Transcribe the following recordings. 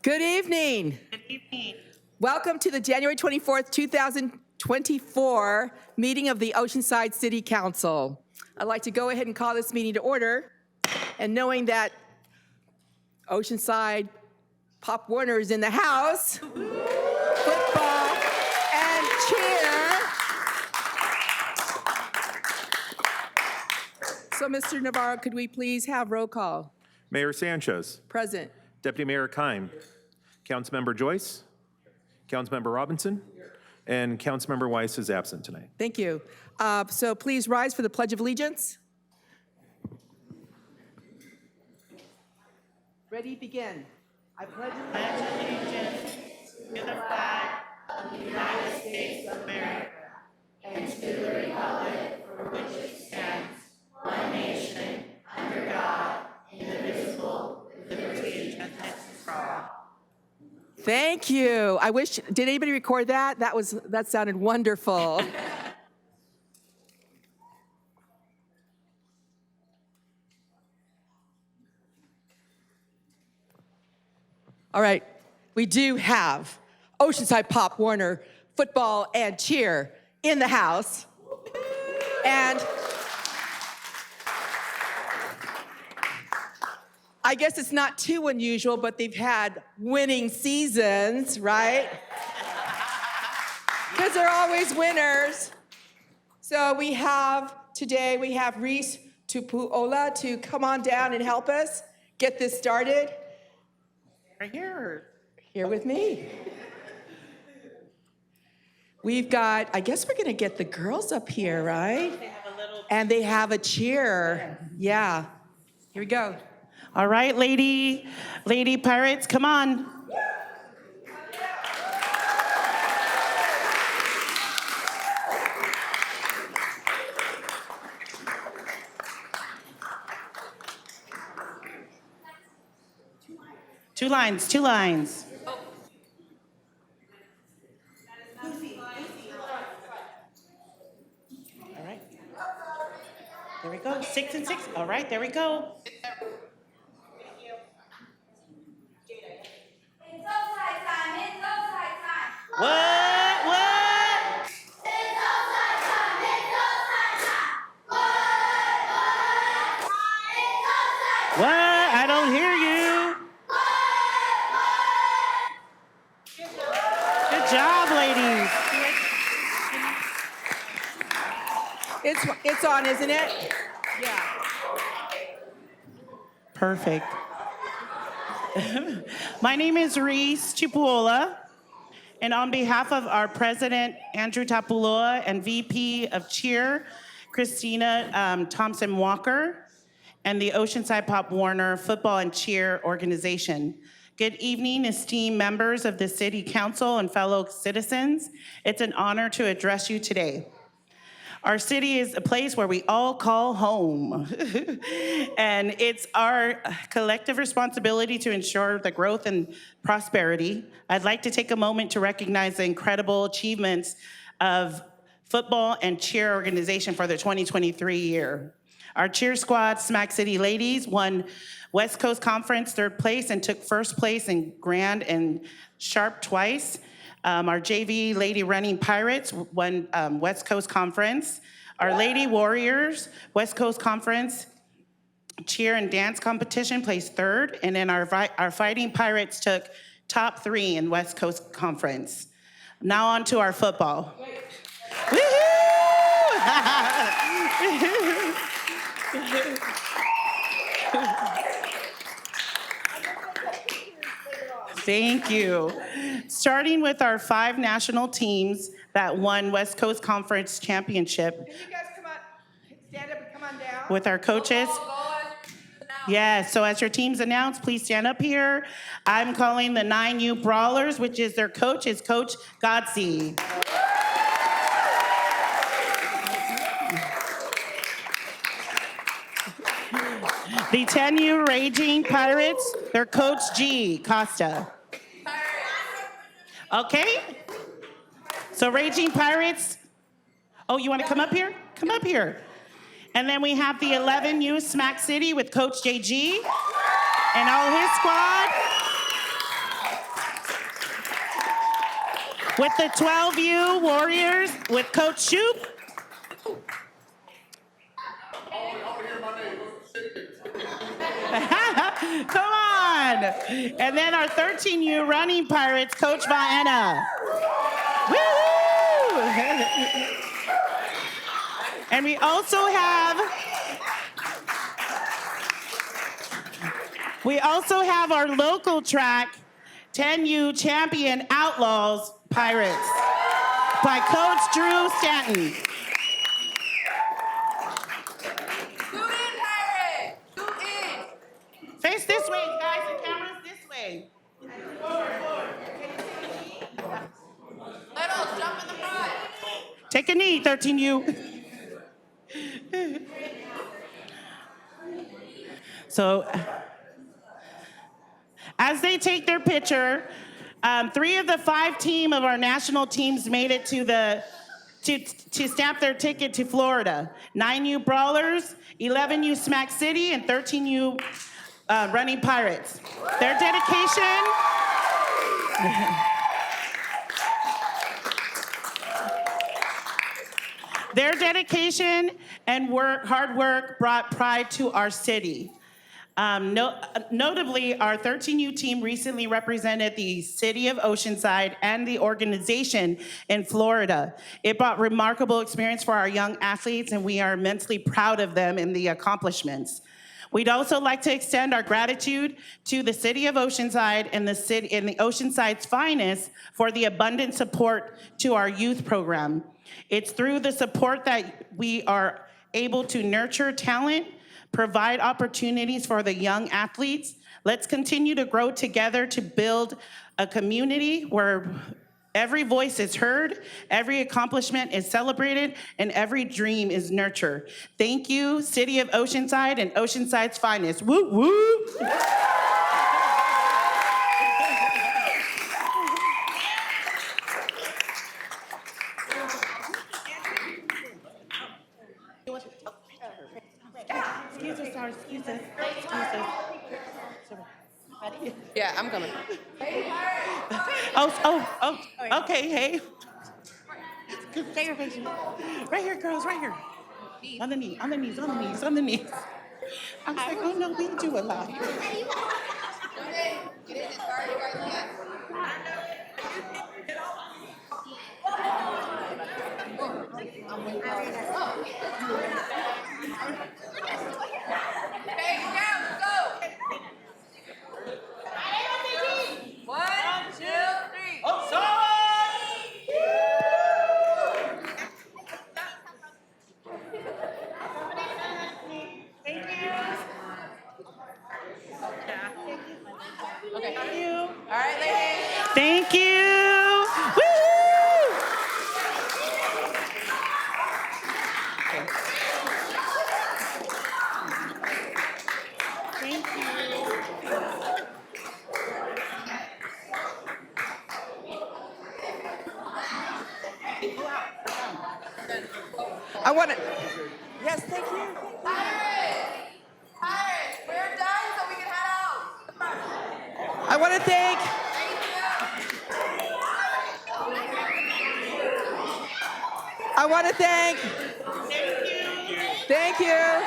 Good evening. Good evening. Welcome to the January 24th, 2024 meeting of the Oceanside City Council. I'd like to go ahead and call this meeting to order. And knowing that Oceanside Pop Warner is in the house, football and cheer. So, Mr. Navarro, could we please have roll call? Mayor Sanchez. Present. Deputy Mayor Kime. Councilmember Joyce. Councilmember Robinson. And Councilmember Weiss is absent tonight. Thank you. So please rise for the Pledge of Allegiance. Ready, begin. I pledge allegiance to the flag of the United States of America and to the republic for which it stands, one nation, under God, indivisible, with liberty and justice for all. Thank you. I wish, did anybody record that? That sounded wonderful. All right, we do have Oceanside Pop Warner football and cheer in the house. And I guess it's not too unusual, but they've had winning seasons, right? Because they're always winners. So today we have Reese Tupuola to come on down and help us get this started. Right here. Here with me. We've got, I guess we're gonna get the girls up here, right? They have a little. And they have a cheer. Yeah. Here we go. All right, lady pirates, come on. Two lines. All right. There we go, 6 and 6. All right, there we go. What? It's outside time. It's outside time. It's outside time. What? I don't hear you. Good job, ladies. It's on, isn't it? Yeah. Perfect. My name is Reese Tupuola, and on behalf of our President, Andrew Tapuloa, and VP of Cheer, Christina Thompson-Walker, and the Oceanside Pop Warner Football and Cheer Organization. Good evening, esteemed members of the City Council and fellow citizens. It's an honor to address you today. Our city is a place where we all call home. And it's our collective responsibility to ensure the growth and prosperity. I'd like to take a moment to recognize the incredible achievements of football and cheer organization for the 2023 year. Our cheer squad, Smack City Ladies, won West Coast Conference 3rd place and took 1st place in Grand and Sharp twice. Our JV Lady Running Pirates won West Coast Conference. Our Lady Warriors, West Coast Conference cheer and dance competition placed 3rd. And then our Fighting Pirates took top 3 in West Coast Conference. Now on to our football. Thank you. Starting with our 5 national teams that won West Coast Conference Championship. Can you guys come on, stand up and come on down? With our coaches. Yes, so as your teams announced, please stand up here. I'm calling the 9U Brawlers, which is their coach, is Coach Godsey. The 10U Raging Pirates, their coach G. Costa. Okay. So Raging Pirates, oh, you want to come up here? Come up here. And then we have the 11U Smack City with Coach JG and all his squad. With the 12U Warriors with Coach Shoop. Come on. And then our 13U Running Pirates, Coach Vienna. Woo! And we also have our local track, 10U Champion Outlaws Pirates by Coach Drew Stanton. Scoot in, Pirate! Scoot in! Face this way, guys. The camera's this way. Littles, jump in the front! Take a knee, 13U. So, as they take their picture, 3 of the 5 team of our national teams made it to stamp their ticket to Florida. 9U Brawlers, 11U Smack City, and 13U Running Pirates. Their dedication. Their dedication and hard work brought pride to our city. Notably, our 13U team recently represented the city of Oceanside and the organization in Florida. It brought remarkable experience for our young athletes, and we are immensely proud of them and the accomplishments. We'd also like to extend our gratitude to the city of Oceanside and the Oceanside's finest for the abundant support to our youth program. It's through the support that we are able to nurture talent, provide opportunities for the young athletes. Let's continue to grow together to build a community where every voice is heard, every accomplishment is celebrated, and every dream is nurtured. Thank you, City of Oceanside and Oceanside's finest. Woo, woo! Excuse us. Yeah, I'm coming. Oh, okay, hey. Stay your face. Right here, girls, right here. On the knees. I was like, oh no, we do a lot here. Okay, down, go! 1, 2, 3. All right, ladies. Thank you. Woo! Thank you. I want to. Yes, thank you. Pirates, we're done so we can head out. I want to thank. I want to thank. Thank you.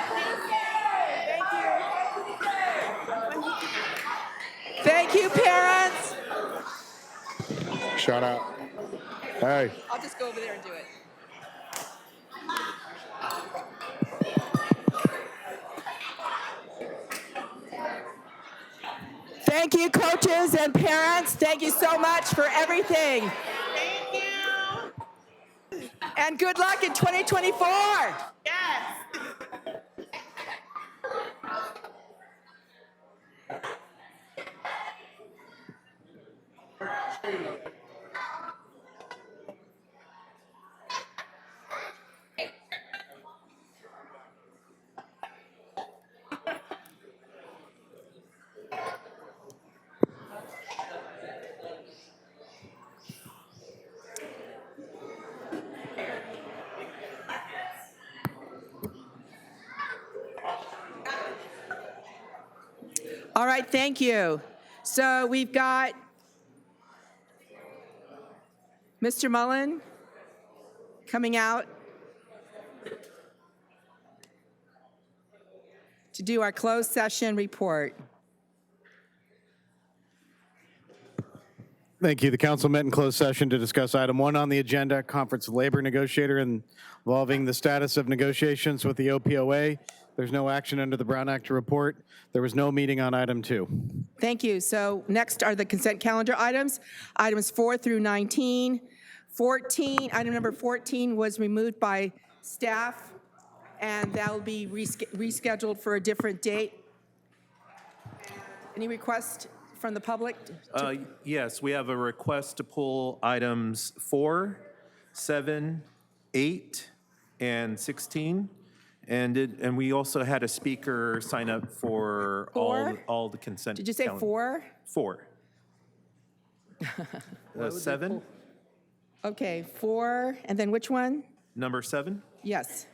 Thank you, parents. Shout out. Hey. I'll just go over there and do it. Thank you, coaches and parents. Thank you so much for everything. Thank you. And good luck in 2024. Yes. All right, thank you. So we've got Mr. Mullen, coming out to do our closed session report. Thank you. The council met in closed session to discuss item 1 on the agenda, conference of labor negotiator involving the status of negotiations with the OPOA. There's no action under the Brown Act to report. There was no meeting on item 2. Thank you. So next are the consent calendar items, items 4 through 19. 14, item number 14 was removed by staff, and that will be rescheduled for a different date. Any request from the public? Yes, we have a request to pull items 4, 7, 8, and 16. And we also had a speaker sign up for Four? all the consent. Did you say calendar. 4? 4. 7, Okay, 4, and then which one? number 7, Yes,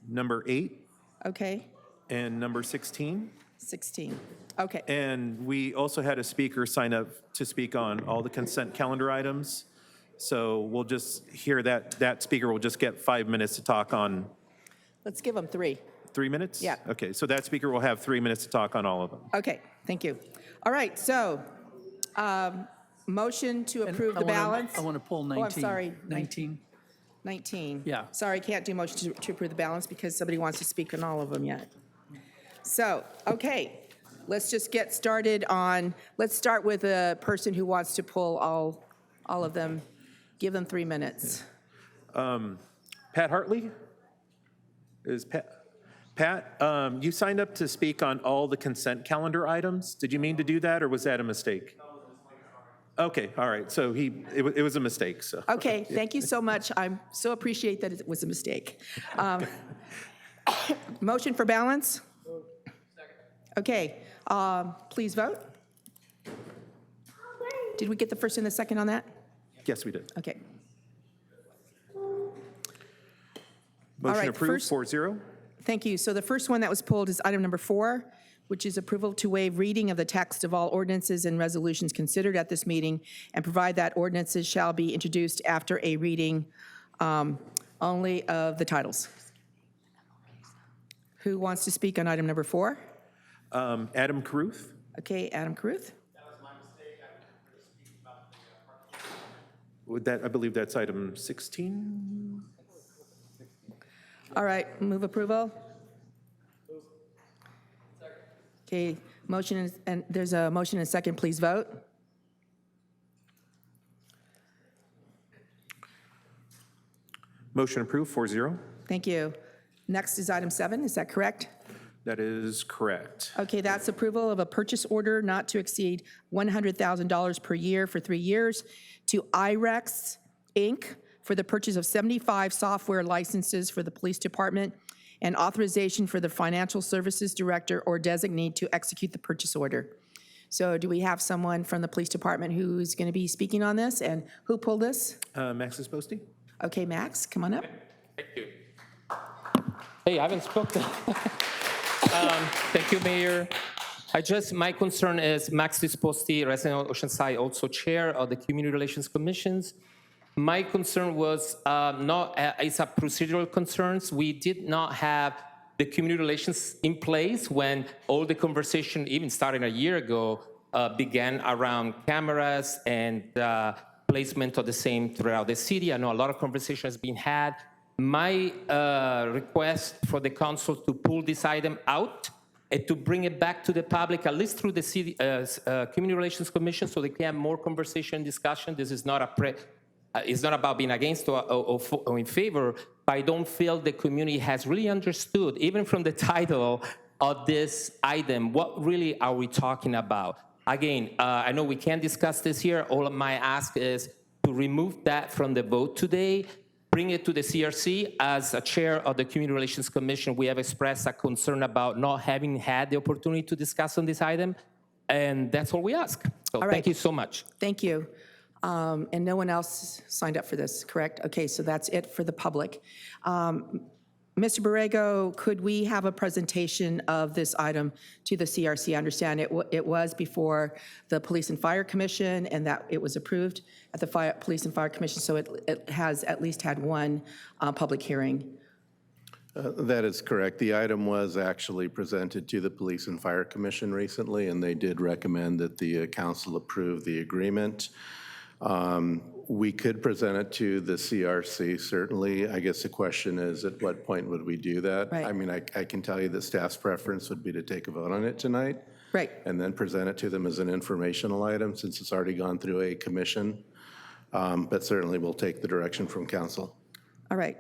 number 8, okay, and number 16. 16. Okay, And we also had a speaker sign up to speak on all the consent calendar items. So we'll just hear that speaker will just get 5 minutes to talk on. let's give them 3. 3 minutes? Yeah. Okay, so that speaker will have 3 minutes to talk on all of them. Okay, thank you. All right, so, motion to approve the balance. I want to pull 19. Oh, I'm sorry. 19. 19. Yeah. Sorry, I can't do motion to approve the balance because somebody wants to speak on all of them yet. So, okay, let's just get started on, let's start with a person who wants to pull all of them. Give them 3 minutes. Pat Hartley? Is Pat, you signed up to speak on all the consent calendar items. Did you mean to do that, or was that a mistake? Okay, all right, so it was a mistake, so. Okay, thank you so much. I so appreciate that it was a mistake. Motion for balance? Okay, please vote. Did we get the first and the second on that? Yes, we did. Okay. Motion right, approved, first- 4-0. Thank you. So the first one that was pulled is item number 4, which is approval to waive reading of the text of all ordinances and resolutions considered at this meeting and provide that ordinances shall be introduced after a reading only of the titles. Who wants to speak on item number 4? Adam Caruth? Okay, Adam Caruth. Would that, I believe that's item 16? All right, move approval. Okay, motion and there's a motion and a second, please vote. Motion approved, 4-0. Thank you. Next is item 7, is that correct? That is correct. Okay, that's approval of a purchase order not to exceed $100,000 per year for 3 years to IREX, Inc., for the purchase of 75 software licenses for the police department and authorization for the financial services director or designee to execute the purchase order. So do we have someone from the police department who's going to be speaking on this? And who pulled this? Max Esposti? Okay, Max, come on up. Thank you. Hey, I haven't spoken. Thank you, Mayor. My concern is Max Disposti, resident of Oceanside, also chair of the Community Relations Commissions. My concern was it's a procedural concerns. We did not have the community relations in place when all the conversation, even starting a year ago, began around cameras and placement of the same throughout the city. I know a lot of conversation has been had. My request for the council to pull this item out and to bring it back to the public, at least through the city Community Relations Commission, so they can have more conversation and discussion. This is not it's not about being against or in favor, but I don't feel the community has really understood, even from the title of this item, what really are we talking about? Again, I know we can't discuss this here. All of my ask is to remove that from the vote today, bring it to the CRC. As a chair of the Community Relations Commission, we have expressed a concern about not having had the opportunity to discuss on this item, and that's all we ask. So All right. Thank you so much. Thank you. And no one else signed up for this, correct? Okay, so that's it for the public. Mr. Borrego, could we have a presentation of this item to the CRC? I understand it was before the Police and Fire Commission and that it was approved at the Police and Fire Commission, so it has at least had one public hearing. That is correct. The item was actually presented to the Police and Fire Commission recently, and they did recommend that the council approve the agreement. We could present it to the CRC, certainly. I guess the question is, at what point would we do that? Right. I mean, I can tell you that staff's preference would be to take a vote on it tonight. Right. And then present it to them as an informational item, since it's already gone through a commission. But certainly we'll take the direction from council. All right.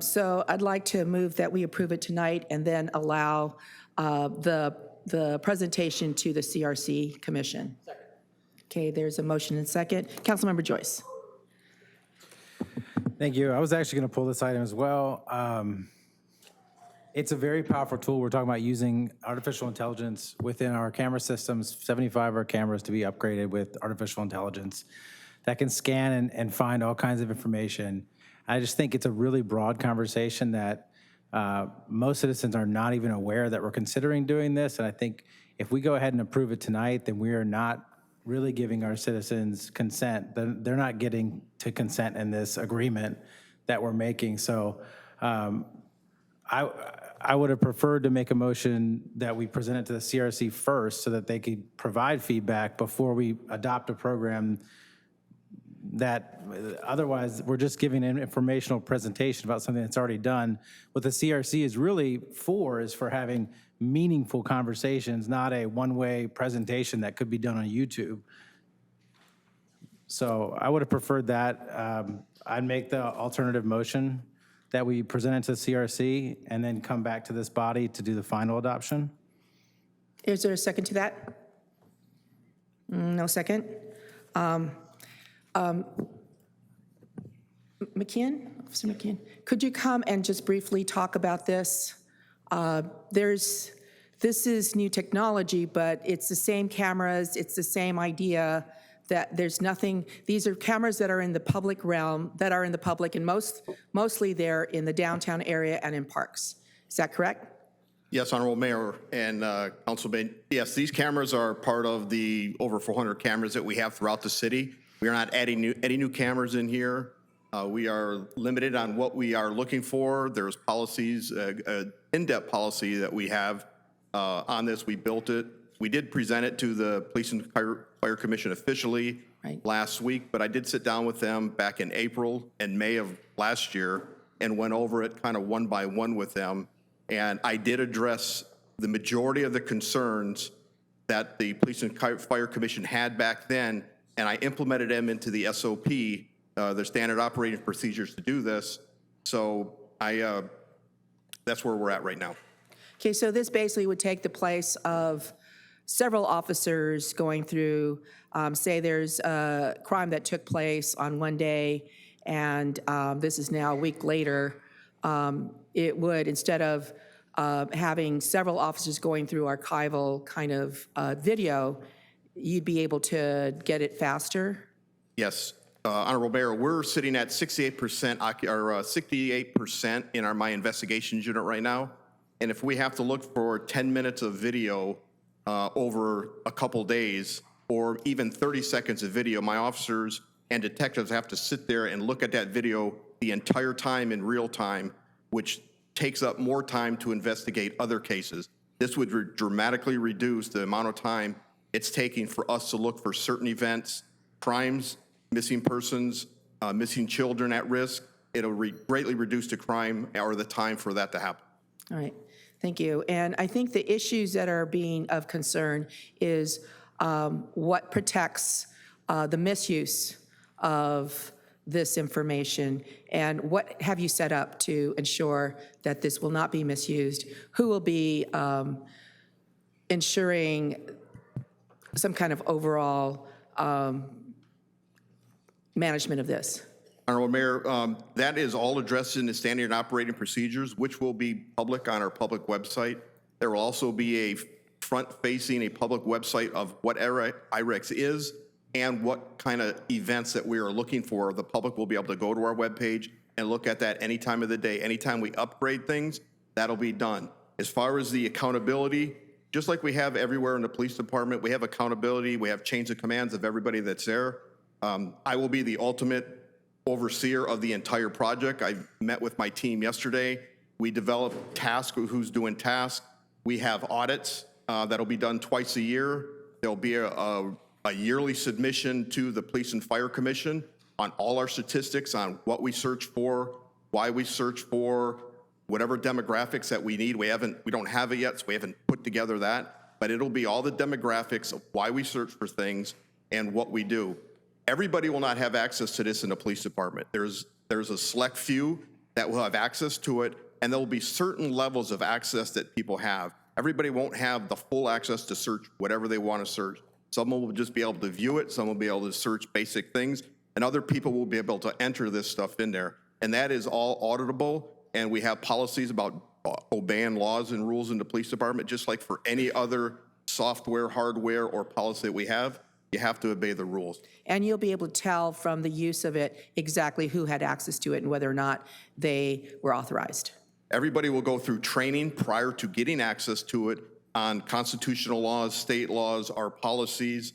So I'd like to move that we approve it tonight and then allow the presentation to the CRC Commission. Second. Okay, there's a motion and second. Councilmember Joyce. Thank you. I was actually going to pull this item as well. It's a very powerful tool. We're talking about using artificial intelligence within our camera systems, 75 of our cameras to be upgraded with artificial intelligence that can scan and find all kinds of information. I just think it's a really broad conversation that most citizens are not even aware that we're considering doing this. And I think if we go ahead and approve it tonight, then we are not really giving our citizens consent. They're not getting to consent in this agreement that we're making. So I would have preferred to make a motion that we present it to the CRC first so that they could provide feedback before we adopt a program that otherwise we're just giving an informational presentation about something that's already done. What the CRC is really for is for having meaningful conversations, not a one-way presentation that could be done on YouTube. So I would have preferred that. I'd make the alternative motion that we present it to the CRC and then come back to this body to do the final adoption. Is there a second to that? No second. McKeon, Officer McKeon, could you come and just briefly talk about this? This is new technology, but it's the same cameras, it's the same idea that there's nothing, these are cameras that are in the public realm, that are in the public, and mostly they're in the downtown area and in parks. Is that correct? Yes, Honorable Mayor and Councilman. Yes, these cameras are part of the over 400 cameras that we have throughout the city. We are not adding any new cameras in here. We are limited on what we are looking for. There's policies, in-depth policy that we have on this. We built it. We did present it to the Police and Fire Commission officially last week, but I did sit down with them back in April and May of last year and went over it kind of one by one with them. And I did address the majority of the concerns that the Police and Fire Commission had back then, and I implemented them into the SOP, their standard operating procedures to do this. So that's where we're at right now. Okay, so this basically would take the place of several officers going through, say there's a crime that took place on one day, and this is now a week later. It would, instead of having several officers going through archival kind of video, you'd be able to get it faster? Yes. Honorable Mayor, we're sitting at 68% or 68% in our My Investigations unit right now. And if we have to look for 10 minutes of video over a couple days, or even 30 seconds of video, my officers and detectives have to sit there and look at that video the entire time in real time, which takes up more time to investigate other cases. This would dramatically reduce the amount of time it's taking for us to look for certain events, crimes, missing persons, missing children at risk. It'll greatly reduce the crime or the time for that to happen. All right, thank you. And I think the issues that are being of concern is what protects the misuse of this information, and what have you set up to ensure that this will not be misused? Who will be ensuring some kind of overall management of this? Honorable Mayor, that is all addressed in the standard operating procedures, which will be public on our public website. There will also be a front-facing, a public website of what IREX is and what kind of events that we are looking for. The public will be able to go to our webpage and look at that any time of the day. Anytime we upgrade things, that'll be done. As far as the accountability, just like we have everywhere in the police department, we have accountability, we have chains of commands of everybody that's there. I will be the ultimate overseer of the entire project. I met with my team yesterday. We developed tasks, who's doing tasks. We have audits that'll be done twice a year. There'll be a yearly submission to the Police and Fire Commission on all our statistics on what we search for, why we search for, whatever demographics that we need. We don't have it yet, so we haven't put together that, but it'll be all the demographics of why we search for things and what we do. Everybody will not have access to this in the police department. There's a select few that will have access to it, and there will be certain levels of access that people have. Everybody won't have the full access to search whatever they want to search. Someone will just be able to view it, some will be able to search basic things, and other people will be able to enter this stuff in there. And that is all auditable, and we have policies about obeying laws and rules in the police department, just like for any other software, hardware, or policy that we have. You have to obey the rules. And you'll be able to tell from the use of it exactly who had access to it and whether or not they were authorized. Everybody will go through training prior to getting access to it on constitutional laws, state laws, our policies.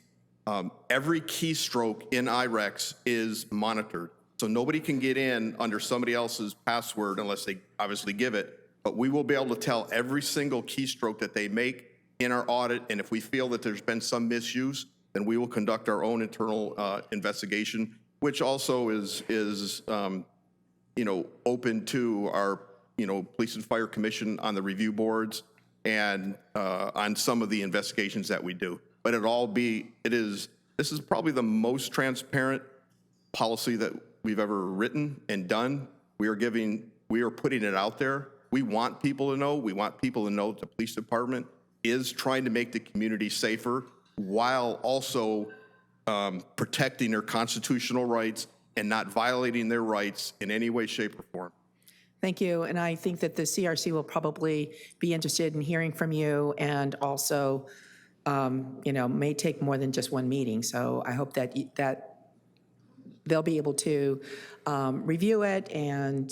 Every keystroke in IREX is monitored. So nobody can get in under somebody else's password unless they obviously give it. But we will be able to tell every single keystroke that they make in our audit. And if we feel that there's been some misuse, then we will conduct our own internal investigation, which also is open to our Police and Fire Commission on the review boards and on some of the investigations that we do. But this is probably the most transparent policy that we've ever written and done. We are putting it out there. We want people to know. We want people to know that the police department is trying to make the community safer, while also protecting their constitutional rights and not violating their rights in any way, shape, or form. Thank you, and I think that the CRC will probably be interested in hearing from you, and also, may take more than just one meeting. So I hope that they'll be able to review it and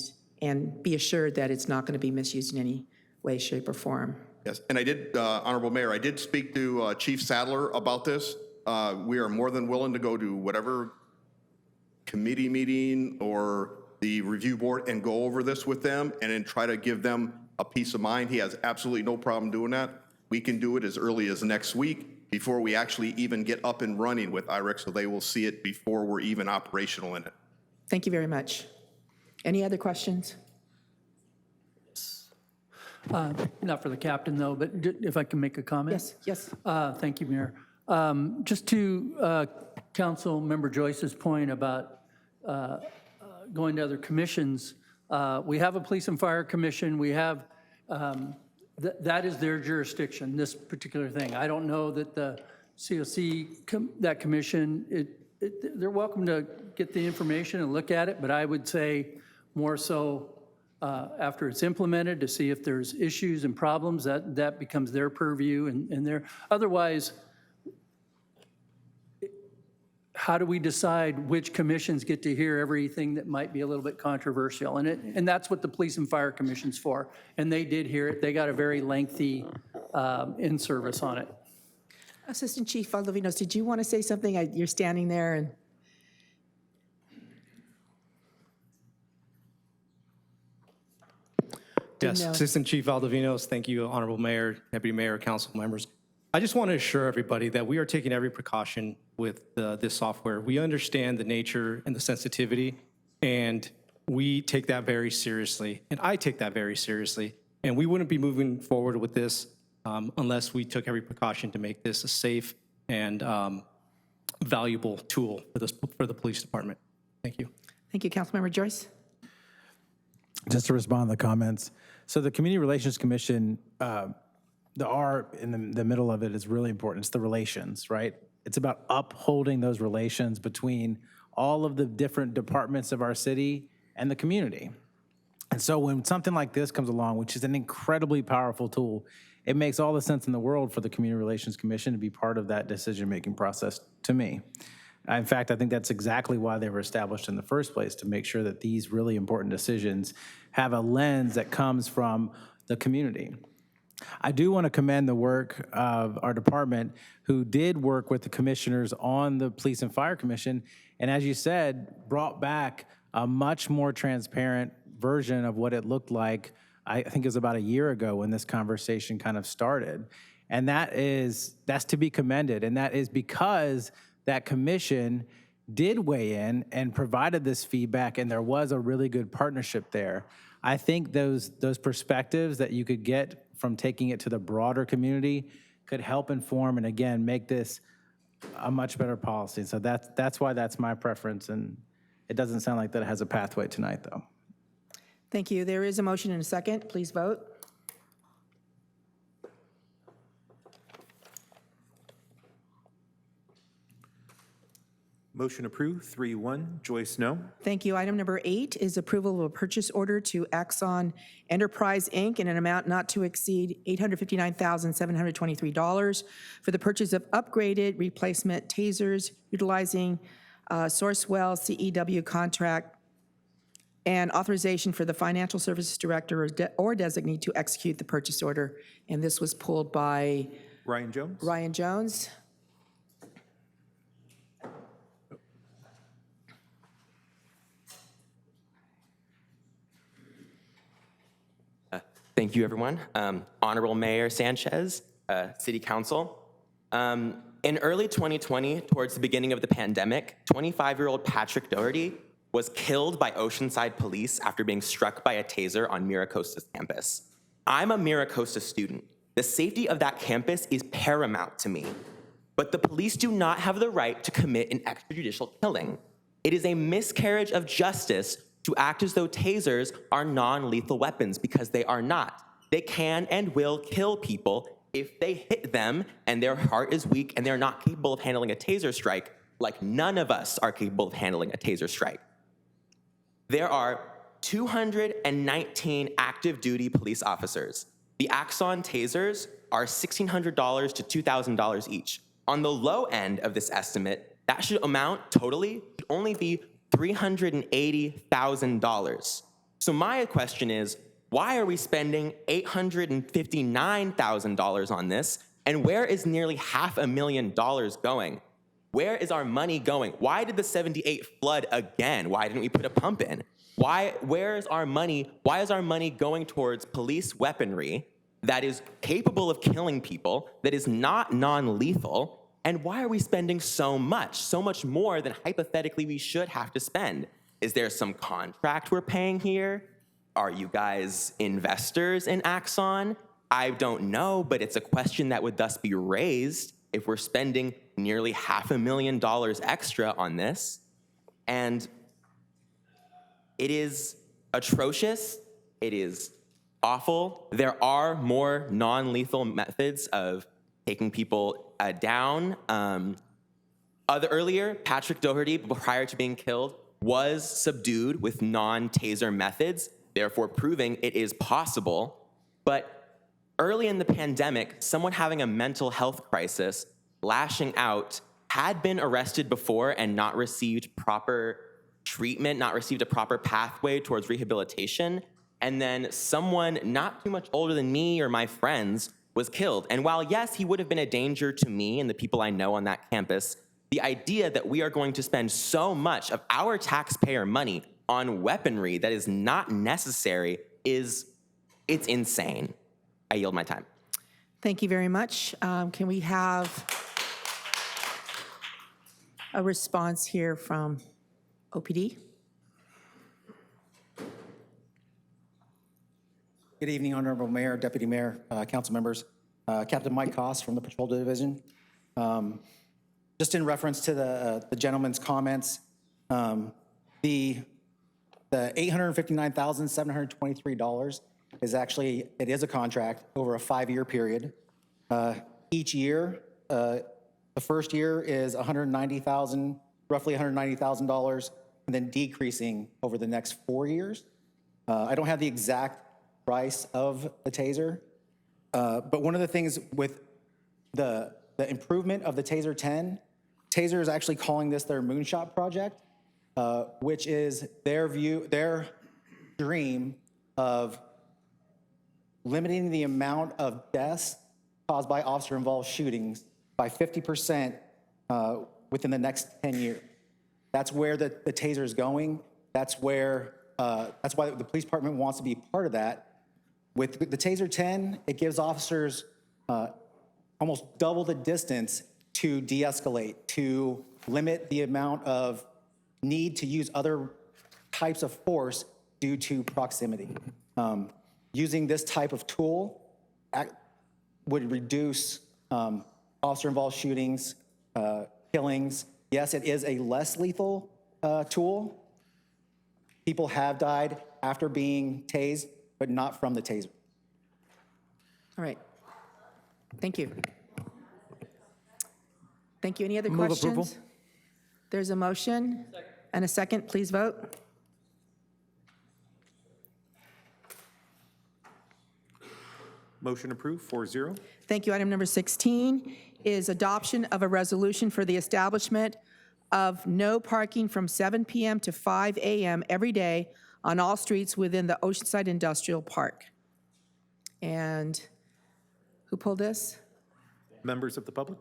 be assured that it's not going to be misused in any way, shape, or form. Yes, and I did, Honorable Mayor, I did speak to Chief Sadler about this. We are more than willing to go to whatever committee meeting or the review board and go over this with them and then try to give them a peace of mind. He has absolutely no problem doing that. We can do it as early as next week before we actually even get up and running with IREX, so they will see it before we're even operational in it. Thank you very much. Any other questions? Not for the captain, though, but if I can make a comment? Yes. Thank you, Mayor. Just to Council Member Joyce's point about going to other commissions, we have a Police and Fire Commission. We have, that is their jurisdiction, this particular thing. I don't know that the COC, that commission, they're welcome to get the information and look at it, but I would say more so after it's implemented to see if there's issues and problems, that becomes their purview and their, otherwise, how do we decide which commissions get to hear everything that might be a little bit controversial? And that's what the Police and Fire Commission's for. And they did hear it. They got a very lengthy in-service on it. Assistant Chief Valdovinos, did you want to say something? You're standing there and... Yes, Assistant Chief Valdovinos, thank you, Honorable Mayor, Deputy Mayor, Council members. I just want to assure everybody that we are taking every precaution with this software. We understand the nature and the sensitivity, and we take that very seriously, and I take that very seriously, and we wouldn't be moving forward with this unless we took every precaution to make this a safe and valuable tool for the police department. Thank you. Thank you, Councilmember Joyce. Just to respond to the comments. So the Community Relations Commission, the R in the middle of it is really important. It's the relations, right? It's about upholding those relations between all of the different departments of our city and the community. And so when something like this comes along, which is an incredibly powerful tool, it makes all the sense in the world for the Community Relations Commission to be part of that decision-making process to me. In fact, I think that's exactly why they were established in the first place, to make sure that these really important decisions have a lens that comes from the community. I do want to commend the work of our department, who did work with the commissioners on the Police and Fire Commission, and as you said, brought back a much more transparent version of what it looked like. I think it was about a year ago when this conversation kind of started. And that's to be commended. And that is because that commission did weigh in and provided this feedback, and there was a really good partnership there. I think those perspectives that you could get from taking it to the broader community could help inform and, again, make this a much better policy. So that's why that's my preference, and it doesn't sound like that it has a pathway tonight, though. Thank you. There is a motion and a second. Please vote. Motion approved, 3-1. Joyce, no. Thank you. Item number 8 is approval of a purchase order to Axon Enterprise, Inc. in an amount not to exceed $859,723 for the purchase of upgraded replacement tasers utilizing Sourcewell CEW contract, and authorization for the financial services director or designee to execute the purchase order. And this was pulled by Ryan Jones? Ryan Jones. Thank you, everyone. Honorable Mayor Sanchez, City Council. In early 2020, towards the beginning of the pandemic, 25-year-old Patrick Doherty was killed by Oceanside police after being struck by a taser on Mira Costa's campus. I'm a Mira Costa student. The safety of that campus is paramount to me. But the police do not have the right to commit an extrajudicial killing. It is a miscarriage of justice to act as though tasers are non-lethal weapons, because they are not. They can and will kill people if they hit them and their heart is weak and they're not capable of handling a taser strike, like none of us are capable of handling a taser strike. There are 219 active duty police officers. The Axon tasers are $1,600 to $2,000 each. On the low end of this estimate, that should amount totally to only be $380,000. So my question is, why are we spending $859,000 on this, and where is nearly $500,000 going? Where is our money going? Why did the 78 flood again? Why didn't we put a pump in? Where is our money? Why is our money going towards police weaponry that is capable of killing people, that is not non-lethal? And why are we spending so much more than hypothetically we should have to spend? Is there some contract we're paying here? Are you guys investors in Axon? I don't know, but it's a question that would thus be raised if we're spending nearly $500,000 extra on this. And it is atrocious. It is awful. There are more non-lethal methods of taking people down. Earlier, Patrick Doherty, prior to being killed, was subdued with non-taser methods, therefore proving it is possible. But early in the pandemic, someone having a mental health crisis, lashing out, had been arrested before and not received proper treatment, not received a proper pathway towards rehabilitation. And then someone not too much older than me or my friends was killed. And while, yes, he would have been a danger to me and the people I know on that campus, the idea that we are going to spend so much of our taxpayer money on weaponry that is not necessary it's insane. I yield my time. Thank you very much. Can we have a response here from OPD? Good evening, Honorable Mayor, Deputy Mayor, council members. Captain Mike Koss from the Patrol Division. Just in reference to the gentleman's comments, the $859,723 is actually, it is a contract over a 5-year period. Each year, the first year is $190,000, roughly $190,000, and then decreasing over the next 4 years. I don't have the exact price of the taser, but one of the things with the improvement of the Taser 10 Taser is actually calling this their moonshot project, which is their dream of limiting the amount of deaths caused by officer-involved shootings by 50% within the next 10 years. That's where the Taser is going. That's why the police department wants to be part of that. With the Taser 10, it gives officers almost double the distance to de-escalate, to limit the amount of need to use other types of force due to proximity. Using this type of tool would reduce officer-involved shootings, killings. Yes, it is a less lethal tool. People have died after being tased, but not from the Taser. All right. Thank you. Thank you. Any other Move questions? approval. There's a motion and a second. Please vote. Motion approved, 4-0. Thank you. Item number 16 is adoption of a resolution for the establishment of no parking from 7 p.m. to 5 a.m. every day on all streets within the Oceanside Industrial Park. And who pulled this? Members of the public?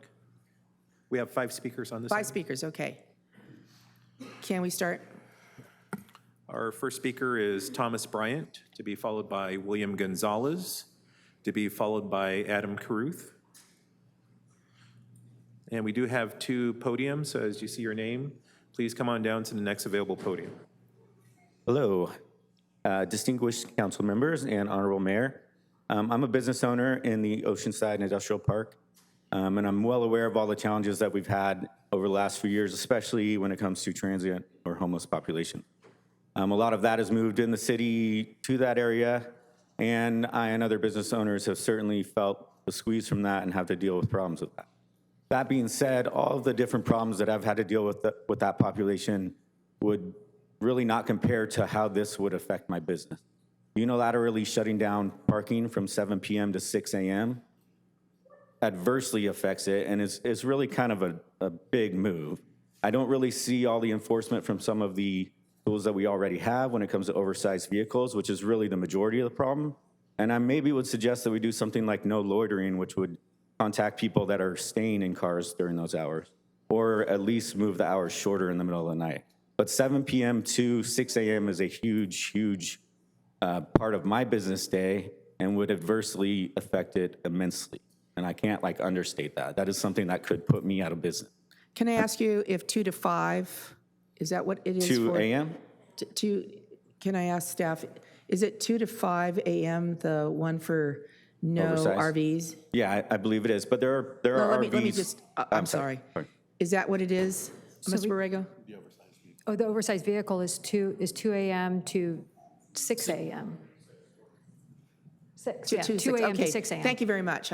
We have 5 speakers on this. 5 item. speakers, okay. Can we start? Our first speaker is Thomas Bryant, to be followed by William Gonzalez, to be followed by Adam Caruth. And we do have 2 podiums, so as you see your name, please come on down to the next available podium. Hello, distinguished council members and honorable mayor. I'm a business owner in the Oceanside Industrial Park, and I'm well aware of all the challenges that we've had over the last few years, especially when it comes to transient or homeless population. A lot of that has moved in the city to that area, and I and other business owners have certainly felt the squeeze from that and have to deal with problems with that. That being said, all of the different problems that I've had to deal with that population would really not compare to how this would affect my business. Unilaterally shutting down parking from 7 p.m. to 6 a.m. adversely affects it, and it's really kind of a big move. I don't really see all the enforcement from some of the tools that we already have when it comes to oversized vehicles, which is really the majority of the problem. And I maybe would suggest that we do something like no loitering, which would contact people that are staying in cars during those hours, or at least move the hours shorter in the middle of the night. But 7 p.m. to 6 a.m. is a huge, huge part of my business day and would adversely affect it immensely. And I can't understate that. That is something that could put me out of business. Can I ask you if 2 to 5, is that what it is for? 2 a.m.? Can I ask staff, is it 2 to 5 a.m., the one for no Oversized. RVs? Yeah, I believe it is. But there are No, RVs. let me just, I'm sorry. Is that what it is, Ms. Borrego? Oh, the oversized vehicle is 2 a.m. to 6 a.m. 2 a.m. Okay. to 6 a.m. Thank you very much.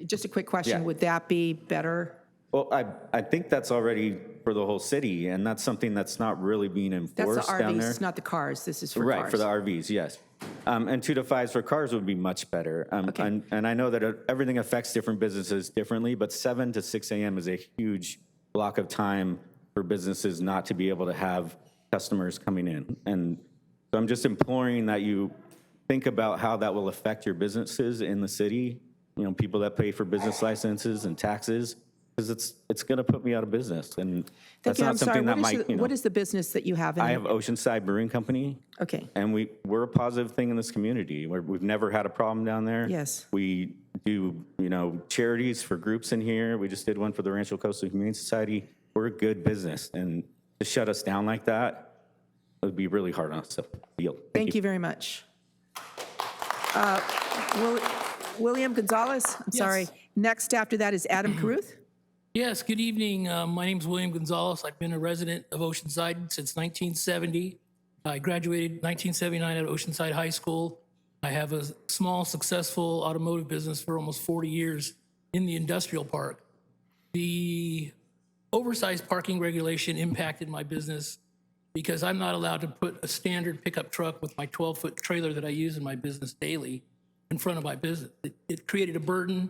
Just a quick question, Yeah. would that be better? Well, I think that's already for the whole city, and that's something that's not really being That's enforced the down there. RVs, not the cars. This is for Right, cars. for the RVs, yes. And 2 to 5s for cars would be much better. Okay. And I know that everything affects different businesses differently, but 7 to 6 a.m. is a huge block of time for businesses not to be able to have customers coming in. And so I'm just imploring that you think about how that will affect your businesses in the city, people that pay for business licenses and taxes, because it's going to put me out of business. And that's Thank you. not I'm sorry. something that might, What is the business that you have in I there? have Oceanside Brewing Company. Okay. And we're a positive thing in this community. We've never had a problem down there. Yes. We do, charities for groups in here. We just did one for the Rancho Coastal Humane Society. We're a good business, and to shut us down like that would be really hard on us to deal. Thank you very much. William Gonzalez, I'm sorry. Next after that is Adam Caruth. Yes, good evening. My name's William Gonzalez. I've been a resident of Oceanside since 1970. I graduated 1979 at Oceanside High School. I have a small, successful automotive business for almost 40 years in the industrial park. The oversized parking regulation impacted my business because I'm not allowed to put a standard pickup truck with my 12-foot trailer that I use in my business daily in front of my business. It created a burden.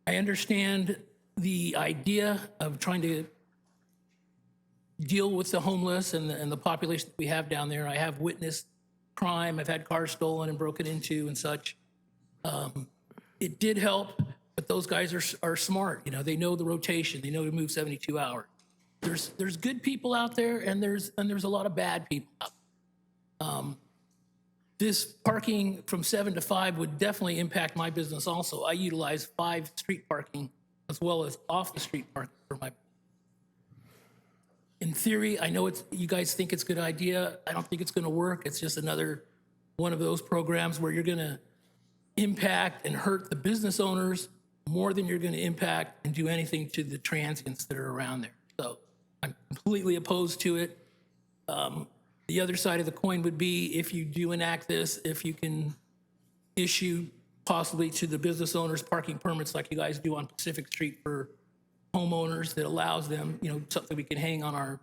I understand the idea of trying to deal with the homeless and the population that we have down there. I have witnessed crime. I've had cars stolen and broken into and such. It did help, but those guys are smart. You know, they know the rotation. They know to move 72 hours. There's good people out there, and there's a lot of bad people out there. This parking from 7 to 5 would definitely impact my business also. I utilize 5 street parking as well as off the street parking for my. In theory, I know you guys think it's a good idea. I don't think it's going to work. It's just another one of those programs where you're going to impact and hurt the business owners more than you're going to impact and do anything to the transients that are around there. So I'm completely opposed to it. The other side of the coin would be if you do enact this, if you can issue possibly to the business owners parking permits like you guys do on Pacific Street for homeowners that allows them, you know, something we can hang on our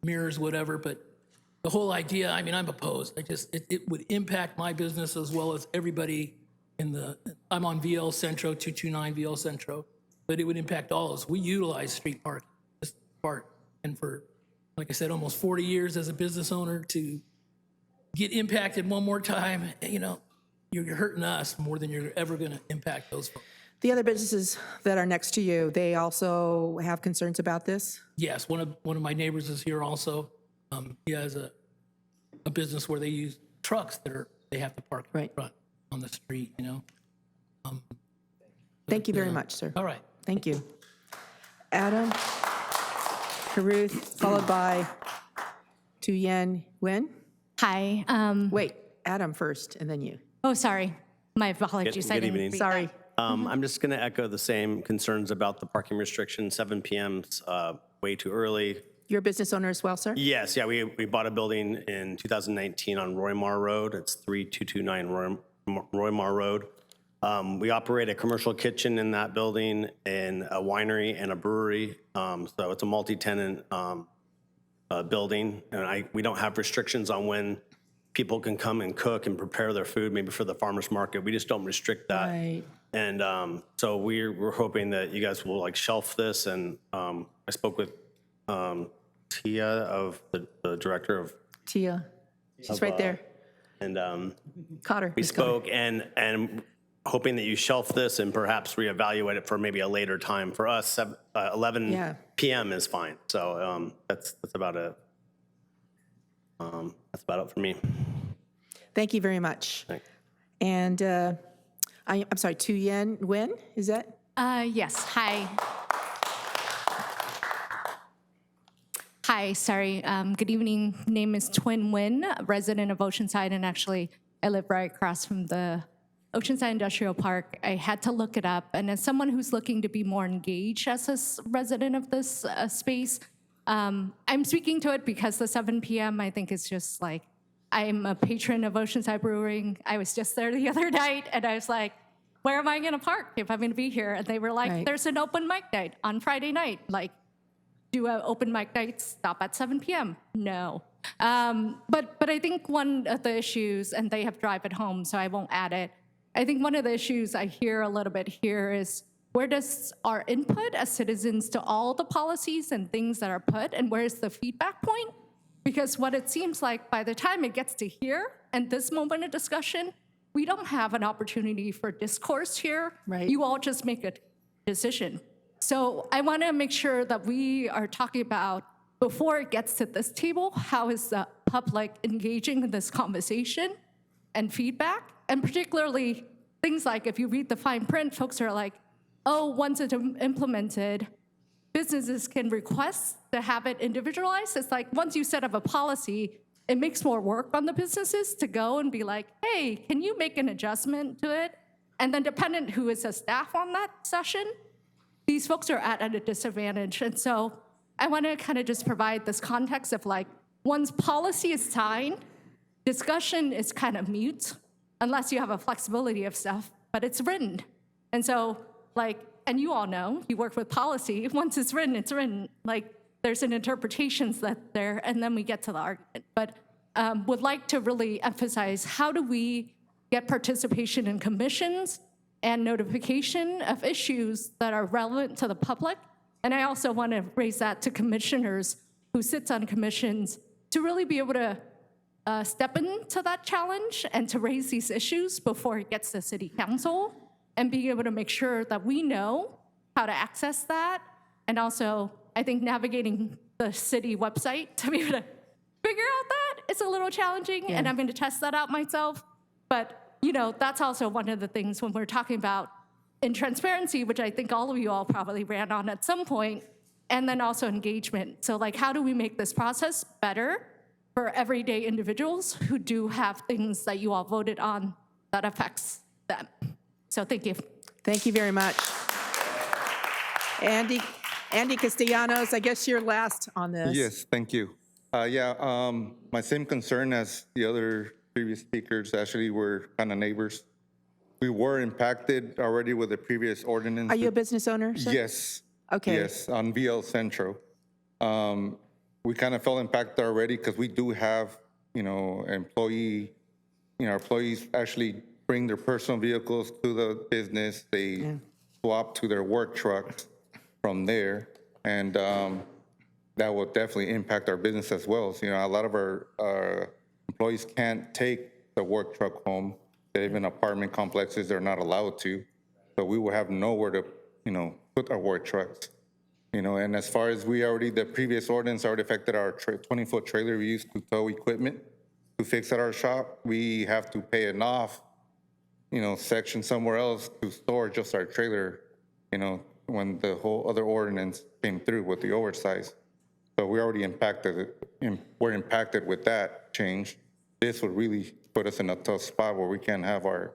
mirrors, whatever. But the whole idea, I mean, I'm opposed. It would impact my business as well as everybody I'm on VL Centro, 229 VL Centro, but it would impact all of us. We utilize street parking, this part. And for, like I said, almost 40 years as a business owner to get impacted one more time, you know, you're hurting us more than you're ever going to impact those folks. The other businesses that are next to you, they also have concerns about this? Yes, one of my neighbors is here also. He has a business where they use trucks they have to park in front on the street, you know. Thank you very much, sir. All right. Thank you. Adam, Caruth, followed by Tuyen Nguyen. Hi. Wait, Adam first, and then you. Oh, sorry. My apologies. I Good didn't evening. read Sorry. that. I'm just going to echo the same concerns about the parking restriction. 7 p.m.'s way too early. You're a business owner as well, sir? Yes, yeah, we bought a building in 2019 on Roymar Road. It's 3229 Roymar Road. We operate a commercial kitchen in that building and a winery and a brewery. So it's a multi-tenant building. And we don't have restrictions on when people can come and cook and prepare their food, maybe for the farmer's market. We just don't restrict that. Right. And so we're hoping that you guys will like shelf this. And I spoke with Tia, of the director of. Tia, she's right there. And Cotter. we spoke and hoping that you shelf this and perhaps reevaluate it for maybe a later time. For us, 11 p.m. is fine. So that's about it. That's about it for me. Thank you very much. Thanks. And I'm sorry, Tuyen Nguyen, is that? Yes. Hi. Hi. Sorry. Good evening. Name is Twin Nguyen, resident of Oceanside, and actually I live right across from the Oceanside Industrial Park. I had to look it up, and as someone who's looking to be more engaged as a resident of this space, I'm speaking to it because the 7 p.m. I think is just like, I'm a patron of Oceanside Brewing. I was just there the other night, and I was like, where am I going to park if I'm going to be here? And they were like, there's an open mic night on Friday night. Like, do an open mic night stop at 7 p.m.? No. But I think one of the issues, and they have drive it home, so I won't add it. I think one of the issues I hear a little bit here is, where does our input as citizens to all the policies and things that are put, and where's the feedback point? Because what it seems like by the time it gets to here and this moment of discussion, we don't have an opportunity for discourse here. Right. You all just make a decision. So I want to make sure that we are talking about, before it gets to this table, how is the public engaging in this conversation and feedback? And particularly things like, if you read the fine print, folks are like, oh, once it's implemented, businesses can request to have it individualized. It's like, once you set up a policy, it makes more work on the businesses to go and be like, hey, can you make an adjustment to it? And then dependent who is a staff on that session, these folks are at a disadvantage. And so I want to kind of just provide this context of like, once policy is signed, discussion is kind of mute, unless you have a flexibility of stuff, but it's written. And so, like, and you all know, you work with policy, once it's written, it's written. Like, there's an interpretations that there, and then we get to the argument. But would like to really emphasize, how do we get participation in commissions and notification of issues that are relevant to the public? And I also want to raise that to commissioners. who sits on commissions to really be able to step into that challenge and to raise these issues before it gets to city council, and being able to make sure that we know how to access that. And also, I think navigating the city website to be able to figure out that it's a little challenging, and I'm going to test that out myself. But, you know, that's also one of the things when we're talking about in transparency, which I think all of you all probably ran on at some point, and then also engagement. So, like, how do we make this process better for everyday individuals who do have things that you all voted on that affects them? So thank you. Thank you very much. Andy Castellanos, I guess you're last on this. Yes, thank you. My same concern as the other previous speakers, actually, were kind of neighbors. We were impacted already with the previous ordinance. Are you a business owner, sir? Yes. Okay. Yes, on VL Centro. We kind of felt impacted already because we do have, employees actually bring their personal vehicles to the business. They swap to their work trucks from there. And that will definitely impact our business as well. So, a lot of our employees can't take the work truck home. They live in apartment complexes, they're not allowed to. So we will have nowhere to, put our work trucks. And as far as the previous ordinance already affected our 20-foot trailer we used to tow equipment to fix at our shop. We have to pay an off, section somewhere else to store just our trailer, when the whole other ordinance came through with the oversize. So we already we're impacted with that change. This would really put us in a tough spot where we can't have our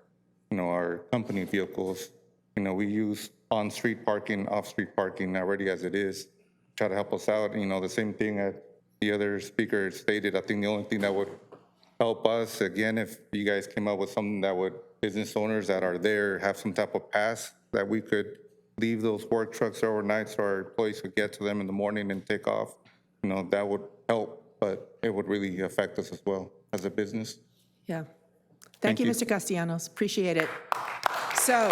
company vehicles. We use on-street parking, off-street parking already as it is, try to help us out. The same thing that the other speaker stated. I think the only thing that would help us, again, if you guys came up with something that would, business owners that are there have some type of pass that we could leave those work trucks overnight so our employees could get to them in the morning and take off. That would help, but it would really affect us as well as a business. Yeah. Thank you, Mr. Castellanos. Appreciate it. So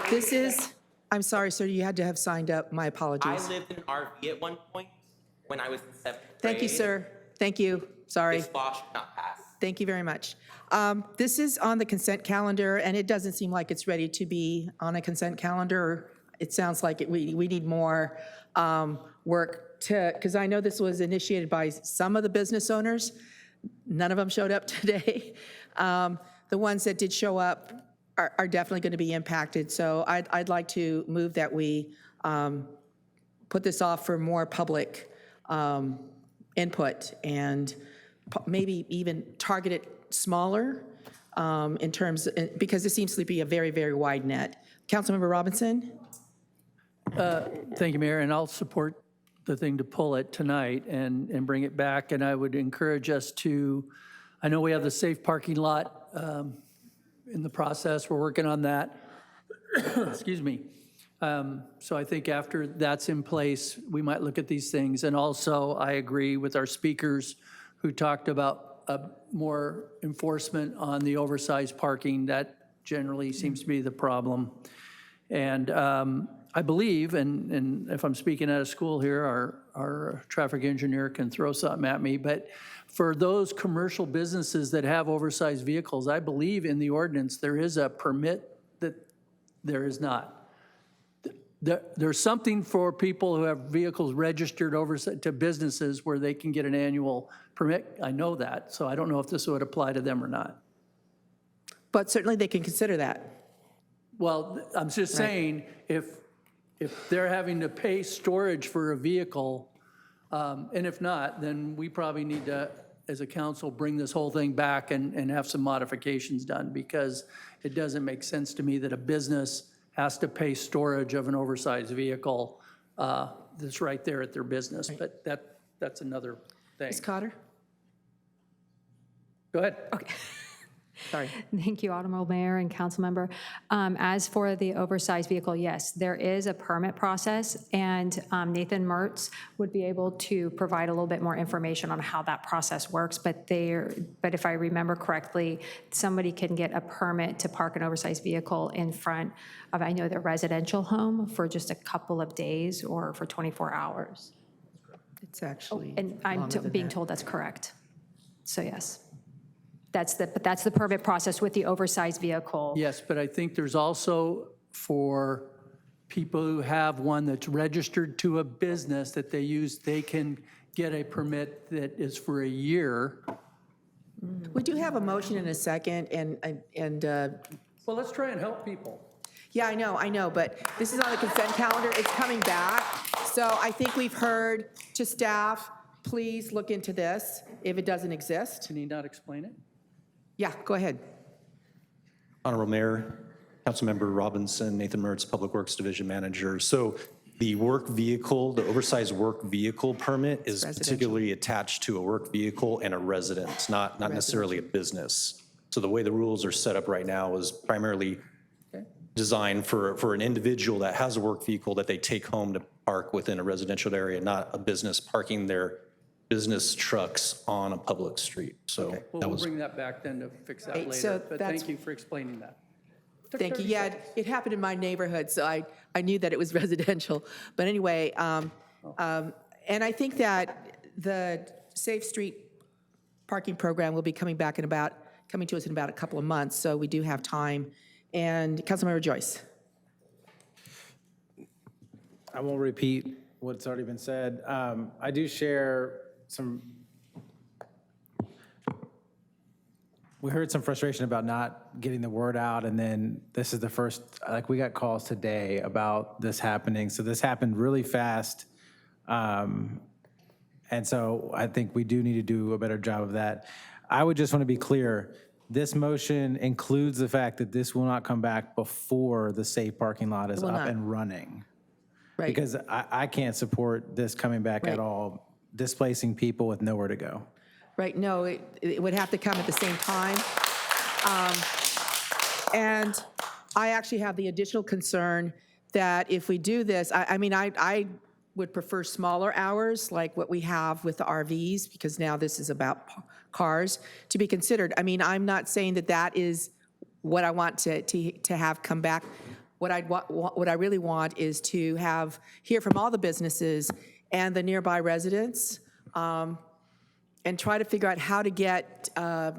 this is, I'm sorry, sir, you had to have signed up. My apologies. I lived in an RV at one point when I was in 7th grade. Thank you, sir. Thank you. Sorry. This law should not pass. Thank you very much. This is on the consent calendar, and it doesn't seem like it's ready to be on a consent calendar. It sounds like we need more work because I know this was initiated by some of the business owners. None of them showed up today. The ones that did show up are definitely going to be impacted. So I'd like to move that we put this off for more public input and maybe even target it smaller in terms, because it seems to be a very, very wide net. Councilmember Robinson? Thank you, Mayor, and I'll support the thing to pull it tonight and bring it back. And I would encourage us to, I know we have the safe parking lot in the process. We're working on that. Excuse me. So I think after that's in place, we might look at these things. And also, I agree with our speakers who talked about more enforcement on the oversized parking. That generally seems to be the problem. And I believe, and if I'm speaking out of school here, our traffic engineer can throw something at me, but for those commercial businesses that have oversized vehicles, I believe in the ordinance there is a permit that there is not. There's something for people who have vehicles registered oversized to businesses where they can get an annual permit. I know that, so I don't know if this would apply to them or not. But certainly they can consider that. Well, I'm just saying, if they're having to pay storage for a vehicle, and if not, then we probably need to, as a council, bring this whole thing back and have some modifications done, because it doesn't make sense to me that a business has to pay storage of an oversized vehicle that's right there at their business. But that's another thing. Ms. Cotter? Go ahead. Okay. Sorry. Thank you, Honorable Mayor and Council Member. As for the oversized vehicle, yes, there is a permit process, and Nathan Mertz would be able to provide a little bit more information on how that process works. But if I remember correctly, somebody can get a permit to park an oversized vehicle in front of, I know, their residential home for just a couple of days or for 24 hours. It's actually And I'm longer than being that. told that's correct. So yes. That's the permit process with the oversized vehicle. Yes, but I think there's also for people who have one that's registered to a business that they use, they can get a permit that is for a year. We do have a motion and a second, Well, let's try and help people. yeah, I know, but this is on the consent calendar, it's coming back. So I think we've heard to staff, please look into this if it doesn't exist. Can you not explain it? Yeah, go ahead. Honorable Mayor, Councilmember Robinson, Nathan Mertz, Public Works Division Manager. So the work vehicle, the oversized work vehicle permit is particularly attached to a work vehicle and a residence, not necessarily a business. So the way the rules are set up right now is primarily designed for an individual that has a work vehicle that they take home to park within a residential area, not a business parking their business trucks on a public street. So Well, that we'll was. bring that back then to fix that Right, later. so But that's- thank you for explaining that. Thank you. Yeah, it happened in my neighborhood, so I knew that it was residential. But anyway, and I think that the Safe Street parking program will be coming to us in about a couple of months, so we do have time. And Councilmember Joyce. I won't repeat what's already been said. I do share we heard some frustration about not getting the word out, and then this is the first, like, we got calls today about this happening. So this happened really fast. And so I think we do need to do a better job of that. I would just want to be clear, this motion includes the fact that this will not come back before the safe parking lot is will up not. and running. Right. Because I can't support this coming back Right. at all, displacing people with nowhere to go. Right, no, it would have to come at the same time. And I actually have the additional concern that if we do this, I would prefer smaller hours, like what we have with the RVs, because now this is about cars, to be considered. I mean, I'm not saying that that is what I want to have come back. What I really want is to hear from all the businesses and the nearby residents, and try to figure out how to get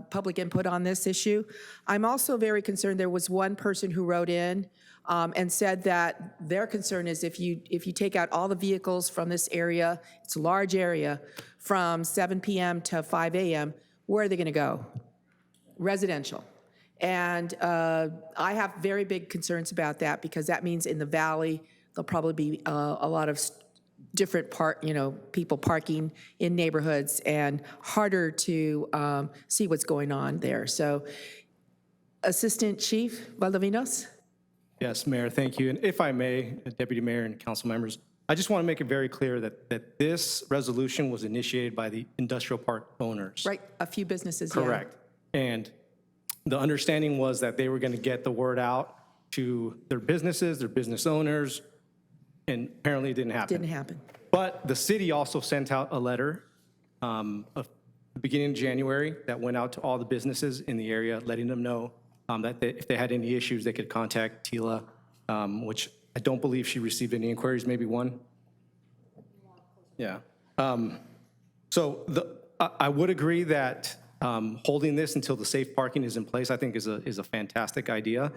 public input on this issue. I'm also very concerned, there was one person who wrote in and said that their concern is if you take out all the vehicles from this area, it's a large area, from 7 p.m. to 5 a.m., where are they gonna go? Residential. And I have very big concerns about that, because that means in the valley, there'll probably be a lot of different people parking in neighborhoods, and harder to see what's going on there. So, Assistant Chief Valdovinos? Yes, Mayor, thank you. And if I may, Deputy Mayor and council members, I just want to make it very clear that this resolution was initiated by the industrial park owners. Right, a few businesses, yeah. Correct. And the understanding was that they were going to get the word out to their businesses, their business owners, and apparently it didn't happen. Didn't happen. But the city also sent out a letter of the beginning of January that went out to all the businesses in the area, letting them know that if they had any issues, they could contact Tila, which I don't believe she received any inquiries, maybe one. Yeah. So I would agree that holding this until the safe parking is in place, I think is a fantastic idea.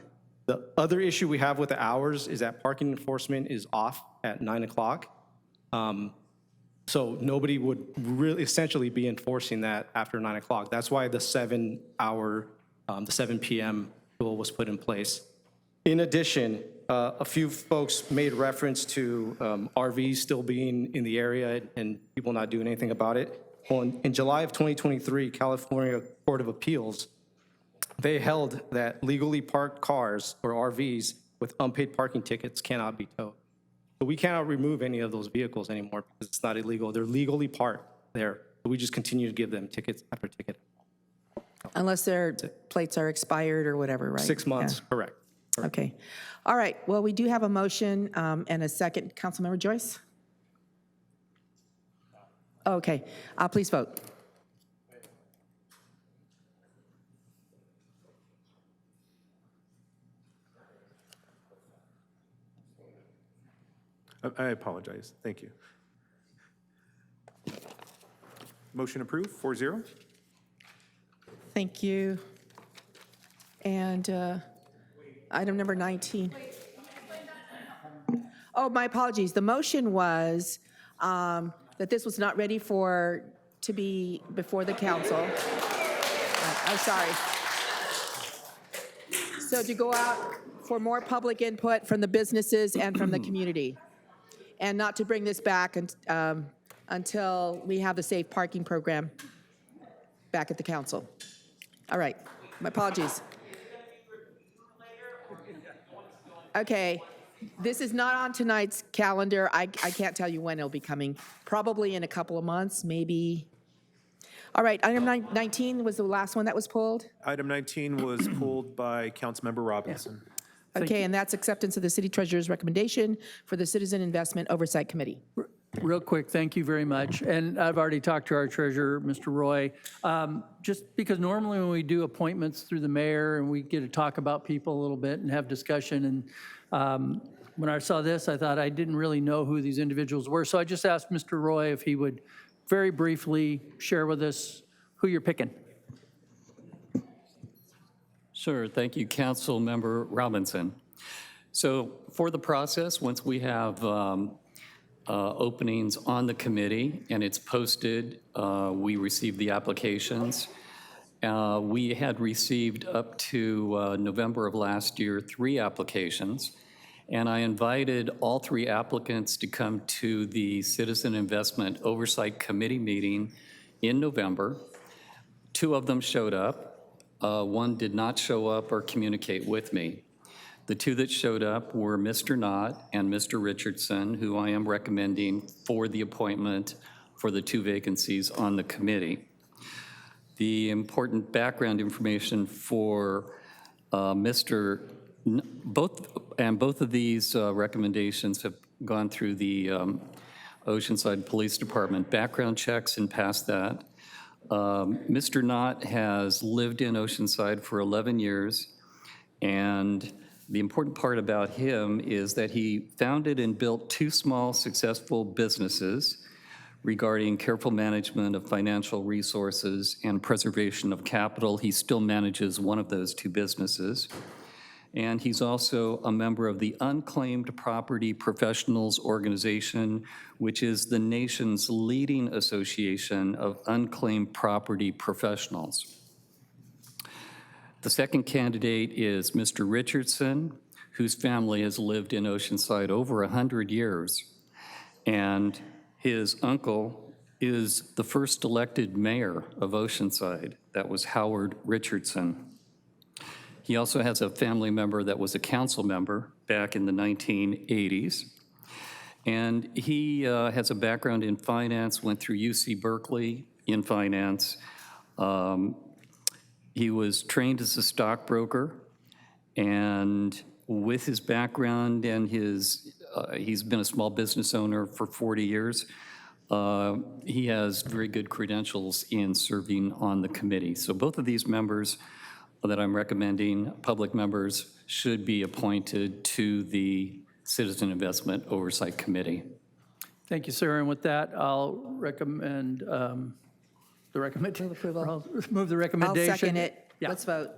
The other issue we have with the hours is that parking enforcement is off at 9 o'clock. So nobody would really essentially be enforcing that after 9 o'clock. That's why the 7 p.m. rule was put in place. In addition, a few folks made reference to RVs still being in the area and people not doing anything about it. Well, in July of 2023, California Court of Appeals, they held that legally parked cars or RVs with unpaid parking tickets cannot be towed. So we cannot remove any of those vehicles anymore because it's not illegal. They're legally parked there. So we just continue to give them tickets after ticket. Unless their plates are expired or whatever, right? 6 months, correct. Okay. All right, well, we do have a motion and a second. Councilmember Joyce? Okay, please vote. I apologize. Thank you. Motion approved, 4-0. Thank you. And item number 19. Oh, my apologies. The motion was that this was not ready to be before the council. I'm sorry. So to go out for more public input from the businesses and from the community, and not to bring this back until we have the safe parking program back at the council. All right, my apologies. Okay, this is not on tonight's calendar. I can't tell you when it'll be coming. Probably in a couple of months, maybe. All right, item 19 was the last one that was pulled. Item 19 was pulled by Councilmember Robinson. Okay, and that's acceptance of the city treasurer's recommendation for the Citizen Investment Oversight Committee. Real quick, thank you very much. And I've already talked to our treasurer, Mr. Roy. Just because normally when we do appointments through the mayor and we get to talk about people a little bit and have discussion, and when I saw this, I thought I didn't really know who these individuals were. So I just asked Mr. Roy if he would very briefly share with us who you're picking. Sure, thank you, Council Member Robinson. So for the process, once we have openings on the committee and it's posted, we receive the applications. We had received up to November of last year 3 applications, and I invited all 3 applicants to come to the Citizen Investment Oversight Committee meeting in November. 2 of them showed up. 1 did not show up or communicate with me. The 2 that showed up were Mr. Knott and Mr. Richardson, who I am recommending for the appointment for the 2 vacancies on the committee. The important background information for both of these recommendations have gone through the Oceanside Police Department background checks and passed that. Mr. Knott has lived in Oceanside for 11 years, and the important part about him is that he founded and built 2 small successful businesses regarding careful management of financial resources and preservation of capital. He still manages one of those 2 businesses. And he's also a member of the Unclaimed Property Professionals Organization, which is the nation's leading association of unclaimed property professionals. The second candidate is Mr. Richardson, whose family has lived in Oceanside over 100 years. And his uncle is the first elected mayor of Oceanside. That was Howard Richardson. He also has a family member that was a council member back in the 1980s. And he has a background in finance, went through UC Berkeley in finance. He was trained as a stockbroker, and with his background and he's been a small business owner for 40 years. He has very good credentials in serving on the committee. So both of these members that I'm recommending, public members, should be appointed to the Citizen Investment Oversight Committee. Thank you, sir. And with that, I'll recommend the recommendation. Move approval. I'll move the recommendation. I'll second it. Yeah. Let's vote.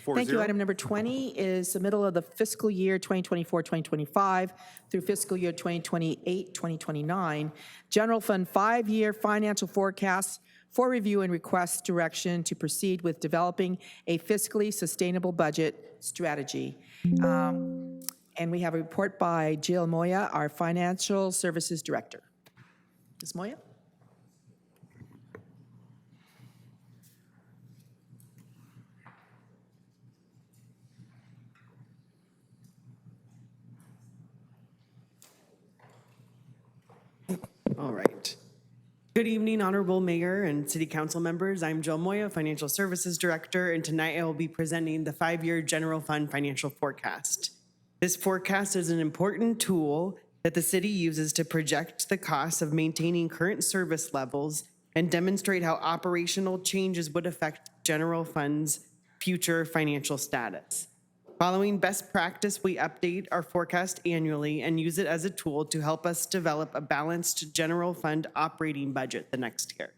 Thank you. Item number 20 is submittal of the fiscal year 2024-2025 through fiscal year 2028-2029 General Fund 5-year financial forecasts for review and request direction to proceed with developing a fiscally sustainable budget strategy. And we have a report by Jill Moya, our Financial Services Director. Ms. Moya? All right. Good evening, Honorable Mayor and City Council members. I'm Jill Moya, Financial Services Director, and tonight I will be presenting the 5-year General Fund Financial Forecast. This forecast is an important tool that the city uses to project the costs of maintaining current service levels and demonstrate how operational changes would affect general fund's future financial status. Following best practice, we update our forecast annually and use it as a tool to help us develop a balanced general fund operating budget the next year.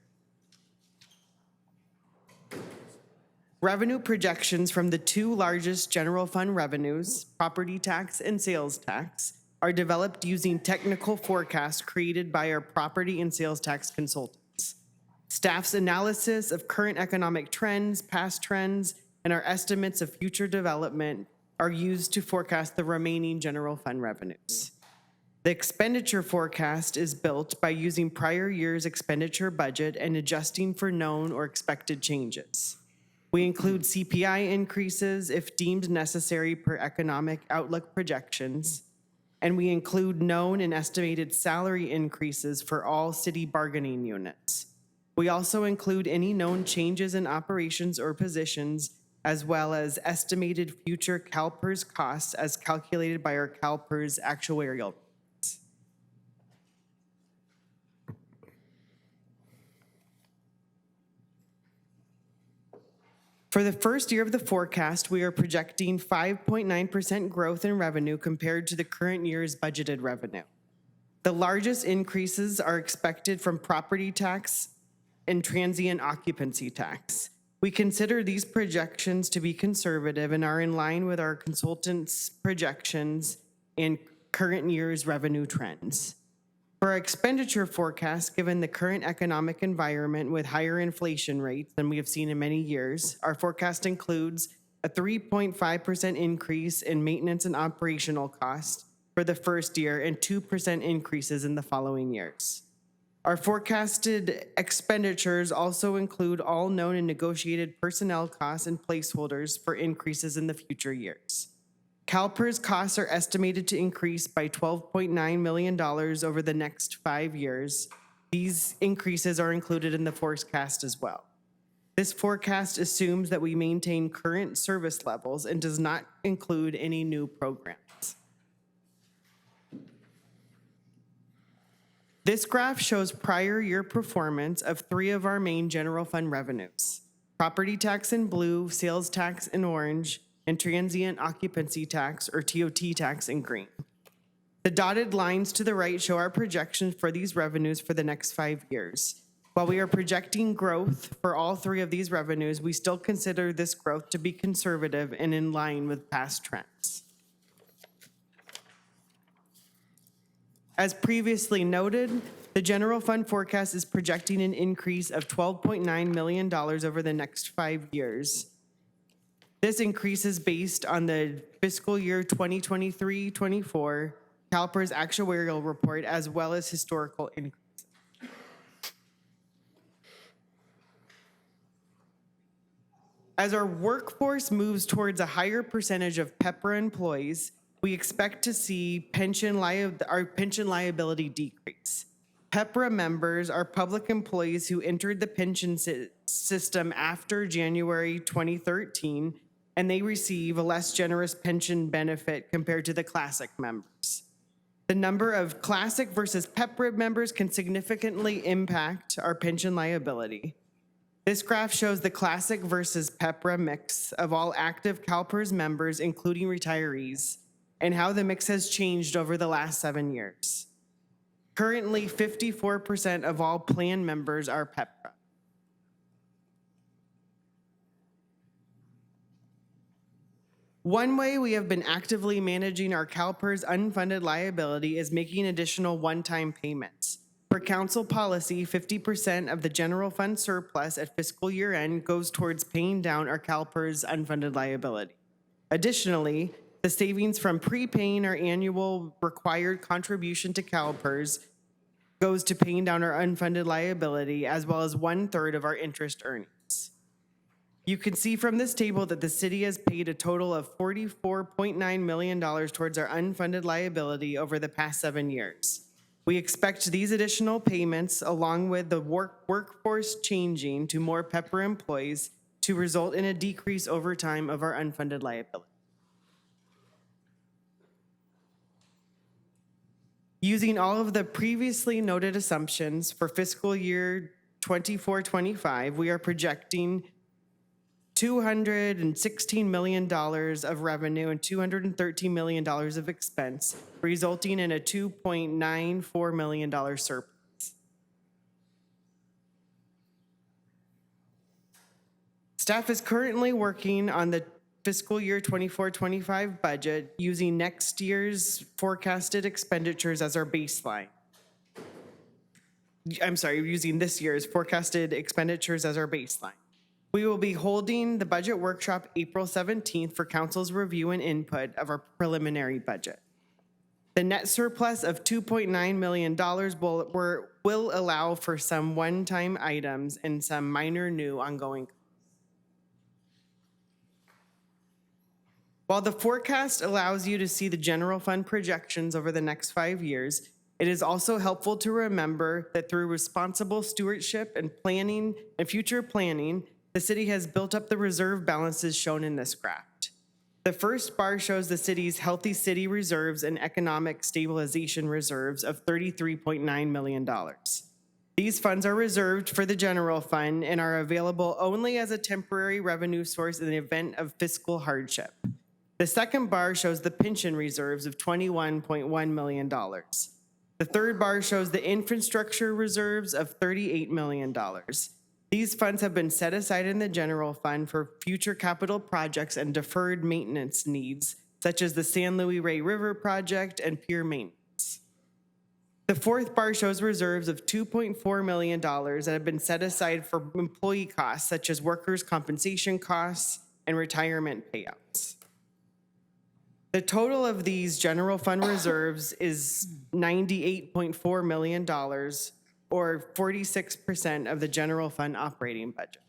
Revenue projections from the two largest general fund revenues, property tax and sales tax, are developed using technical forecasts created by our property and sales tax consultants. Staff's analysis of current economic trends, past trends, and our estimates of future development are used to forecast the remaining general fund revenues. The expenditure forecast is built by using prior year's expenditure budget and adjusting for known or expected changes. We include CPI increases if deemed necessary per economic outlook projections, and we include known and estimated salary increases for all city bargaining units. We also include any known changes in operations or positions, as well as estimated future CalPERS costs as calculated by our CalPERS actuarial. For the first year of the forecast, we are projecting 5.9% growth in revenue compared to the current year's budgeted revenue. The largest increases are expected from property tax and transient occupancy tax. We consider these projections to be conservative and are in line with our consultants' projections and current year's revenue trends. For our expenditure forecast, given the current economic environment with higher inflation rates than we have seen in many years, our forecast includes a 3.5% increase in maintenance and operational costs for the first year and 2% increases in the following years. Our forecasted expenditures also include all known and negotiated personnel costs and placeholders for increases in the future years. CalPERS costs are estimated to increase by $12.9 million over the next 5 years. These increases are included in the forecast as well. This forecast assumes that we maintain current service levels and does not include any new programs. This graph shows prior year performance of 3 of our main general fund revenues: property tax in blue, sales tax in orange, and transient occupancy tax, or TOT tax, in green. The dotted lines to the right show our projections for these revenues for the next 5 years. While we are projecting growth for all 3 of these revenues, we still consider this growth to be conservative and in line with past trends. As previously noted, the general fund forecast is projecting an increase of $12.9 million over the next 5 years. This increase is based on the fiscal year 2023-24 CalPERS actuarial report, as well as historical increases. As our workforce moves towards a higher percentage of PEPRA employees, we expect to see our pension liability decrease. PEPRA members are public employees who entered the pension system after January 2013, and they receive a less generous pension benefit compared to the Classic members. The number of Classic versus PEPRA members can significantly impact our pension liability. This graph shows the Classic versus PEPRA mix of all active CalPERS members, including retirees, and how the mix has changed over the last 7 years. Currently, 54% of all plan members are PEPRA. One way we have been actively managing our CalPERS unfunded liability is making additional one-time payments. Per council policy, 50% of the general fund surplus at fiscal year end goes towards paying down our CalPERS unfunded liability. Additionally, the savings from prepaying our annual required contribution to CalPERS goes to paying down our unfunded liability, as well as 1/3 of our interest earnings. You can see from this table that the city has paid a total of $44.9 million towards our unfunded liability over the past 7 years. We expect these additional payments, along with the workforce changing to more PEPRA employees, to result in a decrease over time of our unfunded liability. Using all of the previously noted assumptions for fiscal year 24-25, we are projecting $216 million of revenue and $213 million of expense, resulting in a $2.94 million surplus. Staff is currently working on the fiscal year 24-25 budget using next year's forecasted expenditures as our baseline. I'm sorry, using this year's forecasted expenditures as our baseline. We will be holding the budget workshop April 17th for council's review and input of our preliminary budget. The net surplus of $2.9 million will allow for some one-time items and some minor new ongoing. While the forecast allows you to see the general fund projections over the next 5 years, it is also helpful to remember that through responsible stewardship and planning and future planning, the city has built up the reserve balances shown in this graph. The first bar shows the city's healthy city reserves and economic stabilization reserves of $33.9 million. These funds are reserved for the general fund and are available only as a temporary revenue source in the event of fiscal hardship. The second bar shows the pension reserves of $21.1 million. The third bar shows the infrastructure reserves of $38 million. These funds have been set aside in the general fund for future capital projects and deferred maintenance needs, such as the San Luis Rey River project and pier maintenance. The fourth bar shows reserves of $2.4 million that have been set aside for employee costs, such as workers' compensation costs and retirement payouts. The total of these general fund reserves is $98.4 million, or 46% of the general fund operating budget.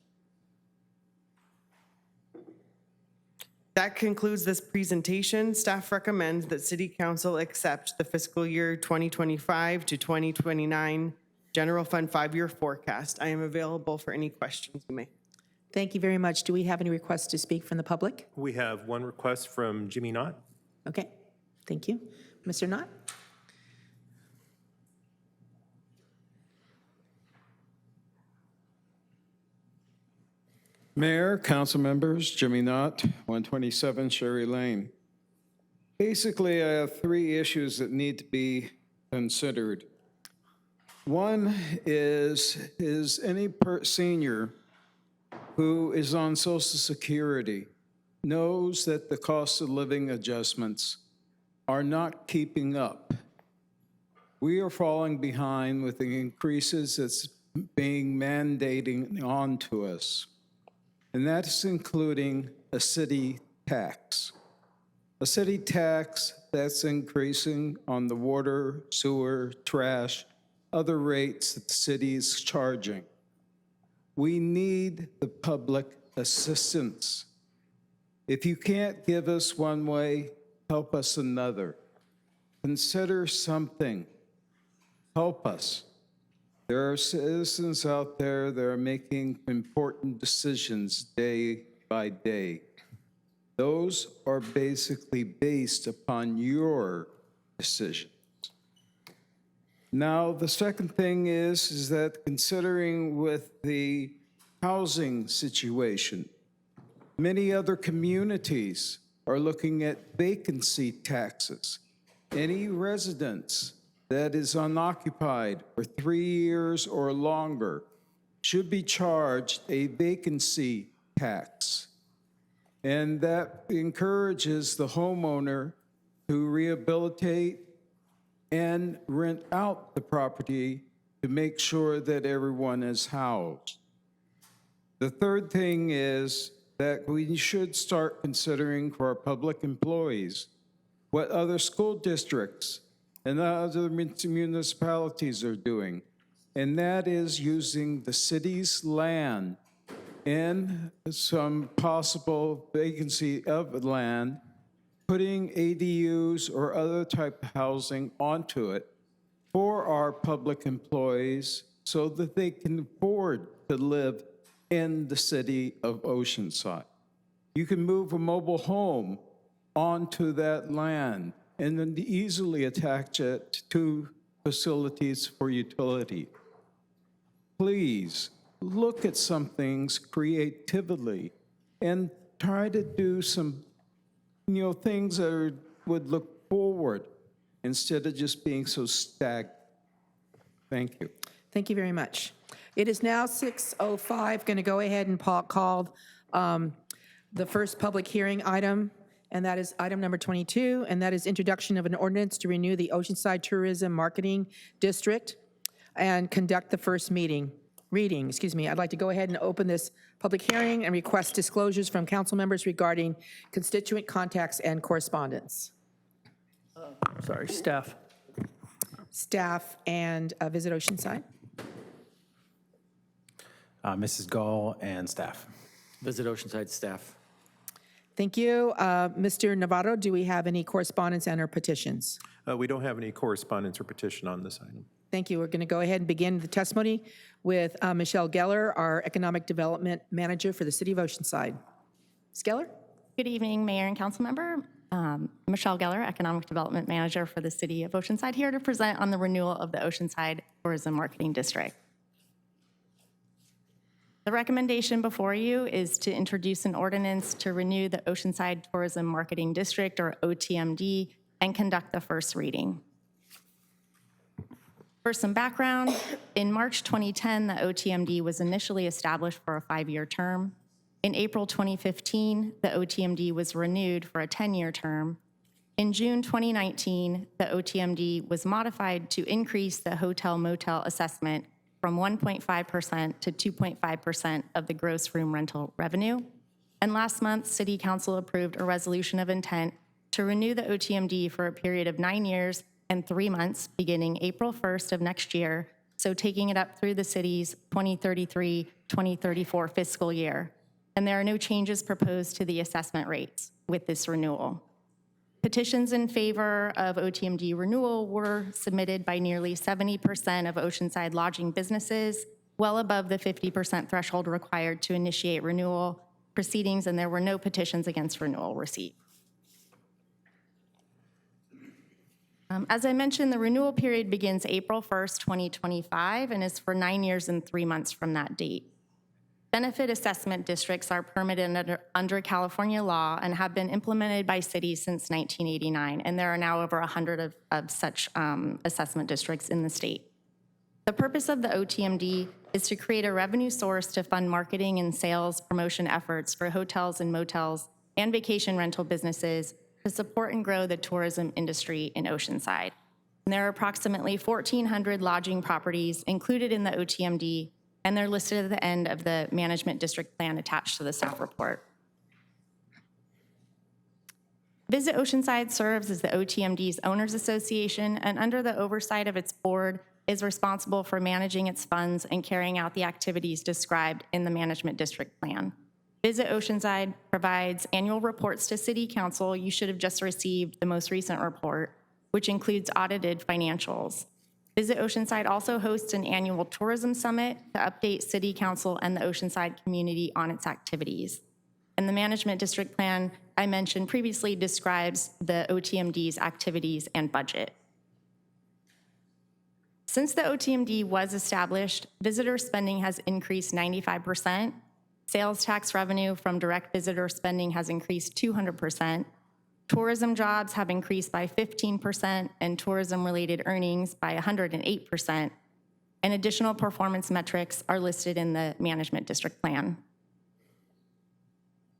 That concludes this presentation. Staff recommends that City Council accept the fiscal year 2025 to 2029 General Fund 5-year forecast. I am available for any questions you may. Thank you very much. Do we have any requests to speak from the public? We have one request from Jimmy Knott. Okay, thank you. Mr. Knott? Mayor, council members, Jimmy Knott, 127 Sherry Lane. Basically, I have 3 issues that need to be considered. One is any senior who is on Social Security knows that the cost of living adjustments are not keeping up. We are falling behind with the increases that's being mandated onto us. And that's including a city tax. A city tax that's increasing on the water, sewer, trash, other rates that the city is charging. We need the public assistance. If you can't give us one way, help us another. Consider something. Help us. There are citizens out there that are making important decisions day by day. Those are basically based upon your decisions. Now, the second thing is that considering with the housing situation, many other communities are looking at vacancy taxes. Any residence that is unoccupied for 3 years or longer should be charged a vacancy tax. And that encourages the homeowner to rehabilitate and rent out the property to make sure that everyone is housed. The third thing is that we should start considering for our public employees what other school districts and other municipalities are doing, and that is using the city's land and some possible vacancy of land, putting ADUs or other type of housing onto it for our public employees so that they can afford to live in the city of Oceanside. You can move a mobile home onto that land and then easily attach it to facilities for utility. Please look at some things creatively and try to do some, things that would look forward instead of just being so stagnant. Thank you. Thank you very much. It is now 6:05. Going to go ahead and call the first public hearing item, and that is item number 22, and that is introduction of an ordinance to renew the Oceanside Tourism Marketing District and conduct the first reading. I'd like to go ahead and open this public hearing and request disclosures from council members regarding constituent contacts and correspondence. Sorry, staff. Staff and Visit Oceanside. Mrs. Gall and staff. Visit Oceanside staff. Thank you. Mr. Navarro, do we have any correspondence and or petitions? We don't have any correspondence or petition on this item. Thank you. We're going to go ahead and begin the testimony with Michelle Geller, our Economic Development Manager for the City of Oceanside. Ms. Geller? Good evening, Mayor and Council Member. Michelle Geller, Economic Development Manager for the City of Oceanside, here to present on the renewal of the Oceanside Tourism Marketing District. The recommendation before you is to introduce an ordinance to renew the Oceanside Tourism Marketing District, or OTMD, and conduct the first reading. For some background, in March 2010, the OTMD was initially established for a 5-year term. In April 2015, the OTMD was renewed for a 10-year term. In June 2019, the OTMD was modified to increase the hotel-motel assessment from 1.5% to 2.5% of the gross room rental revenue. And last month, City Council approved a resolution of intent to renew the OTMD for a period of 9 years and 3 months, beginning April 1st of next year, so taking it up through the city's 2033-2034 fiscal year. And there are no changes proposed to the assessment rates with this renewal. Petitions in favor of OTMD renewal were submitted by nearly 70% of Oceanside lodging businesses, well above the 50% threshold required to initiate renewal proceedings, and there were no petitions against renewal receipt. As I mentioned, the renewal period begins April 1st, 2025, and is for 9 years and 3 months from that date. Benefit assessment districts are permitted under California law and have been implemented by cities since 1989, and there are now over 100 of such assessment districts in the state. The purpose of the OTMD is to create a revenue source to fund marketing and sales promotion efforts for hotels and motels and vacation rental businesses to support and grow the tourism industry in Oceanside. And there are approximately 1,400 lodging properties included in the OTMD, and they're listed at the end of the management district plan attached to the staff report. Visit Oceanside serves as the OTMD's Owners Association, and under the oversight of its board, is responsible for managing its funds and carrying out the activities described in the management district plan. Visit Oceanside provides annual reports to City Council. You should have just received the most recent report, which includes audited financials. Visit Oceanside also hosts an annual tourism summit to update City Council and the Oceanside community on its activities. And the management district plan I mentioned previously describes the OTMD's activities and budget. Since the OTMD was established, visitor spending has increased 95%. Sales tax revenue from direct visitor spending has increased 200%. Tourism jobs have increased by 15%, and tourism-related earnings by 108%. And additional performance metrics are listed in the management district plan.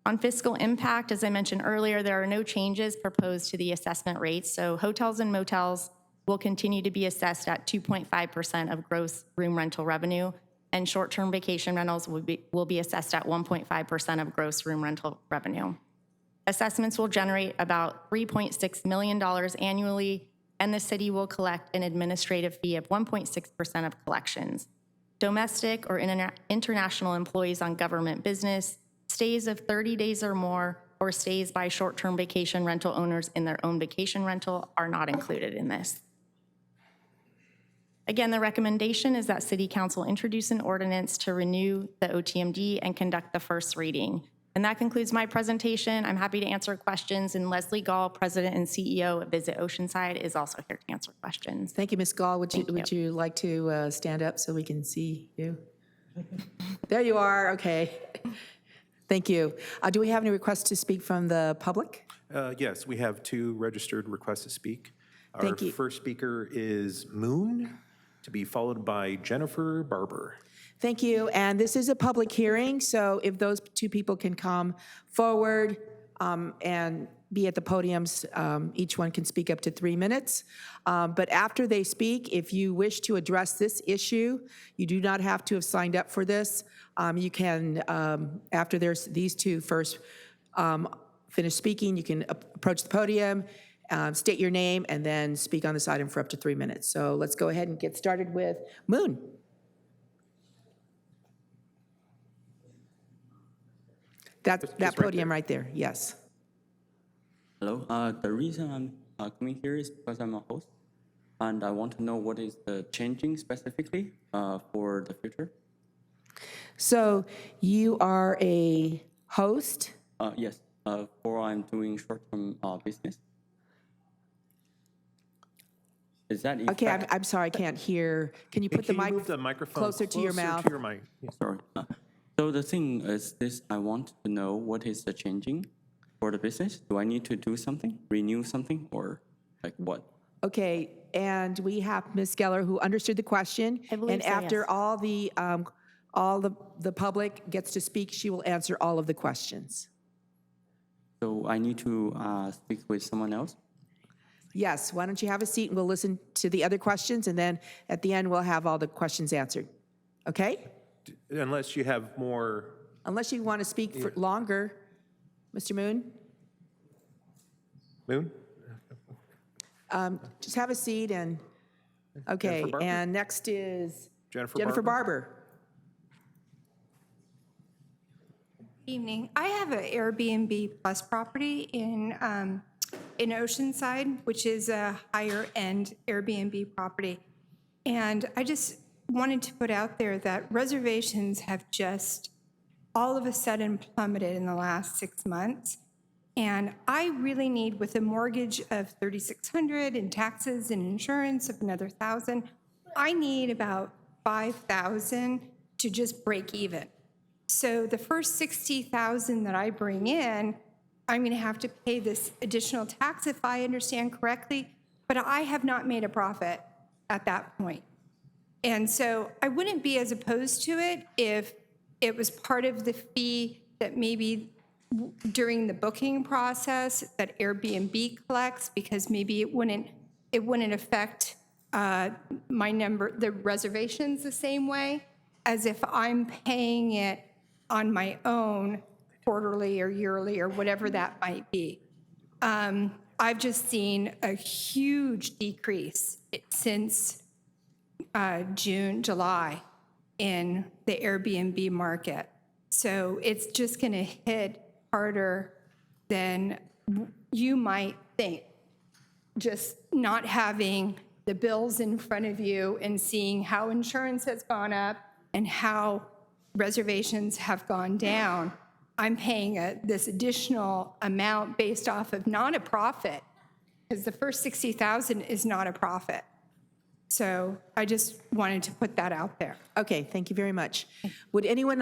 On fiscal impact, as I mentioned earlier, there are no changes proposed to the assessment rates, so hotels and motels will continue to be assessed at 2.5% of gross room rental revenue, and short-term vacation rentals will be assessed at 1.5% of gross room rental revenue. Assessments will generate about $3.6 million annually, and the city will collect an administrative fee of 1.6% of collections. Domestic or international employees on government business, stays of 30 days or more, or stays by short-term vacation rental owners in their own vacation rental are not included in this. Again, the recommendation is that City Council introduce an ordinance to renew the OTMD and conduct the first reading. And that concludes my presentation. I'm happy to answer questions, and Leslie Gall, President and CEO of Visit Oceanside, is also here to answer questions. Thank you, Ms. Gall. Would you like to stand up so we can see you? There you are. Okay. Thank you. Do we have any requests to speak from the public? Yes, we have 2 registered requests to speak. Thank you. Our first speaker is Moon, to be followed by Jennifer Barber. Thank you. And this is a public hearing, so if those 2 people can come forward and be at the podiums, each one can speak up to 3 minutes. But after they speak, if you wish to address this issue, you do not have to have signed up for this. You can, after there's these 2 first finish speaking, you can approach the podium, state your name, and then speak on this item for up to 3 minutes. So let's go ahead and get started with Moon. That podium right there, yes. Hello. The reason I'm coming here is because I'm a host, and I want to know what is the changing specifically for the future. So you are a host? Yes. For I'm doing short-term business. Is that Okay, I'm sorry, I can't hear. Can you put the Can you move the microphone closer to your mouth? to your mic? Yeah. Sorry. So the thing is this, I want to know what is the changing for the business. Do I need to do something, renew something, or like what? Okay, and we have Ms. Geller who understood the question. And after all the public gets to speak, she will answer all of the questions. So I need to speak with someone else? Yes, why don't you have a seat and we'll listen to the other questions, and then at the end, we'll have all the questions answered. Okay? Unless you have more. Unless you want to speak for longer, Mr. Moon? Moon? Just have a seat and, okay, Jennifer Barber? and next is Jennifer Barber. Evening. I have an Airbnb Plus property in Oceanside, which is a higher end Airbnb property. And I just wanted to put out there that reservations have just all of a sudden plummeted in the last 6 months. And I really need, with a mortgage of $3,600 and taxes and insurance of another $1,000, I need about $5,000 to just break even. So the first $60,000 that I bring in, I'm going to have to pay this additional tax if I understand correctly, but I have not made a profit at that point. And so I wouldn't be as opposed to it if it was part of the fee that maybe during the booking process that Airbnb collects, because maybe it wouldn't affect the reservations the same way as if I'm paying it on my own quarterly or yearly or whatever that might be. I've just seen a huge decrease since June, July in the Airbnb market. So it's just going to hit harder than you might think. Just not having the bills in front of you and seeing how insurance has gone up and how reservations have gone down. I'm paying this additional amount based off of not a profit, because the first $60,000 is not a profit. So I just wanted to put that out there. Okay, thank you very much. Would anyone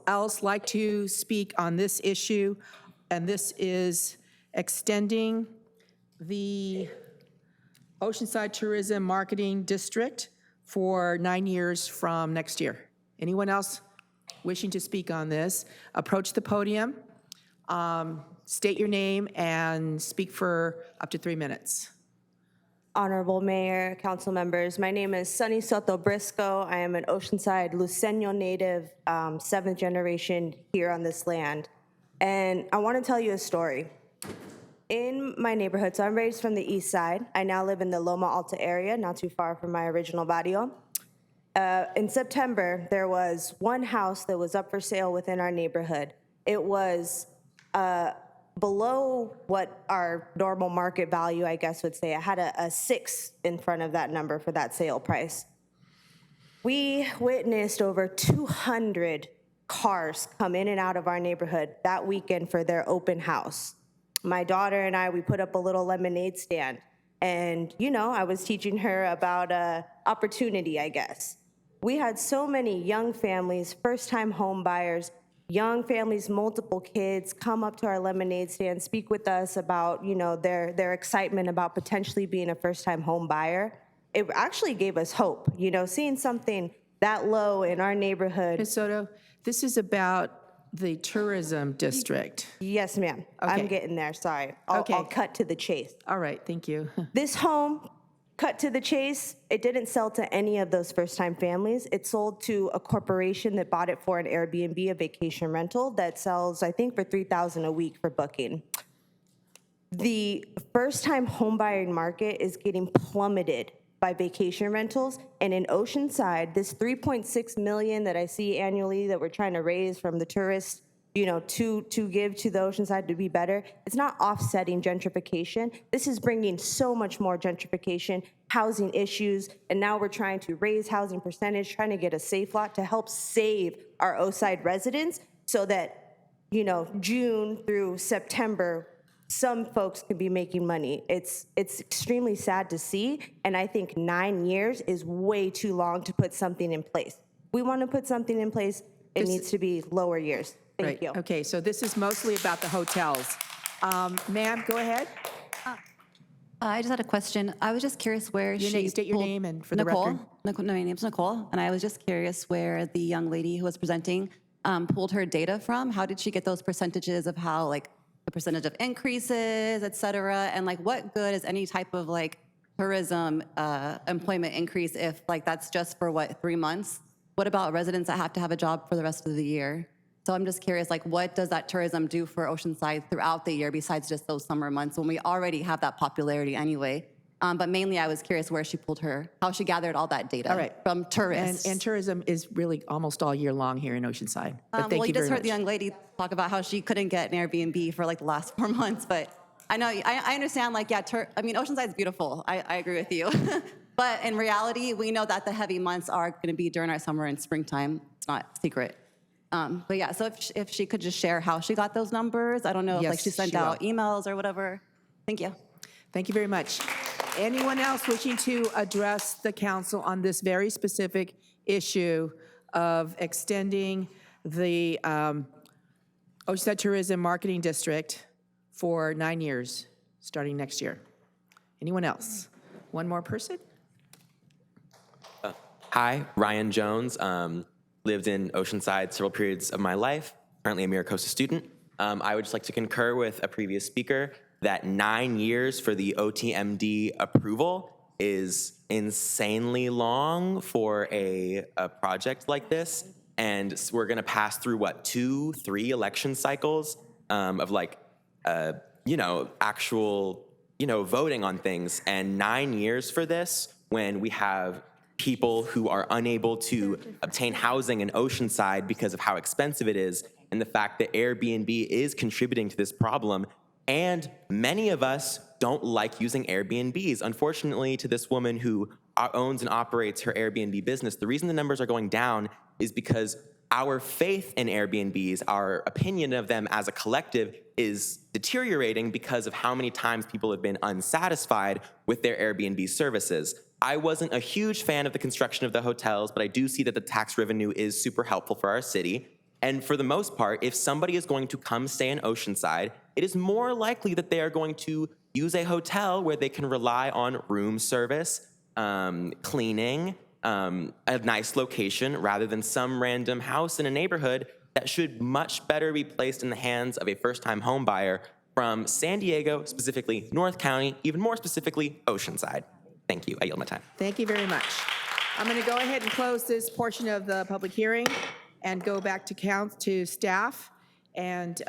else like to speak on this issue? And this is extending the Oceanside Tourism Marketing District for 9 years from next year. Anyone else wishing to speak on this? Approach the podium, state your name, and speak for up to 3 minutes. Honorable Mayor, council members, my name is Sunny Soto Briscoe. I am an Oceanside Luceño native, 7th generation here on this land. And I want to tell you a story. In my neighborhood, so I'm raised from the east side. I now live in the Loma Alta area, not too far from my original barrio. In September, there was one house that was up for sale within our neighborhood. It was below what our normal market value, I guess, would say. I had a 6 in front of that number for that sale price. We witnessed over 200 cars come in and out of our neighborhood that weekend for their open house. My daughter and I, we put up a little lemonade stand. And, you know, I was teaching her about opportunity, I guess. We had so many young families, first-time home buyers, young families, multiple kids, come up to our lemonade stand, speak with us about, their excitement about potentially being a first-time home buyer. It actually gave us hope, seeing something that low in our neighborhood. Ms. Soto, this is about the tourism district. Yes, ma'am. Okay. I'm getting there, sorry. I'll cut to the chase. All right, thank you. This home, cut to the chase, it didn't sell to any of those first-time families. It sold to a corporation that bought it for an Airbnb, a vacation rental, that sells, I think, for $3,000 a week for booking. The first-time home buying market is getting plummeted by vacation rentals, and in Oceanside, this $3.6 million that I see annually that we're trying to raise from the tourists, to give to the Oceanside to be better, it's not offsetting gentrification. This is bringing so much more gentrification, housing issues, and now we're trying to raise housing percentage, trying to get a safe lot to help save our Oceanside residents so that, June through September, some folks could be making money. It's extremely sad to see, and I think 9 years is way too long to put something in place. We want to put something in place, it needs to be lower years. Thank you. Okay, so this is mostly about the hotels. Ma'am, go ahead. I just had a question. I was just curious where State your name and for the record. Nicole, no, my name's Nicole, and I was just curious where the young lady who was presenting pulled her data from. How did she get those percentages of how, like, the percentage of increases, et cetera, and like what good is any type of like tourism employment increase if like that's just for 3 months? What about residents that have to have a job for the rest of the year? So I'm just curious, like what does that tourism do for Oceanside throughout the year besides just those summer months when we already have that popularity anyway? But mainly I was curious where she pulled how she gathered all that data from tourists. And tourism is really almost all year long here in Oceanside. But thank well, you you just very heard much. the young lady talk about how she couldn't get an Airbnb for like the last 4 months, but I know, I understand, like, yeah, Oceanside's beautiful. I agree with you. But in reality, we know that the heavy months are going to be during our summer and springtime. It's not a secret. But yeah, so if she could just share how she got those numbers. I don't know if like she sent out emails or whatever. Thank you. Thank you very much. Anyone else wishing to address the council on this very specific issue of extending the Oceanside Tourism Marketing District for 9 years, starting next year? Anyone else? One more person? Hi, Ryan Jones. Lived in Oceanside several periods of my life, currently a Miracosta student. I would just like to concur with a previous speaker that 9 years for the OTMD approval is insanely long for a project like this. And we're gonna pass through, 2-3 election cycles of actual, voting on things. And 9 years for this when we have people who are unable to obtain housing in Oceanside because of how expensive it is, and the fact that Airbnb is contributing to this problem. And many of us don't like using Airbnbs. Unfortunately, to this woman who owns and operates her Airbnb business, the reason the numbers are going down is because our faith in Airbnbs, our opinion of them as a collective, is deteriorating because of how many times people have been unsatisfied with their Airbnb services. I wasn't a huge fan of the construction of the hotels, but I do see that the tax revenue is super helpful for our city. And for the most part, if somebody is going to come stay in Oceanside, it is more likely that they are going to use a hotel where they can rely on room service, cleaning, a nice location, rather than some random house in a neighborhood that should much better be placed in the hands of a first-time home buyer from San Diego, specifically North County, even more specifically Oceanside. Thank you. I yield my time. Thank you very much. I'm going to go ahead and close this portion of the public hearing and go back to staff. And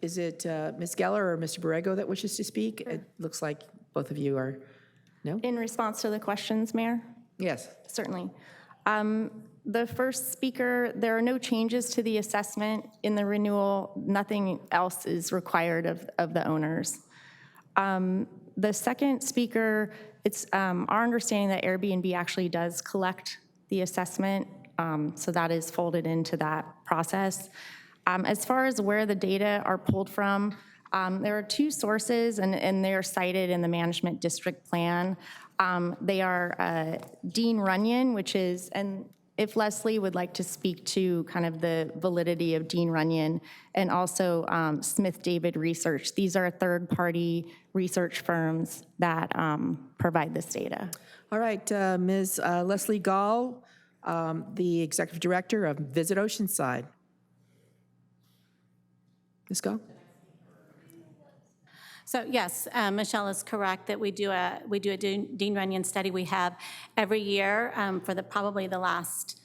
is it Ms. Geller or Mr. Borrego that wishes to speak? It looks like both of you are, no? In response to the questions, Mayor? Yes. Certainly. The first speaker, there are no changes to the assessment in the renewal. Nothing else is required of the owners. The second speaker, it's our understanding that Airbnb actually does collect the assessment, so that is folded into that process. As far as where the data are pulled from, there are two sources, and they are cited in the management district plan. They are Dean Runyon, which is, and If Leslie would like to speak to kind of the validity of Dean Runyon and also Smith David Research, these are third-party research firms that provide this data. All right, Ms. Leslie Gall, the Executive Director of Visit Oceanside. Ms. Gall? So yes, Michelle is correct that we do a Dean Runyon study. We have every year for probably the last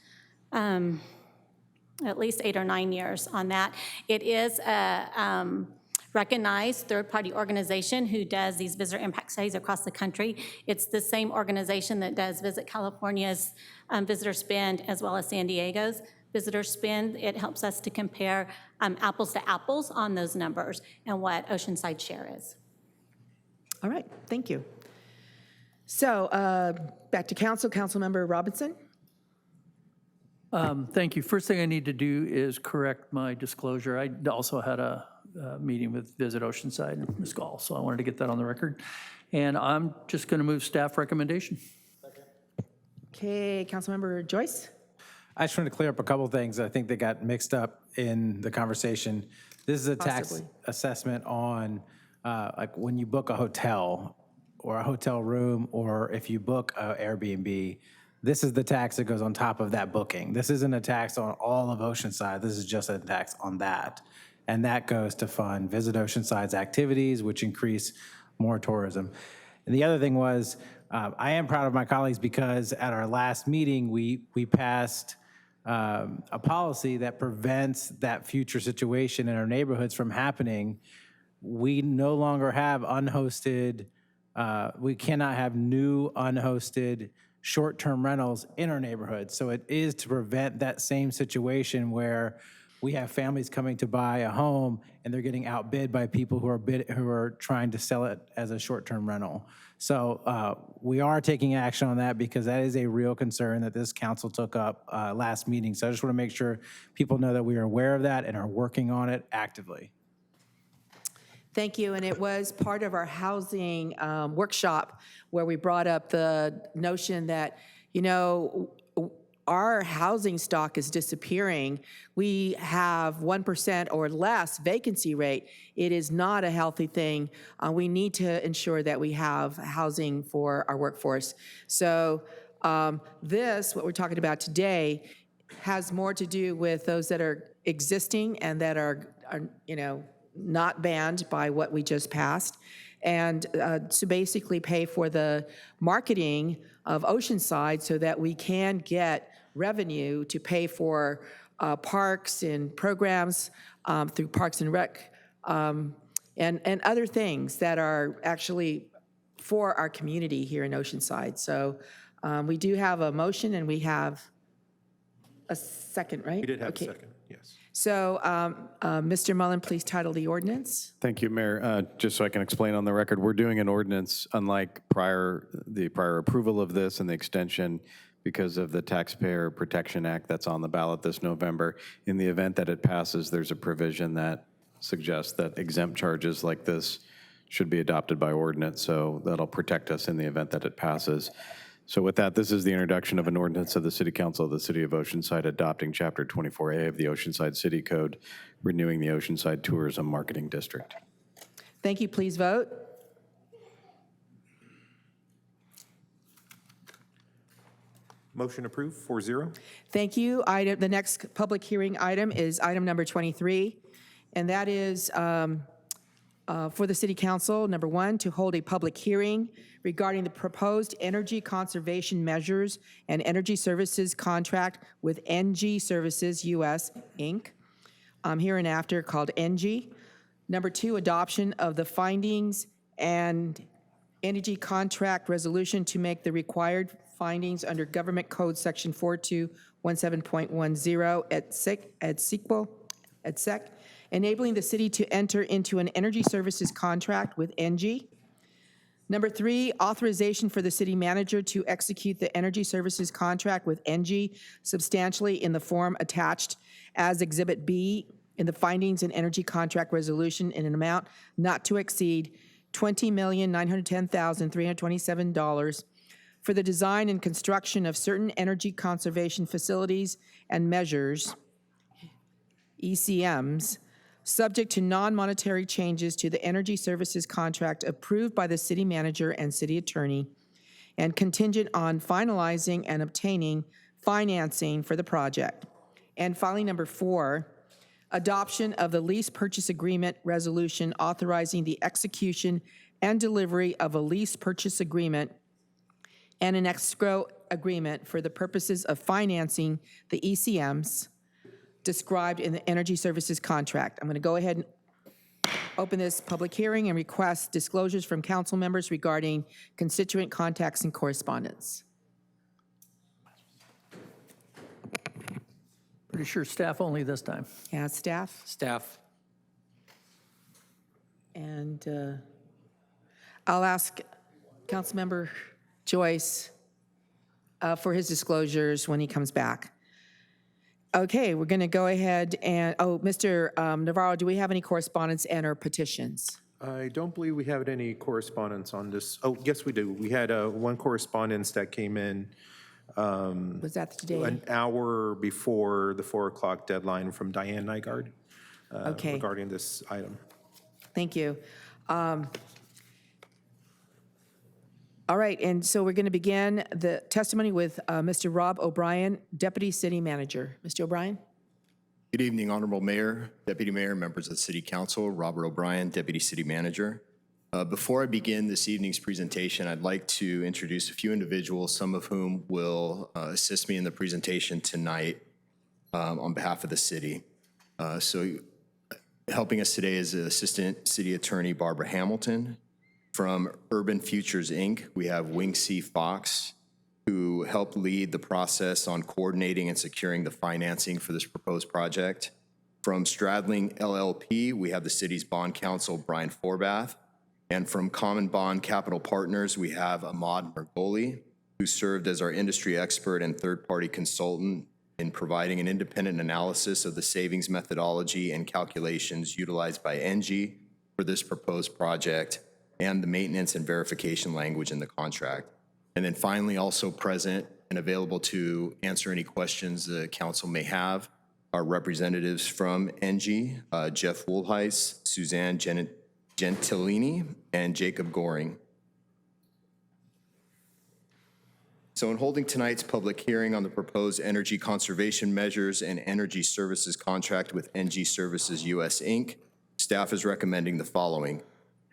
at least 8 or 9 years on that. It is a recognized third-party organization who does these visitor impact studies across the country. It's the same organization that does Visit California's visitor spend as well as San Diego's visitor spend. It helps us to compare apples to apples on those numbers and what Oceanside share is. All right, thank you. So back to council, Councilmember Robinson. Thank you. First thing I need to do is correct my disclosure. I also had a meeting with Visit Oceanside and Ms. Gall, so I wanted to get that on the record. And I'm just going to move staff recommendation. Okay, Councilmember Joyce. I just wanted to clear up a couple of things I think they got mixed up in the conversation. This is a tax assessment on like when you book a hotel or a hotel room, or if you book an Airbnb, this is the tax that goes on top of that booking. This isn't a tax on all of Oceanside. This is just a tax on that. And that goes to fund Visit Oceanside's activities, which increase more tourism. And the other thing was, I am proud of my colleagues because at our last meeting, we passed a policy that prevents that future situation in our neighborhoods from happening. We no longer have unhosted, we cannot have new unhosted short-term rentals in our neighborhoods. So it is to prevent that same situation where we have families coming to buy a home and they're getting outbid by people who are trying to sell it as a short-term rental. So we are taking action on that because that is a real concern that this council took up last meeting. So I just want to make sure people know that we are aware of that and are working on it actively. Thank you, and it was part of our housing workshop where we brought up the notion that, you know, our housing stock is disappearing. We have 1% or less vacancy rate. It is not a healthy thing. We need to ensure that we have housing for our workforce. So this, what we're talking about today, has more to do with those that are existing and that are you know, not banned by what we just passed, and to basically pay for the marketing of Oceanside so that we can get revenue to pay for parks and programs through Parks and Rec and other things that are actually for our community here in Oceanside. So we do have a motion and we have a second, right? We did have a second, yes. So, Mr. Mullen, please title the ordinance. Thank you, Mayor. Just so I can explain on the record, we're doing an ordinance unlike the prior approval of this and the extension because of the Taxpayer Protection Act that's on the ballot this November. In the event that it passes, there's a provision that suggests that exempt charges like this should be adopted by ordinance, so that'll protect us in the event that it passes. So with that, this is the introduction of an ordinance of the City Council of the City of Oceanside adopting Chapter 24A of the Oceanside City Code, renewing the Oceanside Tourism Marketing District. Thank you. Please vote. Motion approved, 4-0. Thank you. The next public hearing item is item number 23, and that is for the City Council, number 1, to hold a public hearing regarding the proposed energy conservation measures and energy services contract with NG Services US, Inc., hereinafter called NG. Number 2, adoption of the findings and energy contract resolution to make the required findings under Government Code Section 4217.10 et sec, enabling the city to enter into an energy services contract with NG. Number 3, authorization for the city manager to execute the energy services contract with NG substantially in the form attached as Exhibit B in the findings and energy contract resolution in an amount not to exceed $20,910,327 for the design and construction of certain energy conservation facilities and measures, ECMs, subject to non-monetary changes to the energy services contract approved by the city manager and city attorney, and contingent on finalizing and obtaining financing for the project. And finally, number 4, adoption of the lease purchase agreement resolution authorizing the execution and delivery of a lease purchase agreement and an escrow agreement for the purposes of financing the ECMs described in the energy services contract. I'm going to go ahead and open this public hearing and request disclosures from council members regarding constituent contacts and correspondence. Pretty sure staff only this time. Yeah, staff. Staff. And I'll ask Councilmember Joyce for his disclosures when he comes back. Okay, we're going to go ahead and, Mr. Navarro, do we have any correspondence and or petitions? I don't believe we have any correspondence on this. Oh, yes, we do. We had one correspondence that came in Was that today? an hour before the 4 o'clock deadline from Diane Nygaard Okay. regarding this item. Thank you. All right, and so we're going to begin the testimony with Mr. Rob O'Brien, Deputy City Manager. Mr. O'Brien? Good evening, Honorable Mayor, Deputy Mayor, members of the City Council, Robert O'Brien, Deputy City Manager. Before I begin this evening's presentation, I'd like to introduce a few individuals, some of whom will assist me in the presentation tonight on behalf of the city. So helping us today is Assistant City Attorney Barbara Hamilton. From Urban Futures, Inc., we have Wing C. Fox, who helped lead the process on coordinating and securing the financing for this proposed project. From Stradling LLP, we have the city's bond counsel, Brian Forbath. And from Common Bond Capital Partners, we have Ahmad Mergoli, who served as our industry expert and third-party consultant in providing an independent analysis of the savings methodology and calculations utilized by ENGIE for this proposed project and the maintenance and verification language in the contract. And then finally, also present and available to answer any questions the council may have are representatives from ENGIE, Jeff Woolheis, Suzanne Gentilini, and Jacob Goring. So in holding tonight's public hearing on the proposed energy conservation measures and energy services contract with ENGIE Services US Inc., staff is recommending the following.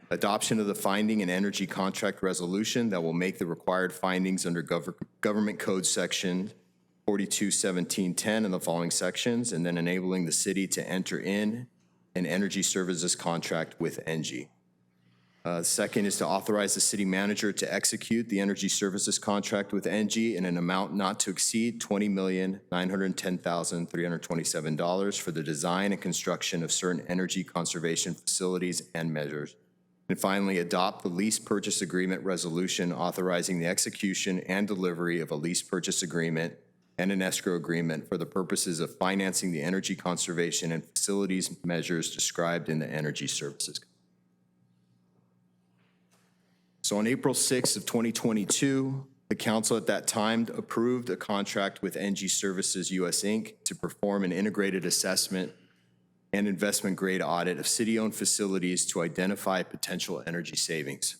Adoption of the finding and energy contract resolution that will make the required findings under Government Code Section 421710 and the following sections, and then enabling the city to enter in an energy services contract with ENGIE. Second is to authorize the city manager to execute the energy services contract with ENGIE in an amount not to exceed $20,910,327 for the design and construction of certain energy conservation facilities and measures. And finally, adopt the lease purchase agreement resolution authorizing the execution and delivery of a lease purchase agreement and an escrow agreement for the purposes of financing the energy conservation and facilities measures described in the energy services. So on April 6th of 2022, the council at that time approved a contract with ENGIE Services US Inc. to perform an integrated assessment and investment grade audit of city-owned facilities to identify potential energy savings.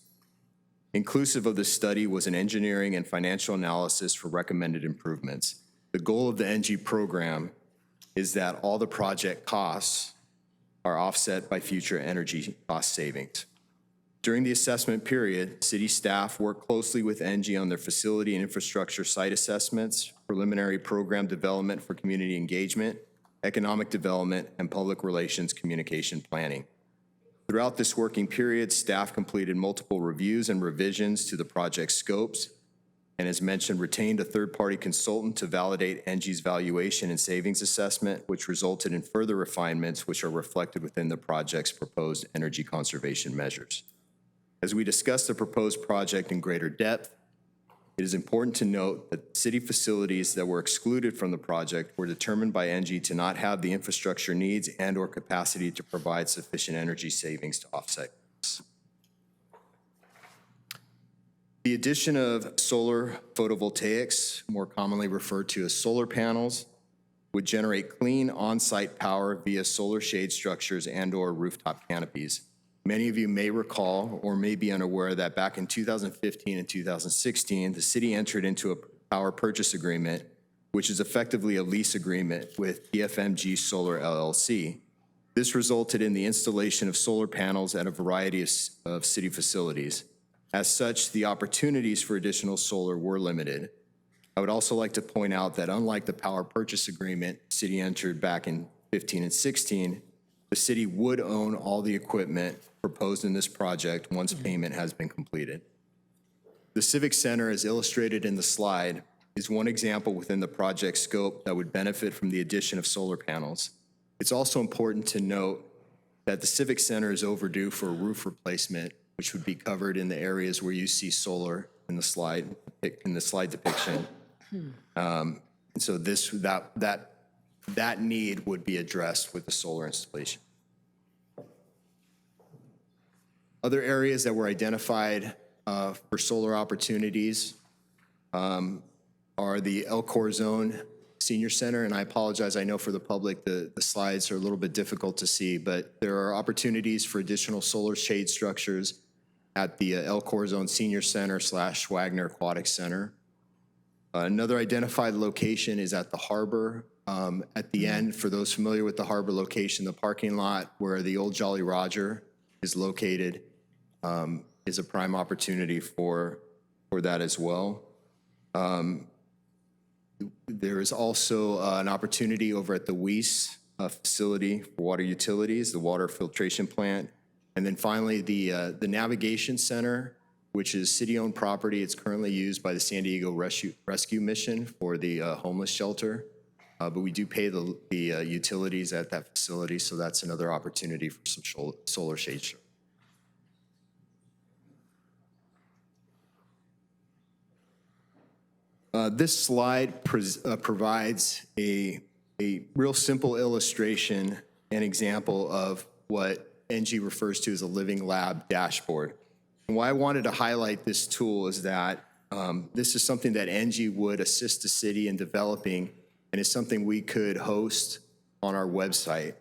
Inclusive of this study was an engineering and financial analysis for recommended improvements. The goal of the ENGIE program is that all the project costs are offset by future energy cost savings. During the assessment period, city staff worked closely with ENGIE on their facility and infrastructure site assessments, preliminary program development for community engagement, economic development, and public relations communication planning. Throughout this working period, staff completed multiple reviews and revisions to the project scopes, and as mentioned, retained a third-party consultant to validate ENGIE's valuation and savings assessment, which resulted in further refinements which are reflected within the project's proposed energy conservation measures. As we discuss the proposed project in greater depth, it is important to note that city facilities that were excluded from the project were determined by ENGIE to not have the infrastructure needs and/or capacity to provide sufficient energy savings to offset costs. The addition of solar photovoltaics, more commonly referred to as solar panels, would generate clean on-site power via solar shade structures and/or rooftop canopies. Many of you may recall or may be unaware that back in 2015 and 2016, the city entered into a power purchase agreement, which is effectively a lease agreement with PFMG Solar LLC. This resulted in the installation of solar panels at a variety of city facilities. As such, the opportunities for additional solar were limited. I would also like to point out that unlike the power purchase agreement the city entered back in 15 and 16, the city would own all the equipment proposed in this project once payment has been completed. The Civic Center, as illustrated in the slide, is one example within the project scope that would benefit from the addition of solar panels. It's also important to note that the Civic Center is overdue for a roof replacement, which would be covered in the areas where you see solar in the slide depiction. And so that need would be addressed with the solar installation. Other areas that were identified for solar opportunities are the El Corazon Senior Center, and I apologize, I know for the public the slides are a little bit difficult to see, but there are opportunities for additional solar shade structures at the El Corazon Senior Center / Wagner Aquatic Center. Another identified location is at the harbor. At the end, for those familiar with the harbor location, the parking lot where the old Jolly Roger is located is a prime opportunity for that as well. There is also an opportunity over at the Weiss facility for water utilities, the water filtration plant. And then finally, the Navigation Center, which is city-owned property. It's currently used by the San Diego Rescue Mission for the homeless shelter. But we do pay the utilities at that facility, so that's another opportunity for some solar shade. This slide provides a real simple illustration and example of what NG refers to as a living lab dashboard. And why I wanted to highlight this tool is that this is something that NG would assist the city in developing, and is something we could host on our website.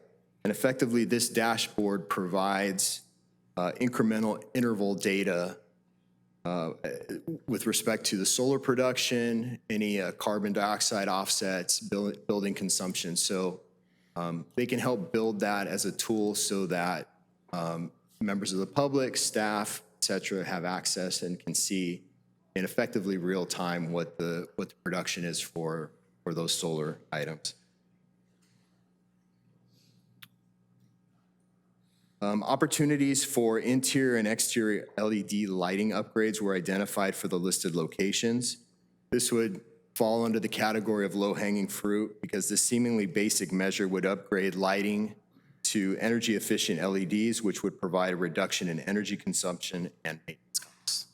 And effectively, this dashboard provides incremental interval data with respect to the solar production, any carbon dioxide offsets, building consumption. So they can help build that as a tool so that members of the public, staff, et cetera, have access and can see in effectively real time what the production is for those solar items. Opportunities for interior and exterior LED lighting upgrades were identified for the listed locations. This would fall under the category of low-hanging fruit because this seemingly basic measure would upgrade lighting to energy-efficient LEDs, which would provide a reduction in energy consumption and maintenance costs.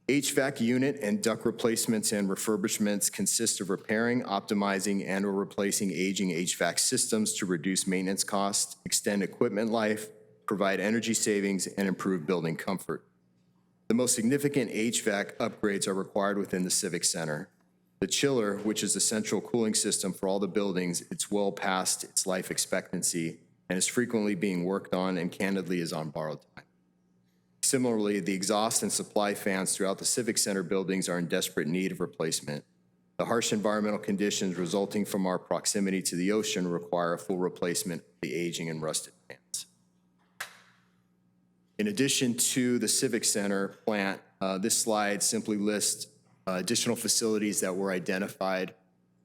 HVAC unit and duct replacements and refurbishments consist of repairing, optimizing, and/or replacing aging HVAC systems to reduce maintenance costs, extend equipment life, provide energy savings, and improve building comfort. The most significant HVAC upgrades are required within the Civic Center. The chiller, which is the central cooling system for all the buildings, it's well past its life expectancy and is frequently being worked on and candidly is on borrowed time. Similarly, the exhaust and supply fans throughout the Civic Center buildings are in desperate need of replacement. The harsh environmental conditions resulting from our proximity to the ocean require a full replacement of the aging and rusted fans. In addition to the Civic Center plant, this slide simply lists additional facilities that were identified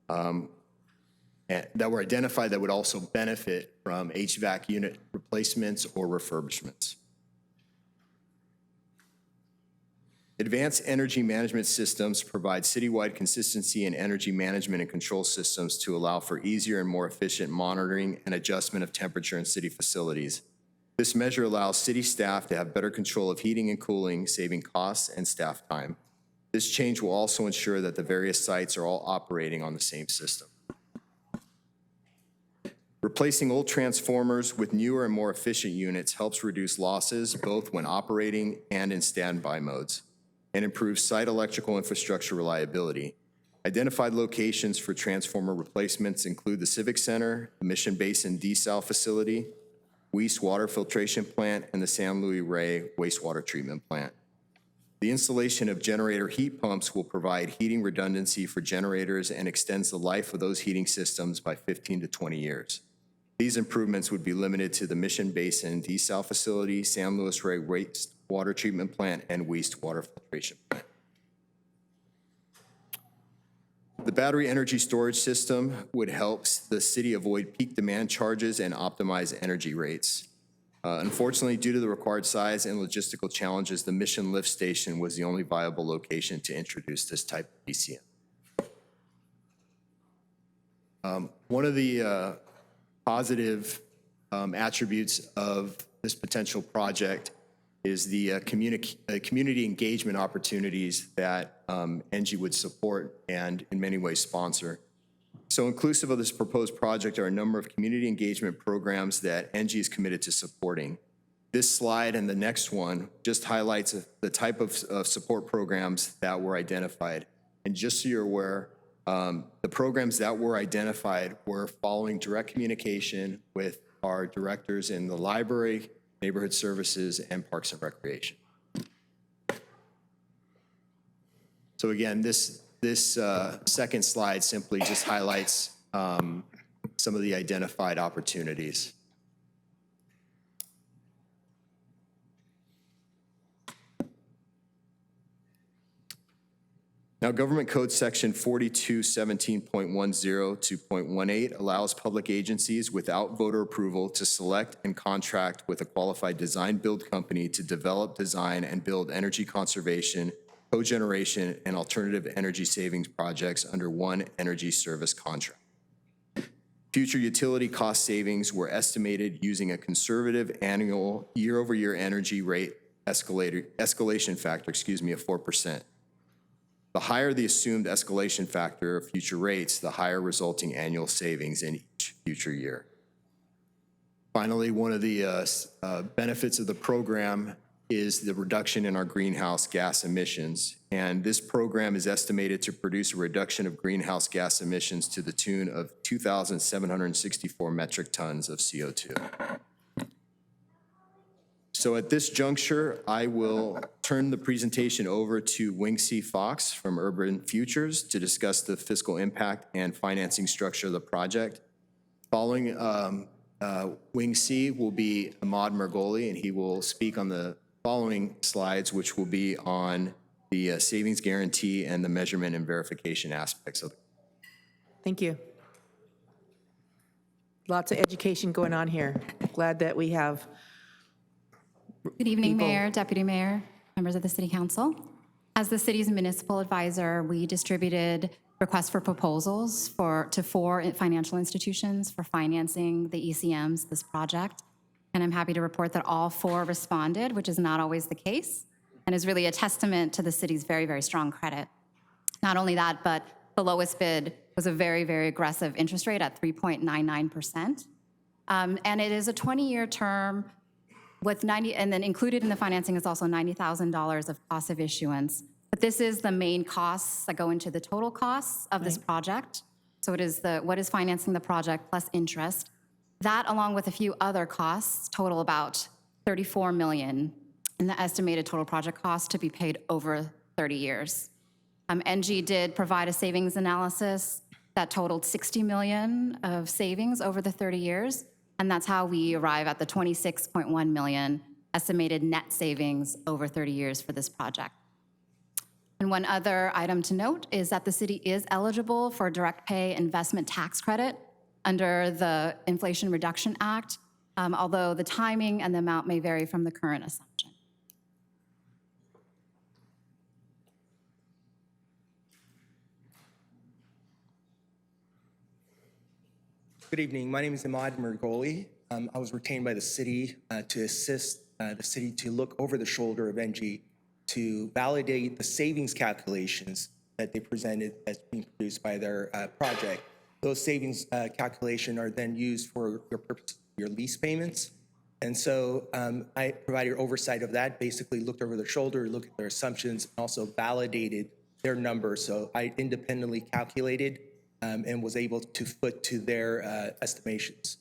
that would also benefit from HVAC unit replacements or refurbishments. Advanced energy management systems provide citywide consistency in energy management and control systems to allow for easier and more efficient monitoring and adjustment of temperature in city facilities. This measure allows city staff to have better control of heating and cooling, saving costs and staff time. This change will also ensure that the various sites are all operating on the same system. Replacing old transformers with newer and more efficient units helps reduce losses both when operating and in standby modes, and improves site electrical infrastructure reliability. Identified locations for transformer replacements include the Civic Center, the Mission Basin Desal Facility, Weiss Water Filtration Plant, and the San Luis Rey Wastewater Treatment Plant. The installation of generator heat pumps will provide heating redundancy for generators and extends the life of those heating systems by 15 to 20 years. These improvements would be limited to the Mission Basin Desal Facility, San Luis Rey Wastewater Treatment Plant, and Weiss Water Filtration Plant. The battery energy storage system would help the city avoid peak demand charges and optimize energy rates. Unfortunately, due to the required size and logistical challenges, the Mission Lift Station was the only viable location to introduce this type of PCM. One of the positive attributes of this potential project is the community engagement opportunities that ENGIE would support and in many ways sponsor. So inclusive of this proposed project are a number of community engagement programs that ENGIE is committed to supporting. This slide and the next one just highlights the type of support programs that were identified. And just so you're aware, the programs that were identified were following direct communication with our directors in the library, neighborhood services, and parks and recreation. So again, this second slide simply just highlights some of the identified opportunities. Now, Government Code Section 4217.10 to .18 allows public agencies without voter approval to select and contract with a qualified design-build company to develop, design, and build energy conservation, cogeneration, and alternative energy savings projects under one energy service contract. Future utility cost savings were estimated using a conservative annual year-over-year energy rate escalation factor, of 4%. The higher the assumed escalation factor of future rates, the higher resulting annual savings in each future year. Finally, one of the benefits of the program is the reduction in our greenhouse gas emissions. And this program is estimated to produce a reduction of greenhouse gas emissions to the tune of 2,764 metric tons of CO2. So at this juncture, I will turn the presentation over to Wing C. Fox from Urban Futures to discuss the fiscal impact and financing structure of the project. Following Wing C will be Ahmad Margoli, and he will speak on the following slides, which will be on the savings guarantee and the measurement and verification aspects of it. Thank you. Lots of education going on here. Glad that we have. Good evening, people. Mayor, Deputy Mayor, members of the City Council. As the city's municipal advisor, we distributed requests for proposals to 4 financial institutions for financing the ECMs, this project. And I'm happy to report that all 4 responded, which is not always the case, and is really a testament to the city's very, very strong credit. Not only that, but the lowest bid was a very, very aggressive interest rate at 3.99%. And it is a 20-year term with and then included in the financing is also $90,000 of cost of issuance. But this is the main costs that go into the total costs of this project. So it is what is financing the project plus interest. That, along with a few other costs, total about $34 million in the estimated total project cost to be paid over 30 years. ENGIE did provide a savings analysis that totaled $60 million of savings over the 30 years. And that's how we arrive at the $26.1 million estimated net savings over 30 years for this project. And one other item to note is that the city is eligible for a direct pay investment tax credit under the Inflation Reduction Act, although the timing and the amount may vary from the current assumption. Good evening. My name is Ahmad Margoli. I was retained by the city to assist the city to look over the shoulder of ENGIE to validate the savings calculations that they presented as being produced by their project. those savings calculation are then used for your lease payments. And so I provided oversight of that, basically looked over their shoulder, looked at their assumptions, and also validated their numbers. So I independently calculated and was able to foot to their estimations.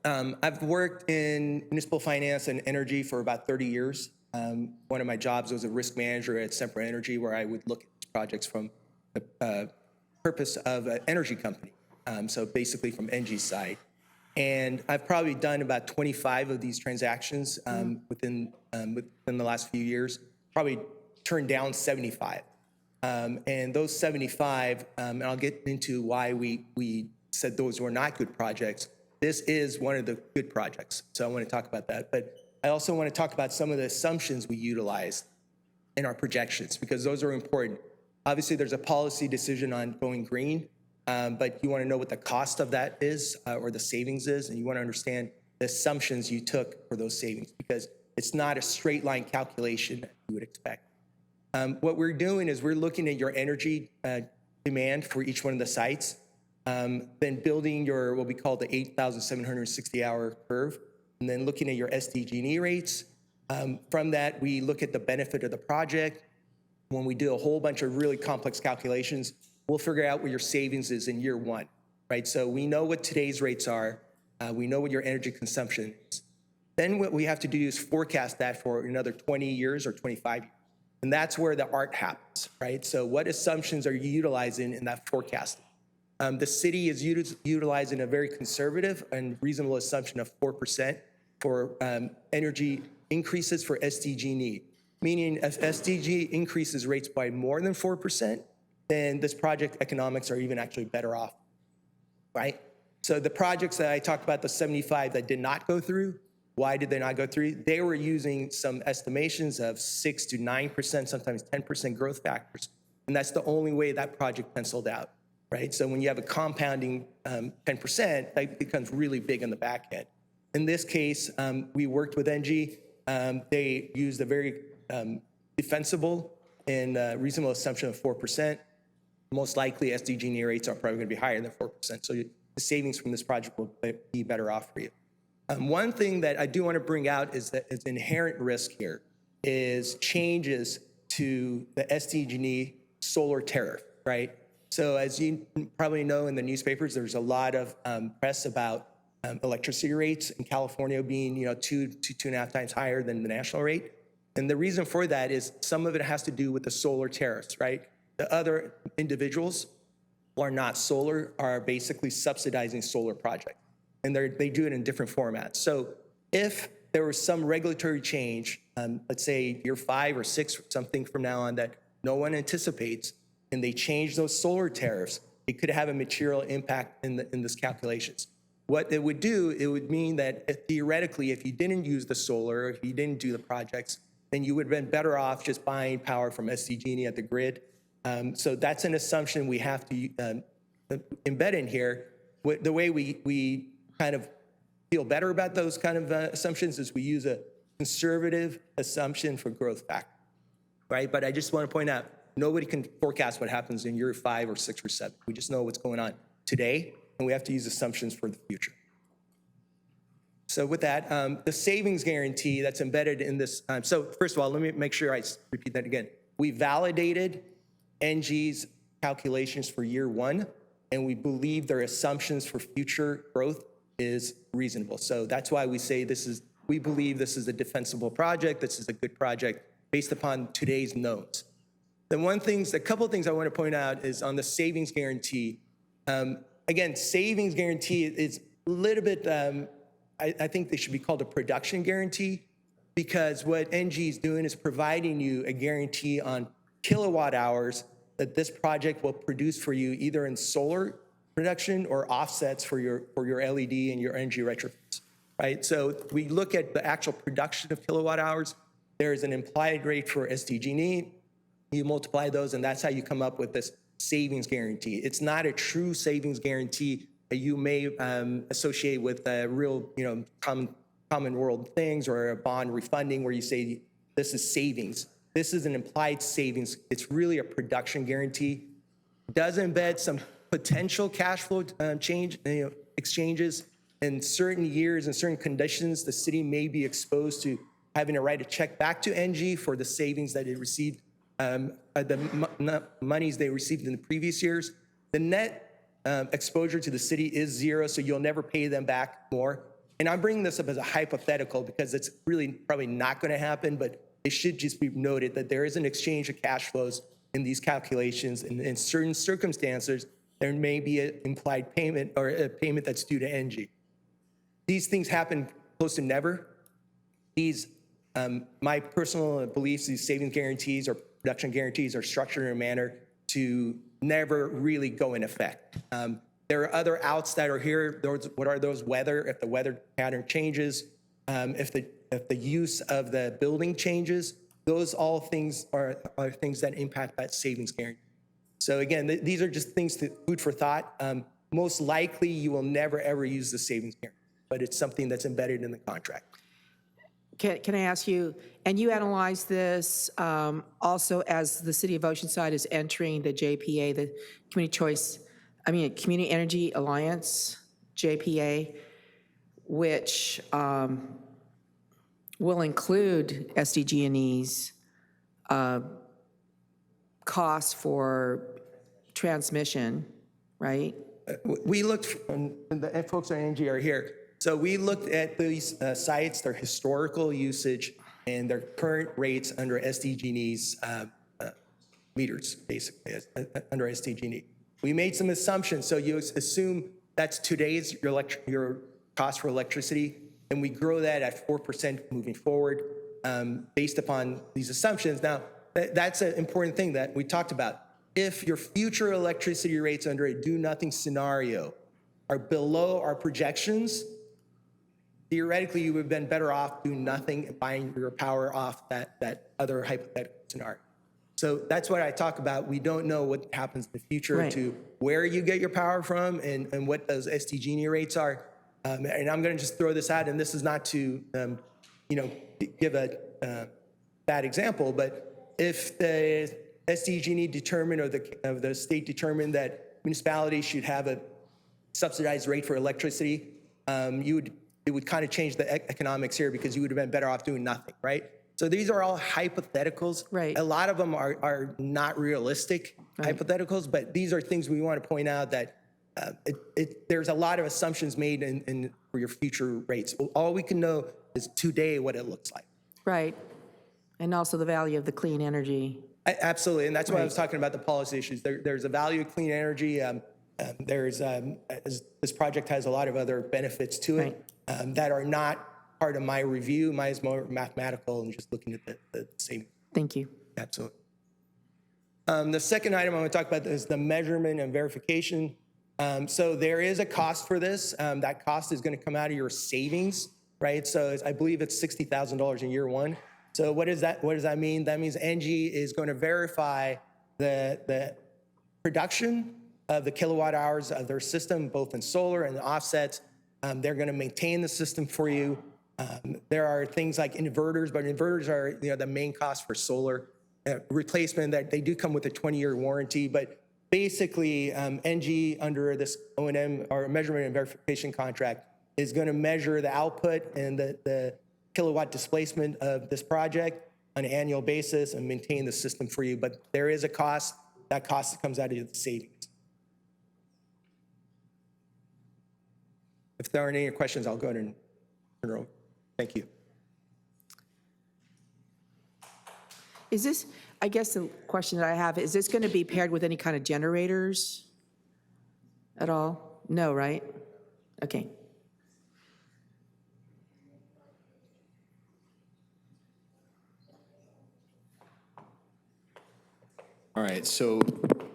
I've worked in municipal finance and energy for about 30 years. One of my jobs was a risk manager at Sempra Energy, where I would look at projects from the purpose of an energy company, so basically from ENGIE's side. And I've probably done about 25 of these transactions within the last few years, probably turned down 75. And those 75, and I'll get into why we said those were not good projects. This is one of the good projects, so I want to talk about that. But I also want to talk about some of the assumptions we utilize in our projections, because those are important. Obviously, there's a policy decision on going green, but you want to know what the cost of that is or the savings is, and you want to understand the assumptions you took for those savings, because it's not a straight line calculation that you would expect. What we're doing is we're looking at your energy demand for each one of the sites, then building your what we call the 8,760-hour curve, and then looking at your SDG&E rates. From that, we look at the benefit of the project. When we do a whole bunch of really complex calculations, we'll figure out what your savings is in year one, right? So we know what today's rates are. We know what your energy consumption is. Then what we have to do is forecast that for another 20 years or 25 years. And that's where the art happens, right? So what assumptions are you utilizing in that forecasting? The city is utilizing a very conservative and reasonable assumption of 4% for energy increases for SDG&E, meaning if SDG increases rates by more than 4%, then this project economics are even actually better off, right? So the projects that I talked about, the 75 that did not go through, why did they not go through? They were using some estimations of 6 to 9%, sometimes 10% growth factors. And that's the only way that project penciled out, right? So when you have a compounding 10%, that becomes really big on the back end. In this case, we worked with ENGIE. They used a very defensible and reasonable assumption of 4%. Most likely SDG&E rates are probably going to be higher than 4%. So the savings from this project will be better off for you. One thing that I do want to bring out is that it's inherent risk here is changes to the SDG&E solar tariff, right? So as you probably know in the newspapers, there's a lot of press about electricity rates in California being 2 to 2.5 times higher than the national rate. And the reason for that is some of it has to do with the solar tariffs, right? The other individuals who are not solar are basically subsidizing solar projects. And they do it in different formats. So if there was some regulatory change, let's say year 5 or 6 or something from now on that no one anticipates, and they change those solar tariffs, it could have a material impact in this calculations. What it would do, it would mean that theoretically, if you didn't use the solar, if you didn't do the projects, then you would have been better off just buying power from SDG&E at the grid. So that's an assumption we have to embed in here. The way we kind of feel better about those kind of assumptions is we use a conservative assumption for growth factor, right? But I just want to point out, nobody can forecast what happens in year 5 or 6 or 7. We just know what's going on today, and we have to use assumptions for the future. So with that, the savings guarantee that's embedded in this, so first of all, let me make sure I repeat that again. We validated ENGIE's calculations for year 1, and we believe their assumptions for future growth is reasonable. So that's why we say we believe this is a defensible project, this is a good project based upon today's knowns. A couple of things I want to point out is on the savings guarantee. Again, savings guarantee is a little bit, I think they should be called a production guarantee, because what ENGIE is doing is providing you a guarantee on kilowatt hours that this project will produce for you either in solar production or offsets for your LED and your energy retrofits, right? So we look at the actual production of kilowatt hours. There is an implied rate for SDG&E. You multiply those, and that's how you come up with this savings guarantee. It's not a true savings guarantee that you may associate with real, common world things or a bond refunding where you say this is savings. This is an implied savings. It's really a production guarantee. It does embed some potential cash flow exchanges in certain years and certain conditions. The city may be exposed to having to write a check back to NG for the savings that it received, monies they received in the previous years. The net exposure to the city is zero, so you'll never pay them back more. And I'm bringing this up as a hypothetical because it's really probably not going to happen, but it should just be noted that there is an exchange of cash flows in these calculations. And in certain circumstances, there may be an implied payment or a payment that's due to NG. These things happen close to never. These, my personal beliefs, these savings guarantees or production guarantees are structured in a manner to never really go in effect. There are other outs that are here. What are those? Weather, if the weather pattern changes, if the use of the building changes, those all things are things that impact that savings guarantee. So again, these are just things to food for thought. Most likely you will never ever use the savings guarantee, but it's something that's embedded in the contract. Can I ask you, and you analyze this also as the City of Oceanside is entering the JPA, the Community Energy Alliance, JPA, which will include SDG&E's costs for transmission, right? We looked, and the folks at NG are here, so we looked at these sites, their historical usage, and their current rates under SDG&E's meters, basically, under SDG&E. We made some assumptions, so you assume that's today's your cost for electricity, and we grow that at 4% moving forward based upon these assumptions. Now, that's an important thing that we talked about. If your future electricity rates under a do-nothing scenario are below our projections, theoretically, you would have been better off doing nothing and buying your power off that other hypothetical scenario. So that's what I talk about. We don't know what happens in the future to where you get your power from and what those SDG&E rates are. And I'm going to just throw this out, and this is not to, give a bad example, but if the SDG&E determined or the state determined that municipalities should have a subsidized rate for electricity, it would kind of change the economics here because you would have been better off doing nothing, right? So these are all hypotheticals. Right. A lot of them are not realistic hypotheticals, but these are things we want to point out that there's a lot of assumptions made for your future rates. All we can know is today what it looks like. Right. And also the value of the clean energy. Absolutely, and that's why I was talking about the policy issues. There's a value of clean energy. This project has a lot of other benefits to it that are not part of my review. Mine is more mathematical and just looking at the same. Thank you. Absolutely. The second item I want to talk about is the measurement and verification. So there is a cost for this. That cost is going to come out of your savings, right? So I believe it's $60,000 in year one. So what does that mean? That means NG is going to verify the production of the kilowatt hours of their system, both in solar and the offsets. They're going to maintain the system for you. There are things like inverters, but inverters are the main cost for solar replacement. That they do come with a 20-year warranty, but basically NG under this O&M or measurement and verification contract is going to measure the output and the kilowatt displacement of this project on an annual basis and maintain the system for you. But there is a cost. That cost comes out of the savings. If there aren't any questions, I'll go ahead and turn it over. Thank you. Is this, I guess the question that I have, is this going to be paired with any kind of generators at all? No, right? Okay. All right, so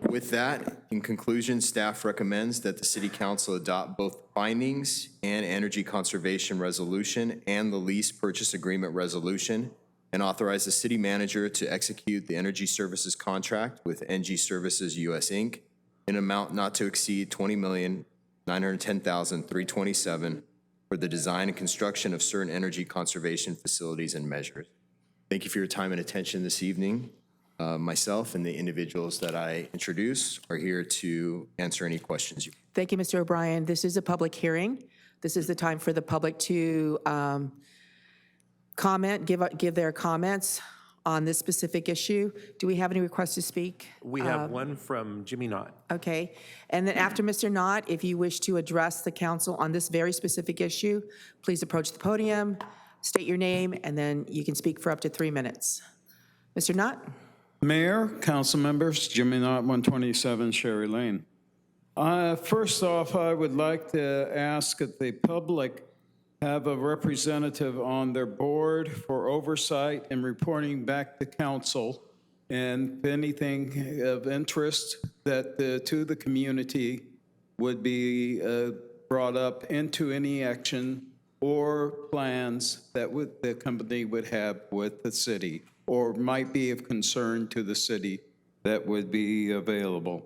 with that, in conclusion, staff recommends that the City Council adopt both findings and energy conservation resolution and the lease purchase agreement resolution and authorize the city manager to execute the energy services contract with NG Services US Inc. in amount not to exceed $20,910,327 for the design and construction of certain energy conservation facilities and measures. Thank you for your time and attention this evening. Myself and the individuals that I introduce are here to answer any questions you. Thank you, Mr. O'Brien. This is a public hearing. This is the time for the public to comment, give their comments on this specific issue. Do we have any requests to speak? We have one from Jimmy Knott. Okay. And then after Mr. Knott, if you wish to address the council on this very specific issue, please approach the podium, state your name, and then you can speak for up to 3 minutes. Mr. Knott? Mayor, council members, Jimmy Knott, 127 Sherry Lane. First off, I would like to ask that the public have a representative on their board for oversight and reporting back to council, and if anything of interest that to the community would be brought up into any action or plans that the company would have with the city or might be of concern to the city that would be available.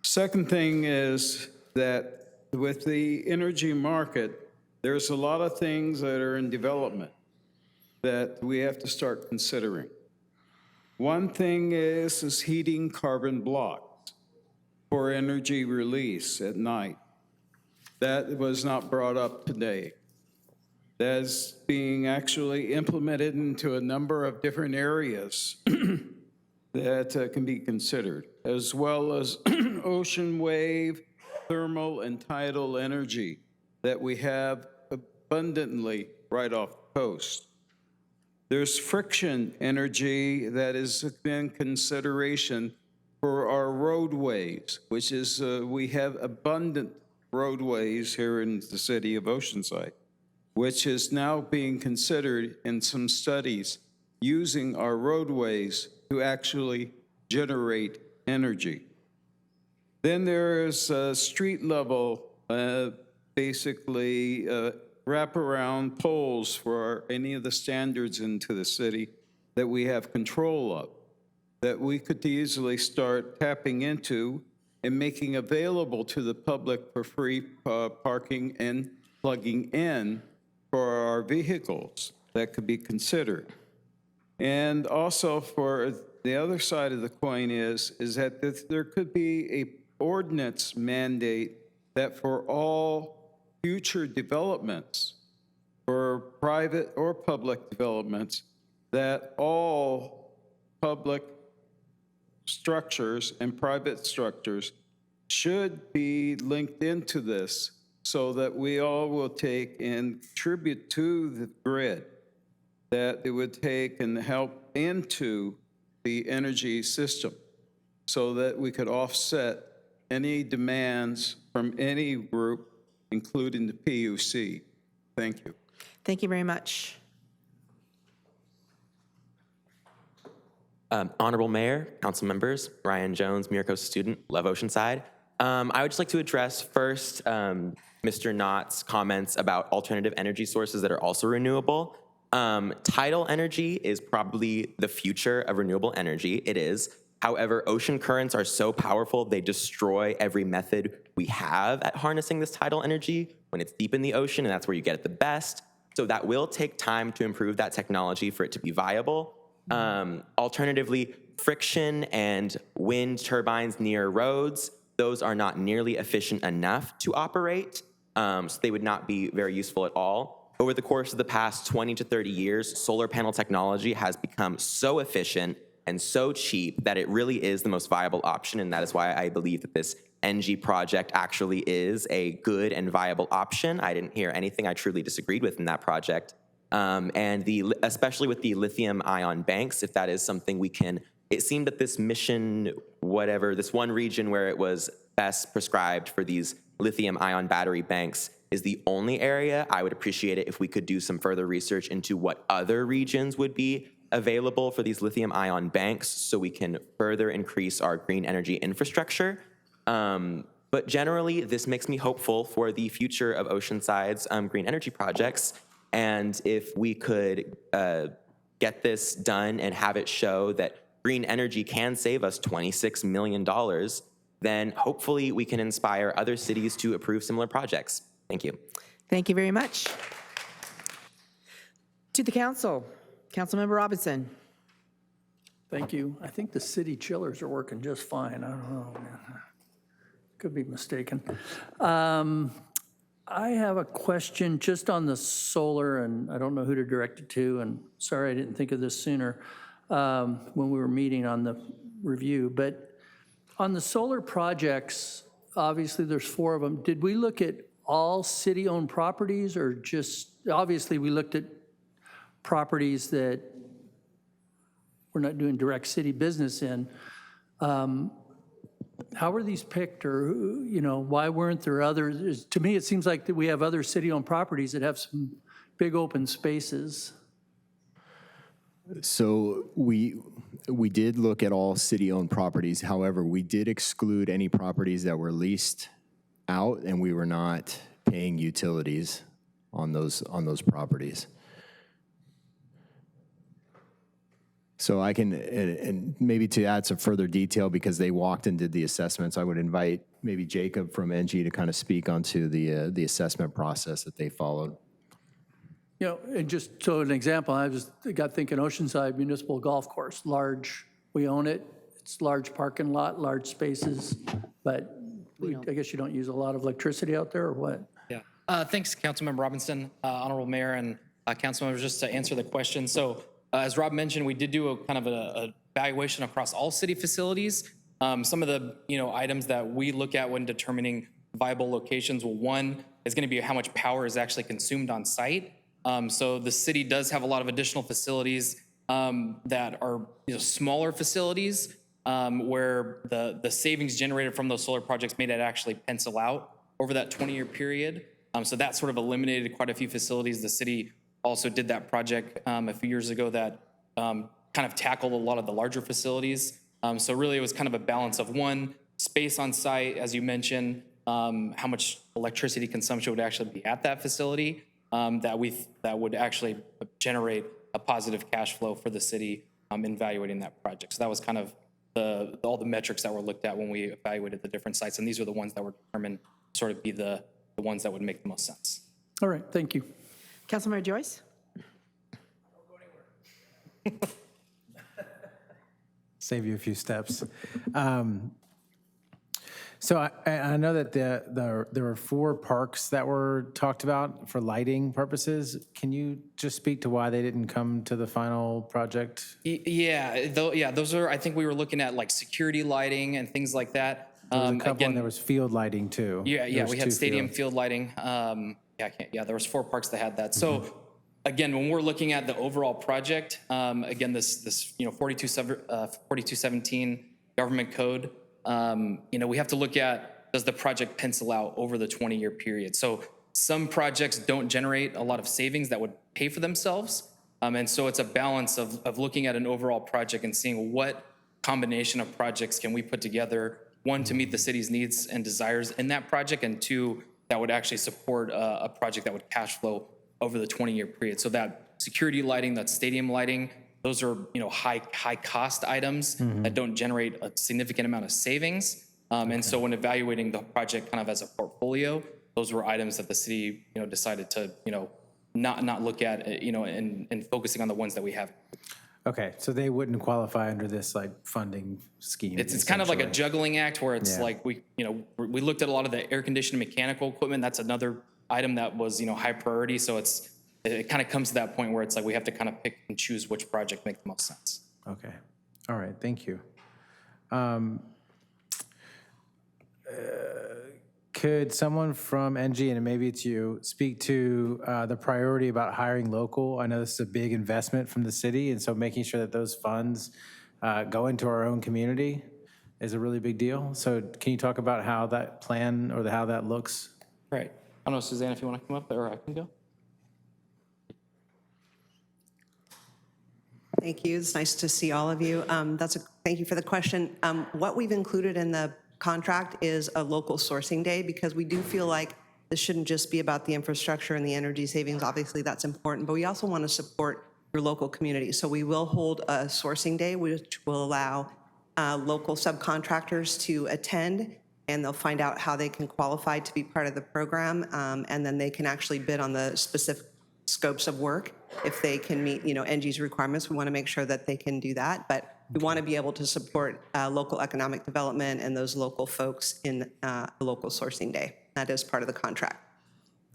Second thing is that with the energy market, there's a lot of things that are in development that we have to start considering. One thing is heating carbon blocks for energy release at night. That was not brought up today. That's being actually implemented into a number of different areas that can be considered, as well as ocean wave, thermal, and tidal energy that we have abundantly right off the coast. There's friction energy that is in consideration for our roadways, which is we have abundant roadways here in the city of Oceanside, which is now being considered in some studies using our roadways to actually generate energy. Then there's street level, basically wraparound poles for any of the standards into the city that we have control of, that we could easily start tapping into and making available to the public for free parking and plugging in for our vehicles. That could be considered. And also for the other side of the coin is that there could be a ordinance mandate that for all future developments, for private or public developments, that all public structures and private structures should be linked into this so that we all will take and contribute to the grid, that it would take and help into the energy system so that we could offset any demands from any group, including the PUC. Thank you. Thank you very much. Honorable Mayor, council members, Ryan Jones, Miracosta student, love Oceanside. I would just like to address first Mr. Knott's comments about alternative energy sources that are also renewable. Tidal energy is probably the future of renewable energy. It is. However, ocean currents are so powerful, they destroy every method we have at harnessing this tidal energy when it's deep in the ocean, and that's where you get it the best. So that will take time to improve that technology for it to be viable. Alternatively, friction and wind turbines near roads, those are not nearly efficient enough to operate, so they would not be very useful at all. Over the course of the past 20 to 30 years, solar panel technology has become so efficient and so cheap that it really is the most viable option, and that is why I believe that this NG project actually is a good and viable option. I didn't hear anything I truly disagreed with in that project. Especially with the lithium-ion banks, if that is something we can, it seemed that this mission, whatever, this one region where it was best prescribed for these lithium-ion battery banks is the only area. I would appreciate it if we could do some further research into what other regions would be available for these lithium-ion banks so we can further increase our green energy infrastructure. But generally, this makes me hopeful for the future of Oceanside's green energy projects. And if we could get this done and have it show that green energy can save us $26 million, then hopefully we can inspire other cities to approve similar projects. Thank you. Thank you very much. To the council, Councilmember Robinson. Thank you. I think the city chillers are working just fine. I don't know. Could be mistaken. I have a question just on the solar, and I don't know who to direct it to, and sorry I didn't think of this sooner when we were meeting on the review. But on the solar projects, obviously there's 4 of them. Did we look at all city-owned properties, or just, obviously we looked at properties that we're not doing direct city business in? How were these picked, or, why weren't there others? To me, it seems like that we have other city-owned properties that have some big open spaces. So we did look at all city-owned properties. However, we did exclude any properties that were leased out, and we were not paying utilities on those properties. So I can, and maybe to add some further detail, because they walked and did the assessments, I would invite maybe Jacob from NG to kind of speak onto the assessment process that they followed. And just so an example, I just got thinking Oceanside Municipal Golf Course, large, we own it. It's large parking lot, large spaces, but I guess you don't use a lot of electricity out there, or what? Yeah. Thanks, Councilmember Robinson, Honorable Mayor, and council members, just to answer the question. So as Rob mentioned, we did do a kind of a evaluation across all city facilities. Some of the items that we look at when determining viable locations, well, one is going to be how much power is actually consumed on site. So the city does have a lot of additional facilities that are smaller facilities where the savings generated from those solar projects made it actually pencil out over that 20-year period. So that sort of eliminated quite a few facilities. The city also did that project a few years ago that kind of tackled a lot of the larger facilities. So really it was kind of a balance of, one, space on site, as you mentioned, how much electricity consumption would actually be at that facility, that would actually generate a positive cash flow for the city in evaluating that project. So that was kind of all the metrics that were looked at when we evaluated the different sites, and these are the ones that were determined to sort of be the ones that would make the most sense. All right, thank you. Councilmember Joyce? Save you a few steps. So I know that there were 4 parks that were talked about for lighting purposes. Can you just speak to why they didn't come to the final project? Yeah, those are, I think we were looking at like security lighting and things like that. There was a couple, and there was field lighting too. Yeah, we had stadium field lighting. There was 4 parks that had that. So again, when we're looking at the overall project, again, this 4217 government code, we have to look at, does the project pencil out over the 20-year period? So some projects don't generate a lot of savings that would pay for themselves. And so it's a balance of looking at an overall project and seeing what combination of projects can we put together, one, to meet the city's needs and desires in that project, and 2, that would actually support a project that would cash flow over the 20-year period. So that security lighting, that stadium lighting, those are high cost items that don't generate a significant amount of savings. And so when evaluating the project kind of as a portfolio, those were items that the city decided to not look at and focusing on the ones that we have. Okay, so they wouldn't qualify under this like funding scheme. It's kind of like a juggling act where it's like we looked at a lot of the air conditioning mechanical equipment. That's another item that was high priority. So it kind of comes to that point where it's like we have to kind of pick and choose which project makes the most sense. Okay, all right, thank you. Could someone from NG, and maybe it's you, speak to the priority about hiring local? I know this is a big investment from the city, and so making sure that those funds go into our own community is a really big deal. So can you talk about how that plan or how that looks? Right. I don't know, Suzanne, if you want to come up, or I can go. Thank you. It's nice to see all of you. Thank you for the question. What we've included in the contract is a local sourcing day, because we do feel like this shouldn't just be about the infrastructure and the energy savings. Obviously, that's important, but we also want to support your local community. So we will hold a sourcing day, which will allow local subcontractors to attend, and they'll find out how they can qualify to be part of the program, and then they can actually bid on the specific scopes of work if they can meet, NG's requirements. We want to make sure that they can do that. But We want to be able to support local economic development and those local folks in a local sourcing day. That is part of the contract.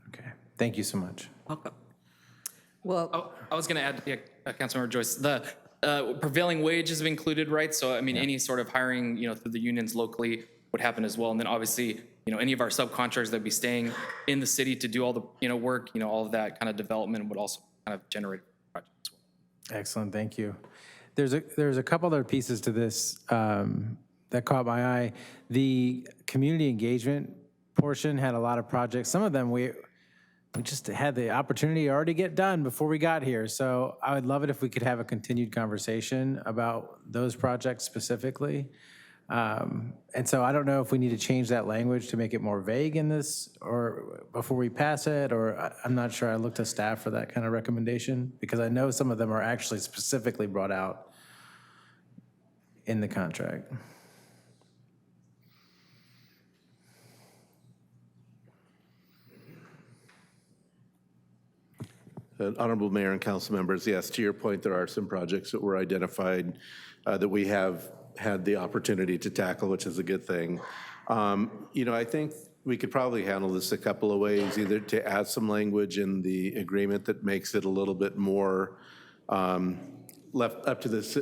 Okay, thank you so much. Welcome. Well, I was going to add, Councilmember Joyce, the prevailing wage is included, right? So, I mean, any sort of hiring, through the unions locally would happen as well. And then obviously, any of our subcontractors that be staying in the city to do all the, work, all of that kind of development would also kind of generate projects as well. Excellent, thank you. There's a couple other pieces to this that caught my eye. The community engagement portion had a lot of projects. Some of them we just had the opportunity to already get done before we got here. So I would love it if we could have a continued conversation about those projects specifically. And so I don't know if we need to change that language to make it more vague in this or before we pass it, or I'm not sure. I looked to staff for that kind of recommendation because I know some of them are actually specifically brought out in the contract. Honorable Mayor and council members, yes, to your point, there are some projects that were identified that we have had the opportunity to tackle, which is a good thing. I think we could probably handle this a couple of ways, either to add some language in the agreement that makes it a little bit more left up to this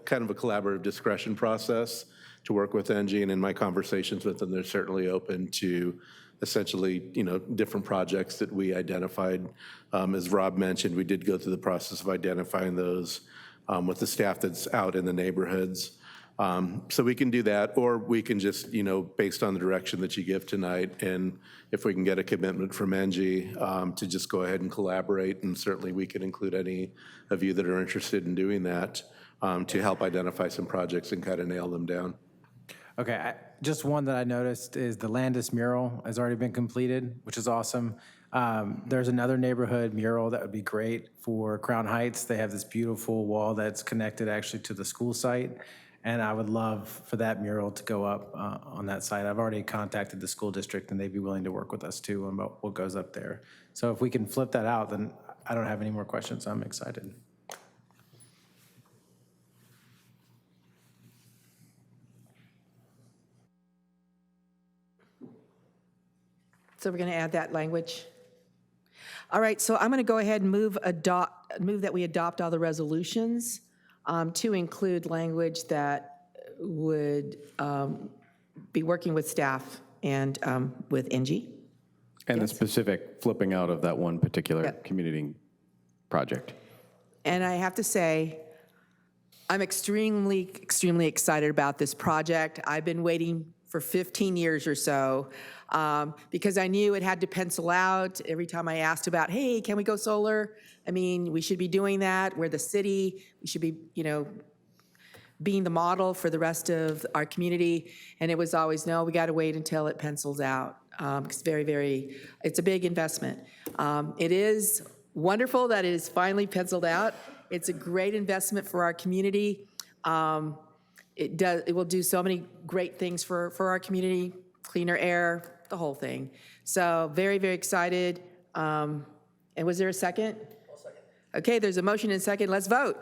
kind of a collaborative discretion process to work with NG, and in my conversations with them, they're certainly open to essentially, different projects that we identified. As Rob mentioned, we did go through the process of identifying those with the staff that's out in the neighborhoods. So we can do that, or we can just, based on the direction that you give tonight, and if we can get a commitment from NG to just go ahead and collaborate, and certainly we can include any of you that are interested in doing that to help identify some projects and kind of nail them down. Okay, just one that I noticed is the Landis mural has already been completed, which is awesome. There's another neighborhood mural that would be great for Crown Heights. They have this beautiful wall that's connected actually to the school site, and I would love for that mural to go up on that site. I've already contacted the school district, and they'd be willing to work with us too on what goes up there. So if we can flip that out, then I don't have any more questions. I'm excited. so we're going to add that language. All right, so I'm going to go ahead and move that we adopt all the resolutions to include language that would be working with staff and with NG. And the specific flipping out of that one particular community project. And I have to say, I'm extremely, extremely excited about this project. I've been waiting for 15 years or so because I knew it had to pencil out every time I asked about, hey, can we go solar? I mean, we should be doing that. We're the city. We should be, being the model for the rest of our community. And it was always, no, we got to wait until it pencils out. It's it's a big investment. It is wonderful that it is finally penciled out. It's a great investment for our community. It will do so many great things for our community, cleaner air, the whole thing. So very, very excited. And was there a second? I'll second. Okay, there's a motion and a second. Let's vote.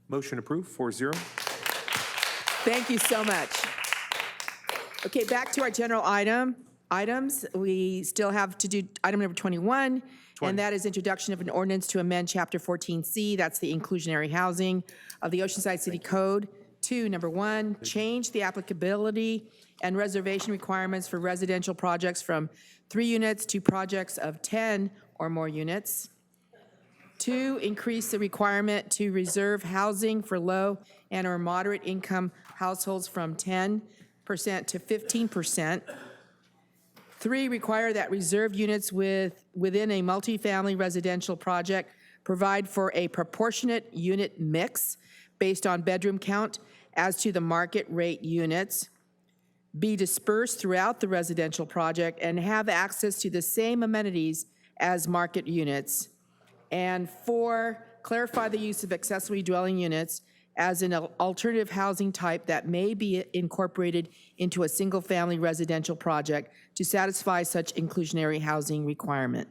Motion approved, 4-0. Thank you so much. Okay, back to our general items. We still have to do item number 21, and that is introduction of an ordinance to amend Chapter 14C. That's the inclusionary housing of the Oceanside City Code. Number 1, change the applicability and reservation requirements for residential projects from 3 units to projects of 10 or more units. 2, increase the requirement to reserve housing for low and or moderate income households from 10% to 15%. 3, require that reserved units within a multifamily residential project provide for a proportionate unit mix based on bedroom count as to the market rate units, be dispersed throughout the residential project, and have access to the same amenities as market units. And 4, clarify the use of accessory dwelling units as an alternative housing type that may be incorporated into a single-family residential project to satisfy such inclusionary housing requirement.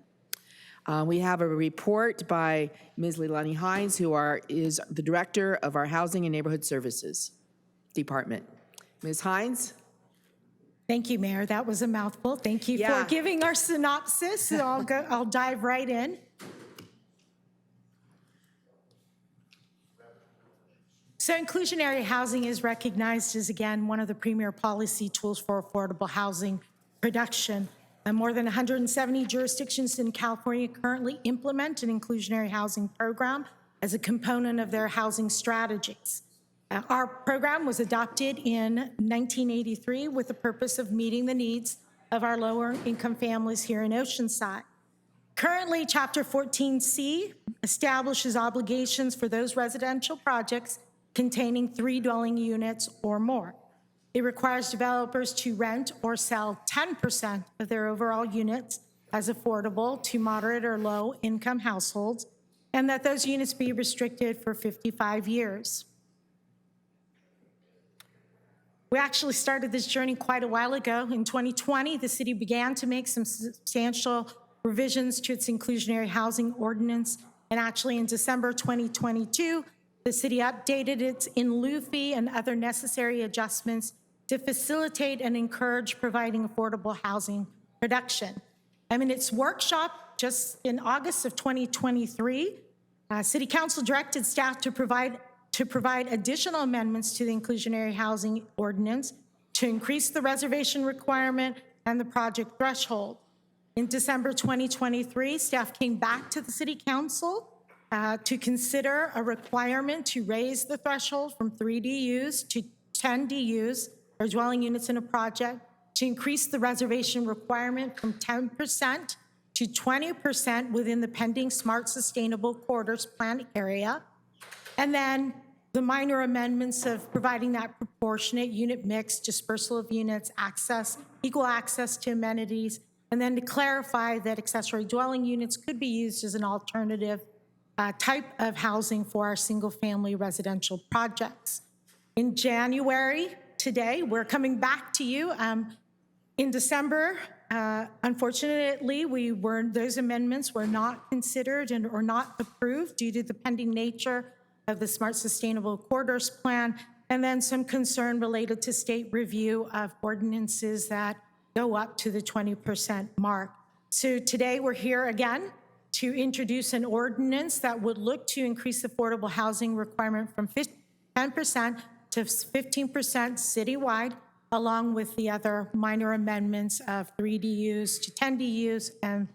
We have a report by Ms. Leilani Hines, who is the Director of our Housing and Neighborhood Services Department. Ms. Hines? Thank you, Mayor. That was a mouthful. Thank you Yeah. for giving our synopsis. So I'll dive right in. So inclusionary housing is recognized as, again, one of the premier policy tools for affordable housing production. More than 170 jurisdictions in California currently implement an inclusionary housing program as a component of their housing strategies. Our program was adopted in 1983 with the purpose of meeting the needs of our lower income families here in Oceanside. Currently, Chapter 14C establishes obligations for those residential projects containing 3 dwelling units or more. It requires developers to rent or sell 10% of their overall units as affordable to moderate or low income households, and that those units be restricted for 55 years. We actually started this journey quite a while ago. In 2020, the city began to make some substantial revisions to its inclusionary housing ordinance, and actually in December 2022, the city updated its in lieu fee and other necessary adjustments to facilitate and encourage providing affordable housing production. In its workshop just in August of 2023, City Council directed staff to provide additional amendments to the inclusionary housing ordinance to increase the reservation requirement and the project threshold. In December 2023, staff came back to the City Council to consider a requirement to raise the threshold from 3 DUs to 10 DUs, or dwelling units in a project, to increase the reservation requirement from 10% to 20% within the pending Smart Sustainable Corridors Plan area. And then the minor amendments of providing that proportionate unit mix, dispersal of units, equal access to amenities, and then to clarify that accessory dwelling units could be used as an alternative type of housing for our single-family residential projects. In January, today, we're coming back to you. In December, unfortunately, those amendments were not considered or not approved due to the pending nature of the Smart Sustainable Corridors Plan, and then some concern related to state review of ordinances that go up to the 20% mark. So today we're here again to introduce an ordinance that would look to increase affordable housing requirement from 10% to 15% citywide, along with the other minor amendments of 3 DUs to 10 DUs and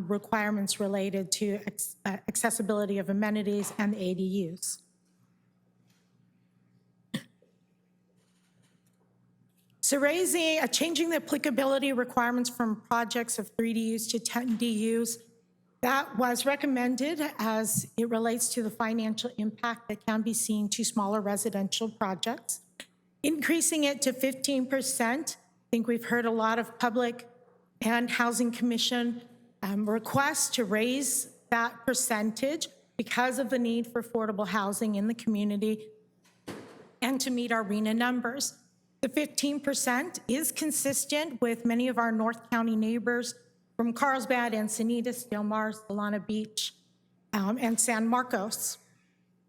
requirements related to accessibility of amenities and ADUs. So changing the applicability requirements from projects of 3 DUs to 10 DUs, that was recommended as it relates to the financial impact that can be seen to smaller residential projects. Increasing it to 15%, I think we've heard a lot of public and Housing Commission requests to raise that percentage because of the need for affordable housing in the community and to meet our RHNA numbers. The 15% is consistent with many of our North County neighbors from Carlsbad, Encinitas, Del Mar, Solana Beach, and San Marcos.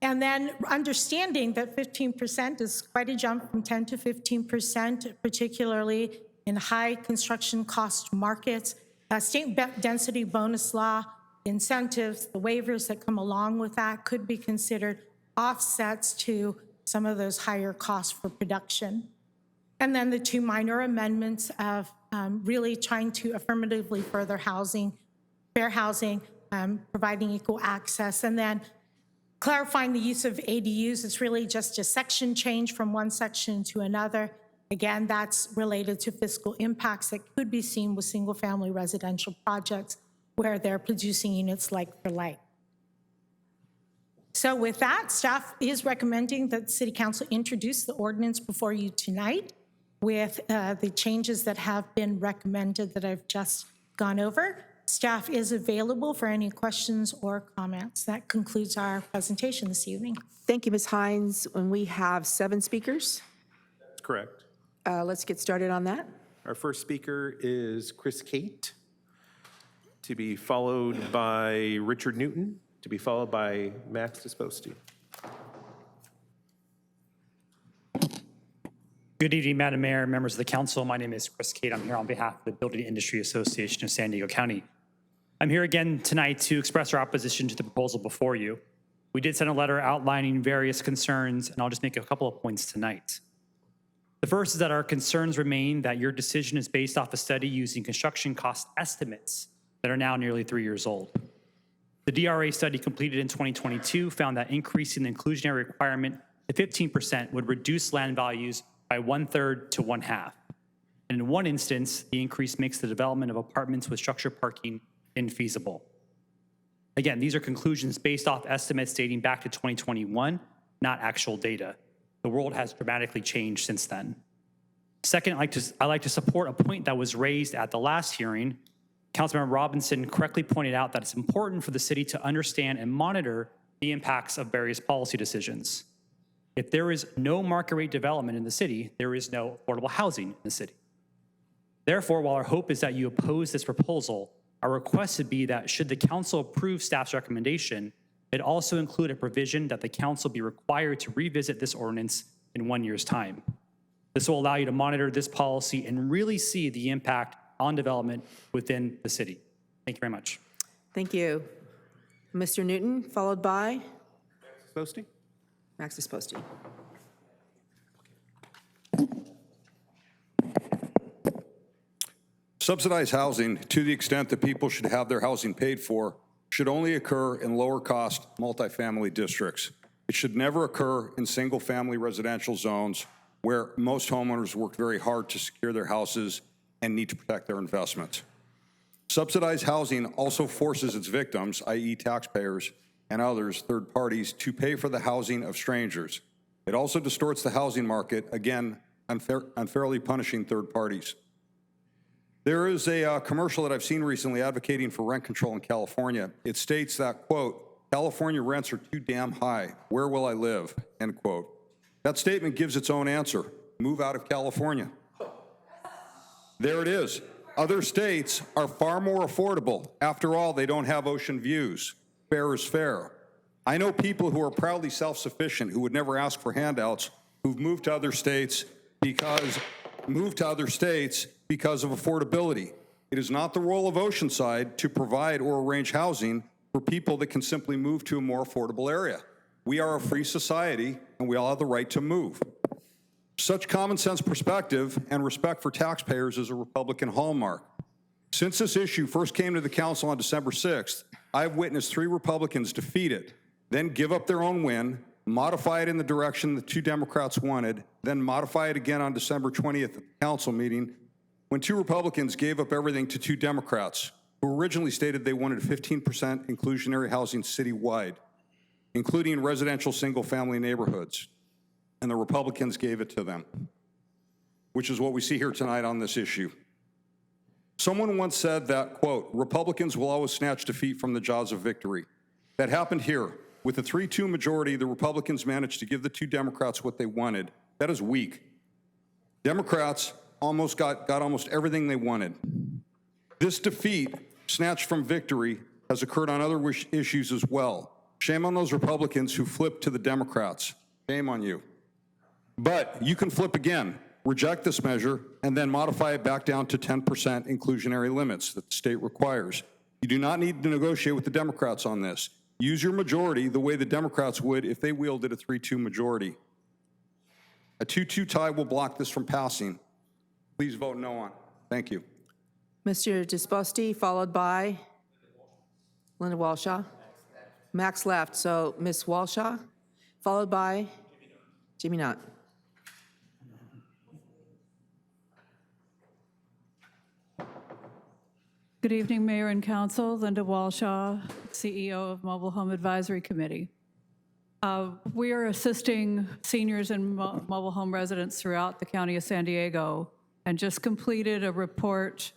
And then understanding that 15% is quite a jump from 10 to 15%, particularly in high construction cost markets. State density bonus law incentives, the waivers that come along with that could be considered offsets to some of those higher costs for production. And then the 2 minor amendments of really trying to affirmatively further housing, fair housing, providing equal access, and then clarifying the use of ADUs. It's really just a section change from one section to another. Again, that's related to fiscal impacts that could be seen with single-family residential projects where they're producing units like for like. So with that, staff is recommending that the City Council introduce the ordinance before you tonight with the changes that have been recommended that I've just gone over. Staff is available for any questions or comments. That concludes our presentation this evening. Thank you, Ms. Hines. And we have 7 speakers. That's correct. Let's get started on that. Our first speaker is Chris Kate to be followed by Richard Newton, to be followed by Max Disposti. Good evening, Madam Mayor, members of the council. My name is Chris Cade. I'm here on behalf of the Building Industry Association of San Diego County. I'm here again tonight to express our opposition to the proposal before you. We did send a letter outlining various concerns, and I'll just make a couple of points tonight. The first is that our concerns remain that your decision is based off a study using construction cost estimates that are now nearly 3 years old. The DRA study completed in 2022 found that increasing the inclusionary requirement to 15% would reduce land values by 1/3 to 1/2. And in one instance, the increase makes the development of apartments with structured parking infeasible. Again, these are conclusions based off estimates dating back to 2021, not actual data. The world has dramatically changed since then. Second, I'd like to support a point that was raised at the last hearing. Councilmember Robinson correctly pointed out that it's important for the city to understand and monitor the impacts of various policy decisions. If there is no market rate development in the city, there is no affordable housing in the city. Therefore, while our hope is that you oppose this proposal, our request would be that should the council approve staff's recommendation, it also include a provision that the council be required to revisit this ordinance in 1 year's time. This will allow you to monitor this policy and really see the impact on development within the city. Thank you very much. Thank you. Mr. Newton, followed by Disposti. Max Disposti. Subsidized housing, to the extent that people should have their housing paid for, should only occur in lower-cost multifamily districts. It should never occur in single-family residential zones where most homeowners work very hard to secure their houses and need to protect their investments. Subsidized housing also forces its victims, i.e. taxpayers and others, third parties, to pay for the housing of strangers. It also distorts the housing market, again, unfairly punishing third parties. There is a commercial that I've seen recently advocating for rent control in California. It states that, quote, California rents are too damn high. Where will I live? End quote. That statement gives its own answer. Move out of California. There it is. Other states are far more affordable. After all, they don't have ocean views. Fair is fair. I know people who are proudly self-sufficient who would never ask for handouts who've moved to other states because of affordability. It is not the role of Oceanside to provide or arrange housing for people that can simply move to a more affordable area. We are a free society, and we all have the right to move. Such common sense perspective and respect for taxpayers is a Republican hallmark. Since this issue first came to the council on December 6th, I've witnessed 3 Republicans defeat it, then give up their own win, modify it in the direction the 2 Democrats wanted, then modify it again on December 20th at the council meeting when 2 Republicans gave up everything to 2 Democrats who originally stated they wanted 15% inclusionary housing citywide, including residential single-family neighborhoods. And the Republicans gave it to them, which is what we see here tonight on this issue. Someone once said that, quote, Republicans will always snatch defeat from the jaws of victory. That happened here. With a 3-2 majority, the Republicans managed to give the 2 Democrats what they wanted. That is weak. Democrats almost got almost everything they wanted. This defeat, snatched from victory, has occurred on other issues as well. Shame on those Republicans who flipped to the Democrats. Shame on you. But you can flip again, reject this measure, and then modify it back down to 10% inclusionary limits that the state requires. You do not need to negotiate with the Democrats on this. Use your majority the way the Democrats would if they wielded a 3-2 majority. A 2-2 tie will block this from passing. Please vote no on it. Thank you. Mr. Disposti, followed by Linda Walshaw. Max left, so Ms. Walshaw, followed by Jimmy Knott. Good evening, Mayor and Council. Linda Walshaw, CEO of Mobile Home Advisory Committee. We are assisting seniors and mobile home residents throughout the County of San Diego and just completed a report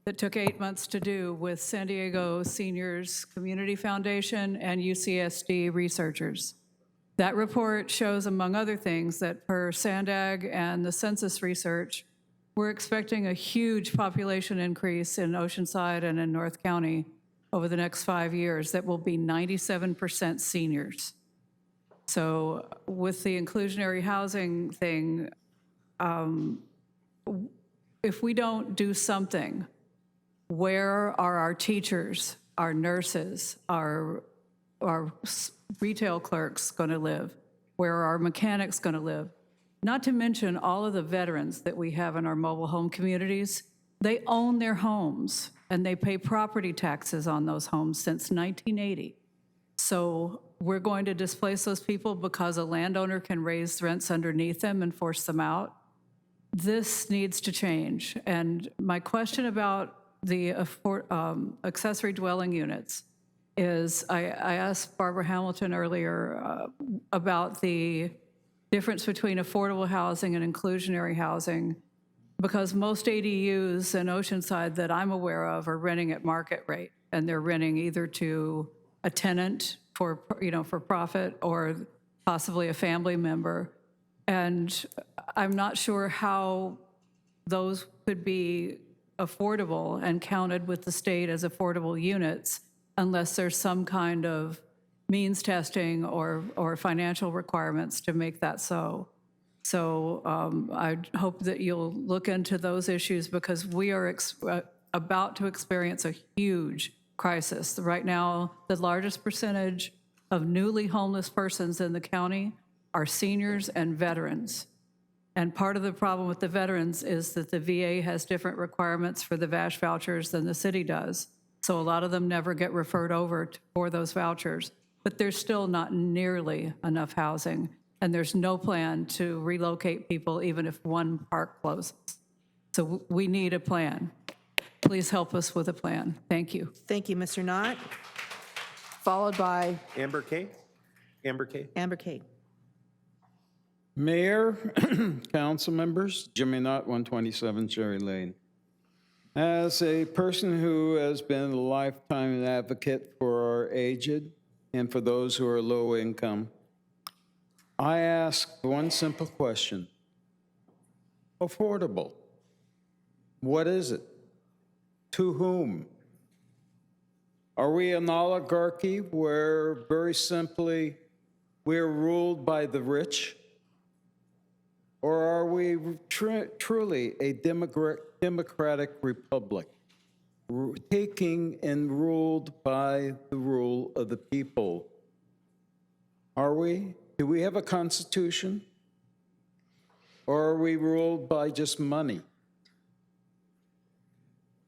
that took 8 months to do with San Diego Seniors Community Foundation and UCSD researchers. That report shows, among other things, that per SANDAG and the census research, we're expecting a huge population increase in Oceanside and in North County over the next 5 years that will be 97% seniors. So with the inclusionary housing thing, if we don't do something, where are our teachers, our nurses, our retail clerks going to live? Where are our mechanics going to live? Not to mention all of the veterans that we have in our mobile home communities. They own their homes and they pay property taxes on those homes since 1980. So we're going to displace those people because a landowner can raise rents underneath them and force them out. This needs to change. And my question about the accessory dwelling units is, I asked Barbara Hamilton earlier about the difference between affordable housing and inclusionary housing, because most ADUs in Oceanside that I'm aware of are renting at market rate, and they're renting either to a tenant for profit or possibly a family member. And I'm not sure how those could be affordable and counted with the state as affordable units unless there's some kind of means testing or financial requirements to make that so. So I hope that you'll look into those issues, because we are about to experience a huge crisis. Right now, the largest percentage of newly homeless persons in the county are seniors and veterans. And part of the problem with the veterans is that the VA has different requirements for the VASH vouchers than the city does. So a lot of them never get referred over for those vouchers. But there's still not nearly enough housing, and there's no plan to relocate people even if one park closes. So we need a plan. Please help us with a plan. Thank you. Thank you, Mr. Knott. Followed by Amber Kay? Amber Kay? Amber Kate. Mayor, council members, Jimmy Knott, 127 Cherry Lane. As a person who has been a lifetime advocate for our aged and for those who are low income, I ask one simple question. Affordable. What is it? To whom? Are we an oligarchy where, very simply, we're ruled by the rich? Or are we truly a democratic republic, taking and ruled by the rule of the people? Are we? Do we have a constitution? Or are we ruled by just money?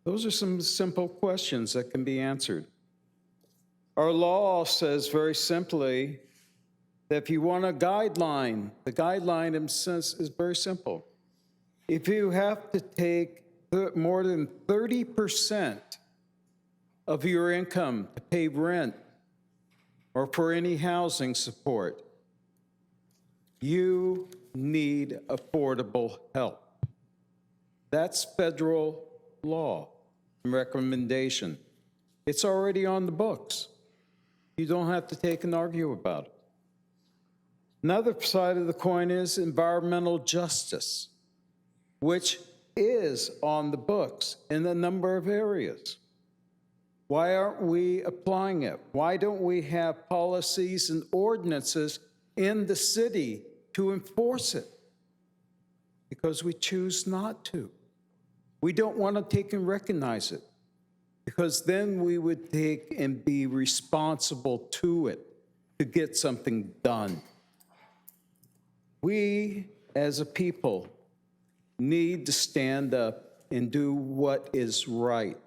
Those are some simple questions that can be answered. Our law says very simply that if you want a guideline, the guideline is very simple. If you have to take more than 30% of your income to pay rent or for any housing support, you need affordable help. That's federal law and recommendation. It's already on the books. You don't have to take and argue about it. Another side of the coin is environmental justice, which is on the books in a number of areas. Why aren't we applying it? Why don't we have policies and ordinances in the city to enforce it? Because we choose not to. We don't want to take and recognize it, because then we would take and be responsible to it to get something done. We, as a people, need to stand up and do what is right,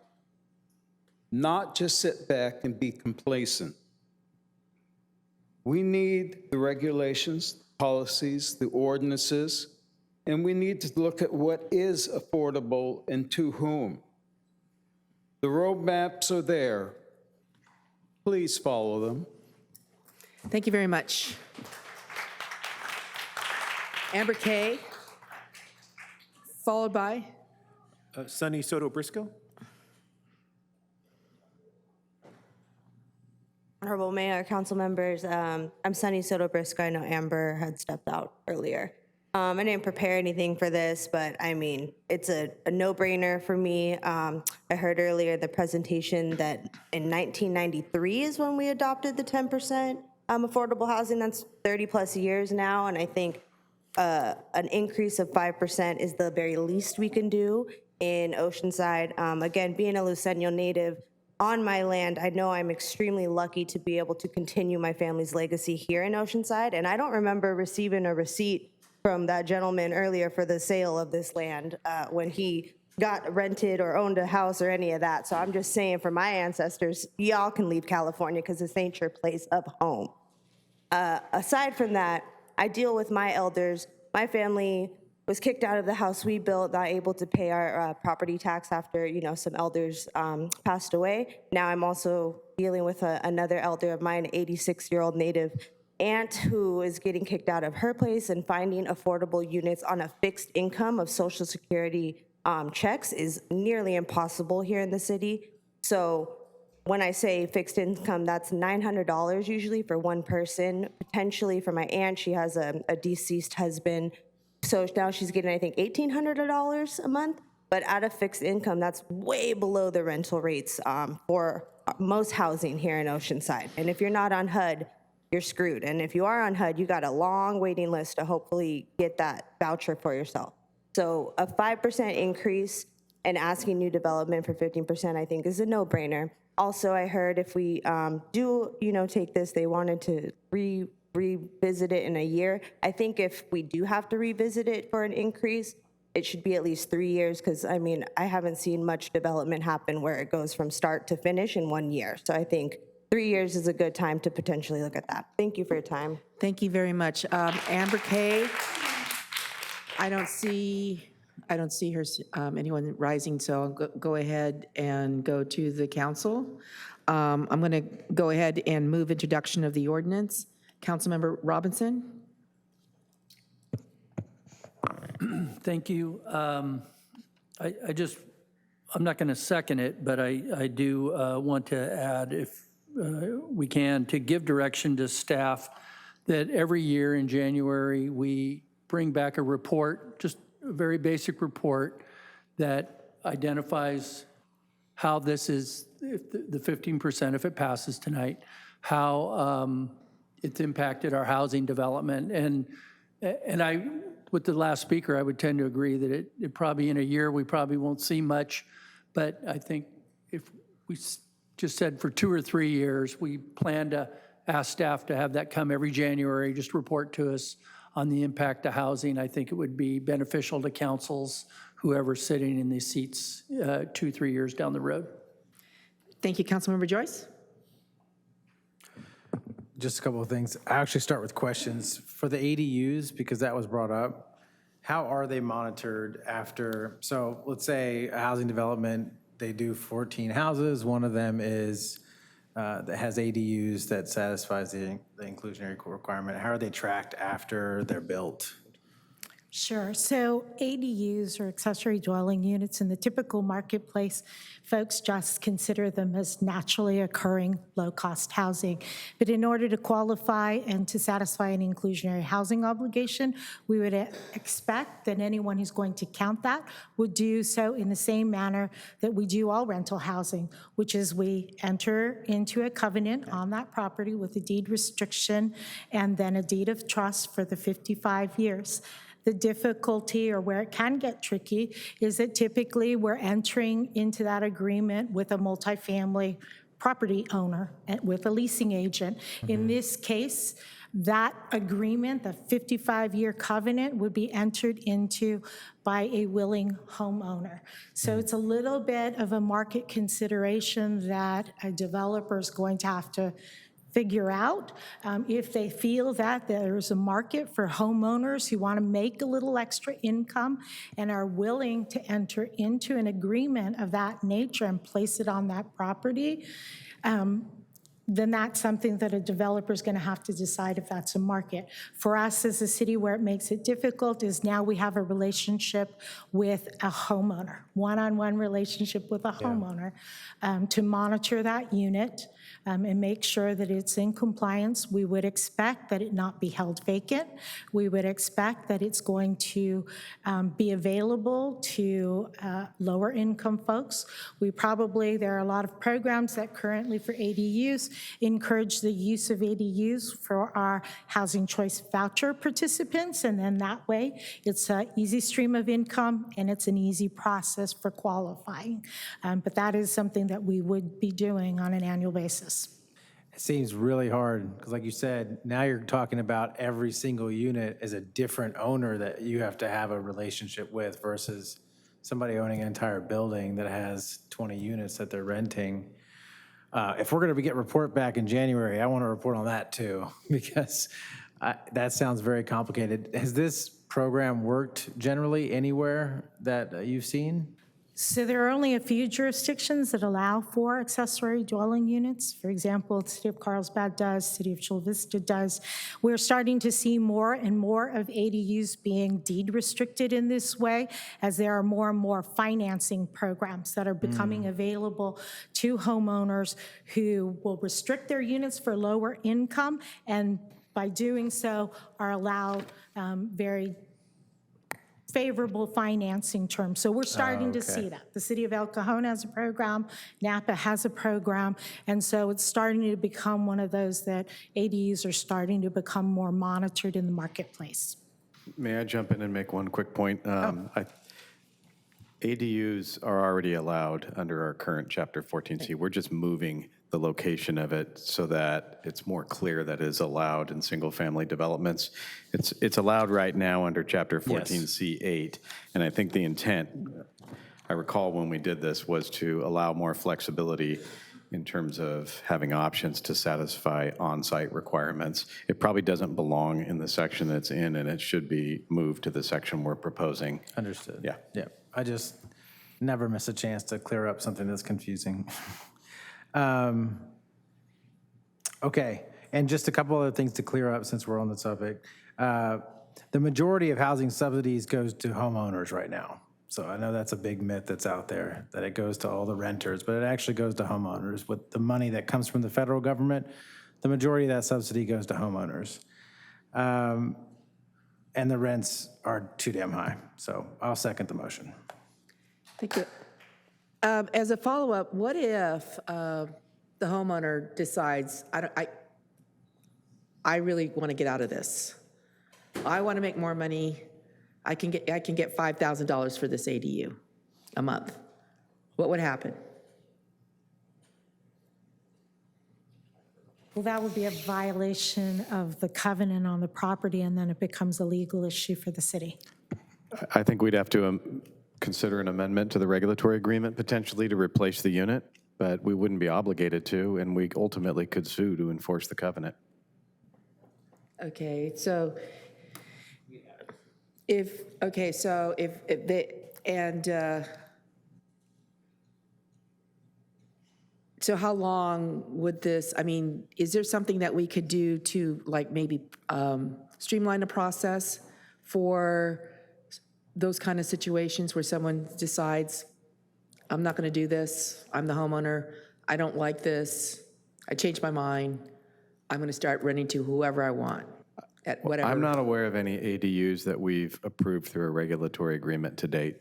not just sit back and be complacent. We need the regulations, policies, the ordinances, and we need to look at what is affordable and to whom. The roadmaps are there. Please follow them. Thank you very much. Amber Kay, followed by Sunny Soto Briscoe? Honorable Mayor, council members, I'm Sunny Soto Briscoe. I know Amber had stepped out earlier. I didn't prepare anything for this, but I mean, it's a no-brainer for me. I heard earlier in the presentation that in 1993 is when we adopted the 10% affordable housing. That's 30 plus years now, and I think an increase of 5% is the very least we can do in Oceanside. Again, being a Lucenio native on my land, I know I'm extremely lucky to be able to continue my family's legacy here in Oceanside, and I don't remember receiving a receipt from that gentleman earlier for the sale of this land when he got rented or owned a house or any of that. So I'm just saying, for my ancestors, y'all can leave California because this ain't your place of home. Aside from that, I deal with my elders. My family was kicked out of the house we built, not able to pay our property tax after, some elders passed away. Now I'm also dealing with another elder of mine, 86-year-old native aunt, who is getting kicked out of her place, and finding affordable units on a fixed income of Social Security checks is nearly impossible here in the city. So when I say fixed income, that's $900 usually for one person. Potentially for my aunt, she has a deceased husband, so now she's getting, I think, $1,800 a month. But at a fixed income, that's way below the rental rates for most housing here in Oceanside. And if you're not on HUD, you're screwed. And if you are on HUD, you got a long waiting list to hopefully get that voucher for yourself. So a 5% increase and asking new development for 15%, I think, is a no-brainer. Also, I heard if we do, take this, they wanted to revisit it in a year. I think if we do have to revisit it for an increase, it should be at least 3 years, because, I mean, I haven't seen much development happen where it goes from start to finish in 1 year. So I think 3 years is a good time to potentially look at that. Thank you for your time. Thank you very much. Amber Kay, I don't see her, anyone rising, so I'll go ahead and go to the council. I'm going to go ahead and move introduction of the ordinance. Councilmember Robinson. Thank you. I'm not going to second it, but I do want to add, if we can, to give direction to staff that every year in January, we bring back a report, just a very basic report that identifies how this is, if the 15%, if it passes tonight, how it's impacted our housing development. And I, with the last speaker, I would tend to agree that it probably in a year, we probably won't see much. But I think if we just said for 2 or 3 years, we plan to ask staff to have that come every January, just report to us on the impact of housing. I think it would be beneficial to councils, whoever's sitting in these seats 2, 3 years down the road. Thank you, Councilmember Joyce. Just a couple of things. I actually start with questions. For the ADUs, because that was brought up, how are they monitored after? So let's say a housing development, they do 14 houses. One of them is that has ADUs that satisfies the inclusionary requirement. How are they tracked after they're built? Sure. So ADUs, or accessory dwelling units, in the typical marketplace, folks just consider them as naturally occurring low-cost housing. But in order to qualify and to satisfy an inclusionary housing obligation, we would expect that anyone who's going to count that would do so in the same manner that we do all rental housing, which is we enter into a covenant on that property with a deed restriction and then a deed of trust for the 55 years. The difficulty, or where it can get tricky, is that typically we're entering into that agreement with a multifamily property owner, with a leasing agent. In this case, that agreement, the 55-year covenant, would be entered into by a willing homeowner. So it's a little bit of a market consideration that a developer is going to have to figure out if they feel that there's a market for homeowners who want to make a little extra income and are willing to enter into an agreement of that nature and place it on that property. then that's something that a developer is going to have to decide if that's a market. For us as a city, where it makes it difficult is now we have a relationship with a homeowner, one-on-one relationship with a homeowner to monitor that unit and make sure that it's in compliance. We would expect that it not be held vacant. We would expect that it's going to be available to lower income folks. There are a lot of programs that currently for ADUs encourage the use of ADUs for our housing choice voucher participants, and then that way it's an easy stream of income and it's an easy process for qualifying. But that is something that we would be doing on an annual basis. It seems really hard, because like you said, now you're talking about every single unit as a different owner that you have to have a relationship with versus somebody owning an entire building that has 20 units that they're renting. If we're going to get a report back in January, I want to report on that too, because that sounds very complicated. Has this program worked generally anywhere that you've seen? So there are only a few jurisdictions that allow for accessory dwelling units. For example, the city of Carlsbad does, city of Chula Vista does. We're starting to see more and more of ADUs being deed restricted in this way, as there are more and more financing programs that are becoming available to homeowners who will restrict their units for lower income, and by doing so are allowed very favorable financing terms. So we're starting to see that. The city of El Cajon has a program, Napa has a program, and so it's starting to become one of those that ADUs are starting to become more monitored in the marketplace. May I jump in and make one quick point? ADUs are already allowed under our current Chapter 14C. We're just moving the location of it so that it's more clear that it is allowed in single-family developments. It's allowed right now under Chapter 14C8, and I think the intent, I recall when we did this, was to allow more flexibility in terms of having options to satisfy on-site requirements. It probably doesn't belong in the section that it's in, and it should be moved to the section we're proposing. Understood. Yeah. Yeah. I just never miss a chance to clear up something that's confusing. Okay, and just a couple other things to clear up since we're on the topic. The majority of housing subsidies goes to homeowners right now. So I know that's a big myth that's out there, that it goes to all the renters, but it actually goes to homeowners. With the money that comes from the federal government, the majority of that subsidy goes to homeowners. And the rents are too damn high. So I'll second the motion. Thank you. As a follow-up, what if the homeowner decides, I really want to get out of this. I want to make more money. I can get $5,000 for this ADU a month. What would happen? Well, that would be a violation of the covenant on the property, and then it becomes a legal issue for the city. I think we'd have to consider an amendment to the regulatory agreement potentially to replace the unit, but we wouldn't be obligated to, and we ultimately could sue to enforce the covenant. Okay, so so how long would this, is there something that we could do to like maybe streamline the process for those kind of situations where someone decides, I'm not going to do this, I'm the homeowner, I don't like this, I changed my mind, I'm going to start renting to whoever I want at whatever. I'm not aware of any ADUs that we've approved through a regulatory agreement to date.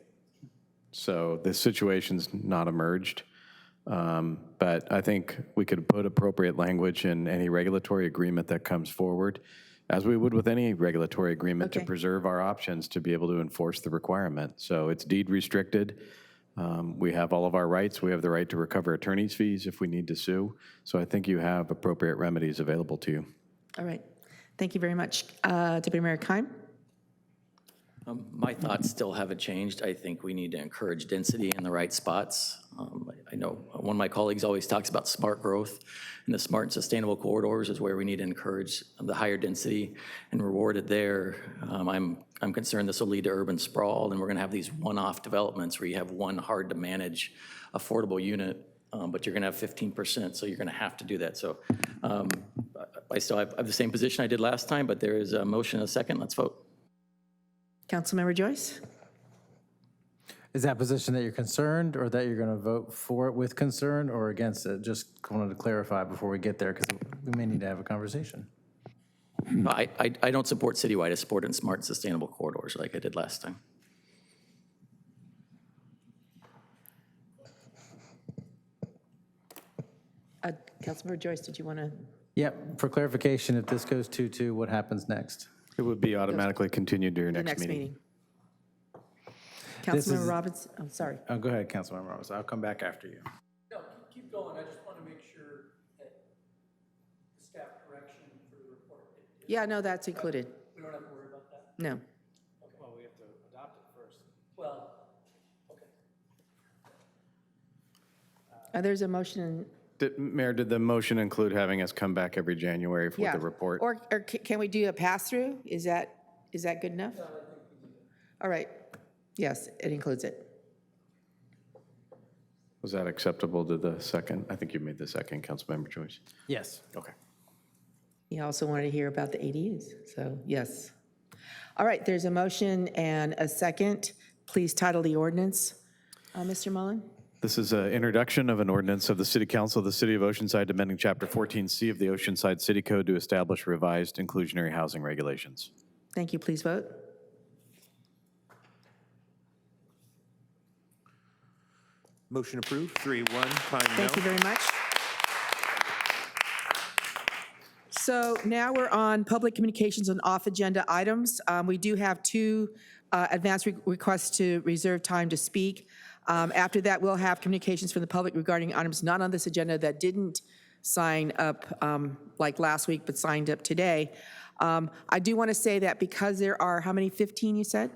So this situation's not emerged. But I think we could put appropriate language in any regulatory agreement that comes forward, as we would with any regulatory agreement, to preserve our options to be able to enforce the requirement. So it's deed restricted. We have all of our rights. We have the right to recover attorney's fees if we need to sue. So I think you have appropriate remedies available to you. All right. Thank you very much. Deputy Mayor Keim? My thoughts still haven't changed. I think we need to encourage density in the right spots. I know one of my colleagues always talks about smart growth, and the smart and sustainable corridors is where we need to encourage the higher density and reward it there. I'm concerned this will lead to urban sprawl, and we're going to have these one-off developments where you have one hard-to-manage affordable unit but you're going to have 15%, so you're going to have to do that. So I still have the same position I did last time, but there is a motion, a second. Let's vote. Councilmember Joyce? Is that position that you're concerned, or that you're going to vote for it with concern or against it? Just wanted to clarify before we get there, because we may need to have a conversation. I don't support citywide. I support it in smart and sustainable corridors like I did last time. Councilmember Joyce, did you want to? Yep, for clarification, if this goes 2-2, what happens next? It would be automatically continued to your The next meeting. This is- Councilmember Robbins, I'm sorry. Oh, go ahead, Councilmember Robbins. I'll come back after you. No, keep going. I just want to make sure that the staff correction for the report. Yeah, no, that's included. We don't have to worry about that? No. Well, we have to adopt it first. Well, okay. There's a motion. Mayor, did the motion include having us come back every January with Yeah. the report? Or can we do a pass-through? Is that good enough? All right. Yes, it includes it. Was that acceptable to the second? I think you made the second, Councilmember Joyce. Yes. Okay. You also wanted to hear about the ADUs, so yes. All right, there's a motion and a second. Please title the ordinance. Mr. Mullen? This is an introduction of an ordinance of the City Council of the City of Oceanside amending Chapter 14C of the Oceanside City Code to establish revised inclusionary housing regulations. Thank you. Please vote. Motion approved, 3-1, time no. Thank you very much. So now we're on public communications and off-agenda items. We do have two advance requests to reserve time to speak. After that, we'll have communications from the public regarding items not on this agenda that didn't sign up like last week, but signed up today. I do want to say that because there are, how many, 15 you said?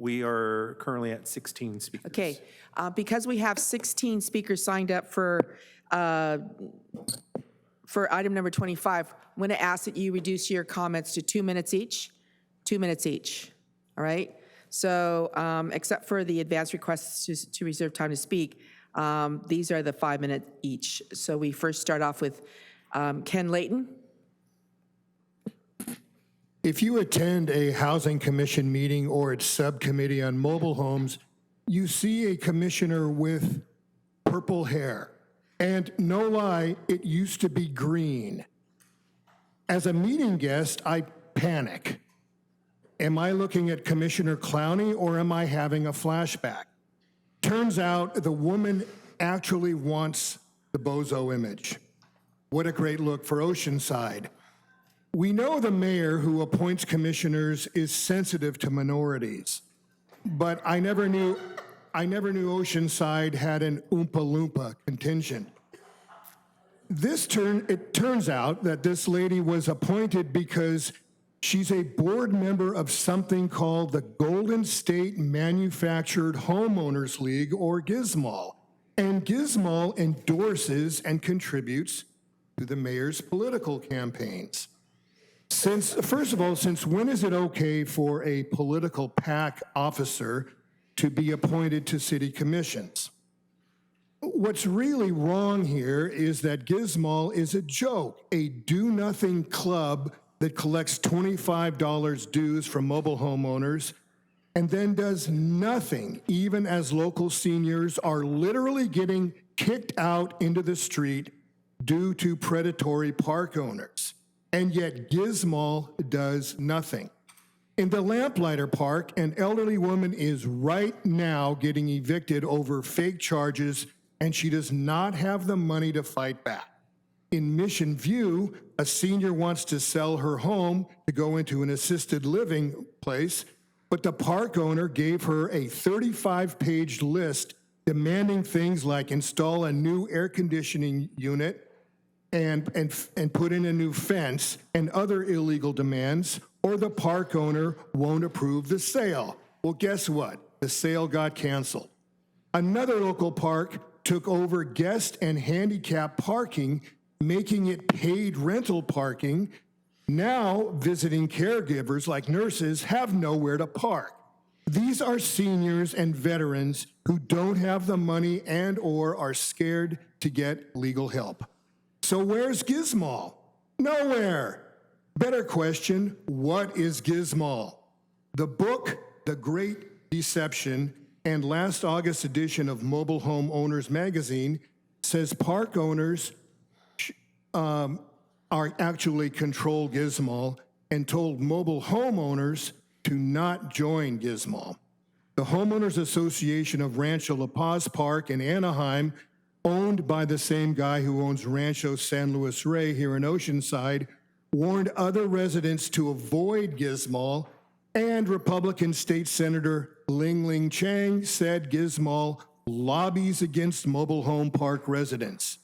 We are currently at 16 speakers. Okay, because we have 16 speakers signed up for item number 25, I'm going to ask that you reduce your comments to 2 minutes each, 2 minutes each, all right? So except for the advance requests to reserve time to speak, these are the 5 minute each. So we first start off with Ken Layton. If you attend a Housing Commission meeting or its subcommittee on mobile homes, you see a commissioner with purple hair. And no lie, it used to be green. As a meeting guest, I panic. Am I looking at Commissioner Clowney or am I having a flashback? Turns out the woman actually wants the bozo image. What a great look for Oceanside. We know the mayor who appoints commissioners is sensitive to minorities, but I never knew Oceanside had an Oompa Loompa contingent. It turns out that this lady was appointed because she's a board member of something called the Golden State Manufactured Homeowners League, or GSMAL. And GSMAL endorses and contributes to the mayor's political campaigns. First of all, since when is it okay for a political PAC officer to be appointed to city commissions? What's really wrong here is that GSMAL is a joke, a do-nothing club that collects $25 dues from mobile homeowners and then does nothing, even as local seniors are literally getting kicked out into the street due to predatory park owners. And yet GSMAL does nothing. In the Lamplighter Park, an elderly woman is right now getting evicted over fake charges, and she does not have the money to fight back. In Mission View, a senior wants to sell her home to go into an assisted living place, but the park owner gave her a 35-page list demanding things like install a new air conditioning unit and put in a new fence and other illegal demands, or the park owner won't approve the sale. Well, guess what? The sale got canceled. Another local park took over guest and handicap parking, making it paid rental parking. Now, visiting caregivers like nurses have nowhere to park. These are seniors and veterans who don't have the money and/or are scared to get legal help. So where's Gizmal? Nowhere. Better question, what is Gizmal? The book, The Great Deception, and last August edition of Mobile Home Owners magazine says park owners are actually control Gizmal and told mobile homeowners to not join Gizmal. The Homeowners Association of Rancho La Paz Park in Anaheim, owned by the same guy who owns Rancho San Luis Rey here in Oceanside, warned other residents to avoid Gizmal, and Republican State Senator Ling Ling Chang said Gizmal lobbies against mobile home park residents.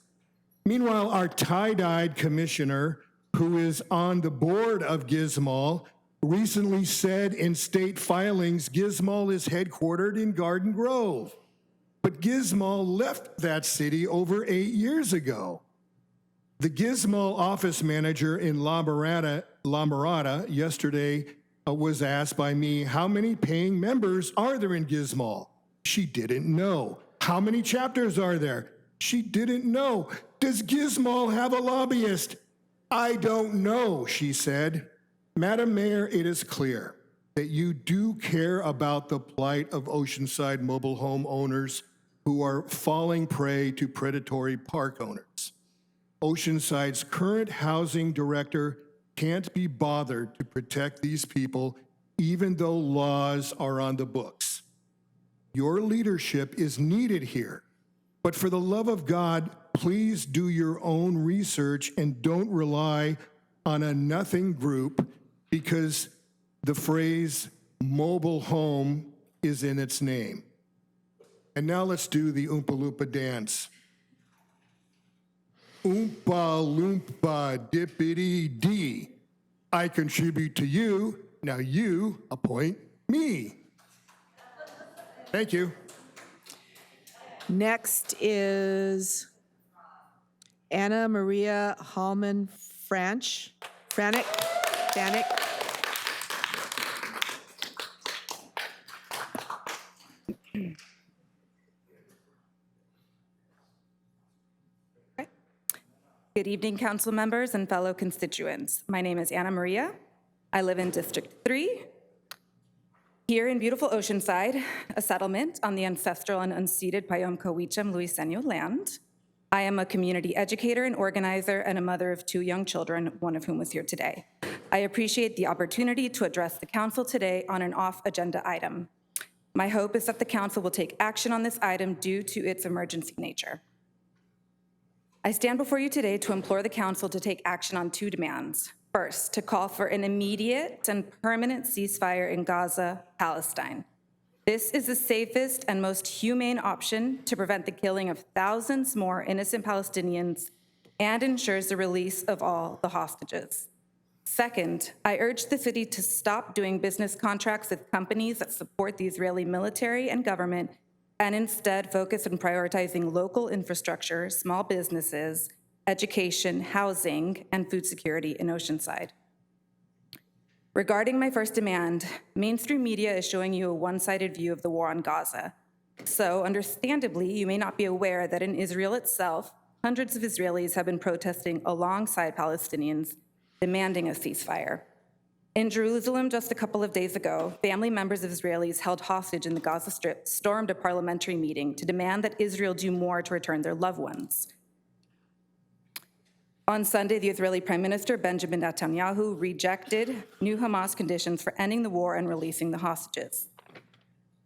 Meanwhile, our tie-dyed commissioner, who is on the board of Gizmal, recently said in state filings Gizmal is headquartered in Garden Grove. But Gizmal left that city over 8 years ago. The Gizmal office manager in La Mirada yesterday was asked by me, how many paying members are there in Gizmal? She didn't know. How many chapters are there? She didn't know. Does Gizmal have a lobbyist? I don't know, she said. Madam Mayor, it is clear that you do care about the plight of Oceanside mobile home owners who are falling prey to predatory park owners. Oceanside's current housing director can't be bothered to protect these people, even though laws are on the books. Your leadership is needed here, but for the love of God, please do your own research and don't rely on a nothing group because the phrase mobile home is in its name. And now let's do the Oompa Loompa dance. Oompa Loompa Dippity Dee. I contribute to you, now you appoint me. Thank you. Next is Anna Maria Hallman Franek. Good evening, council members and fellow constituents. My name is Anna Maria. I live in District 3, here in beautiful Oceanside, a settlement on the ancestral and unceded Payom-Cowicham Luiseño land. I am a community educator and organizer and a mother of 2 young children, one of whom was here today. I appreciate the opportunity to address the council today on an off-agenda item. My hope is that the council will take action on this item due to its emergency nature. I stand before you today to implore the council to take action on 2 demands. First, to call for an immediate and permanent ceasefire in Gaza, Palestine. This is the safest and most humane option to prevent the killing of thousands more innocent Palestinians and ensures the release of all the hostages. Second, I urge the city to stop doing business contracts with companies that support the Israeli military and government and instead focus on prioritizing local infrastructure, small businesses, education, housing, and food security in Oceanside. Regarding my first demand, mainstream media is showing you a one-sided view of the war on Gaza. So, understandably, you may not be aware that in Israel itself, hundreds of Israelis have been protesting alongside Palestinians, demanding a ceasefire. In Jerusalem just a couple of days ago, family members of Israelis held hostage in the Gaza Strip stormed a parliamentary meeting to demand that Israel do more to return their loved ones. On Sunday, the Israeli Prime Minister Benjamin Netanyahu rejected new Hamas conditions for ending the war and releasing the hostages.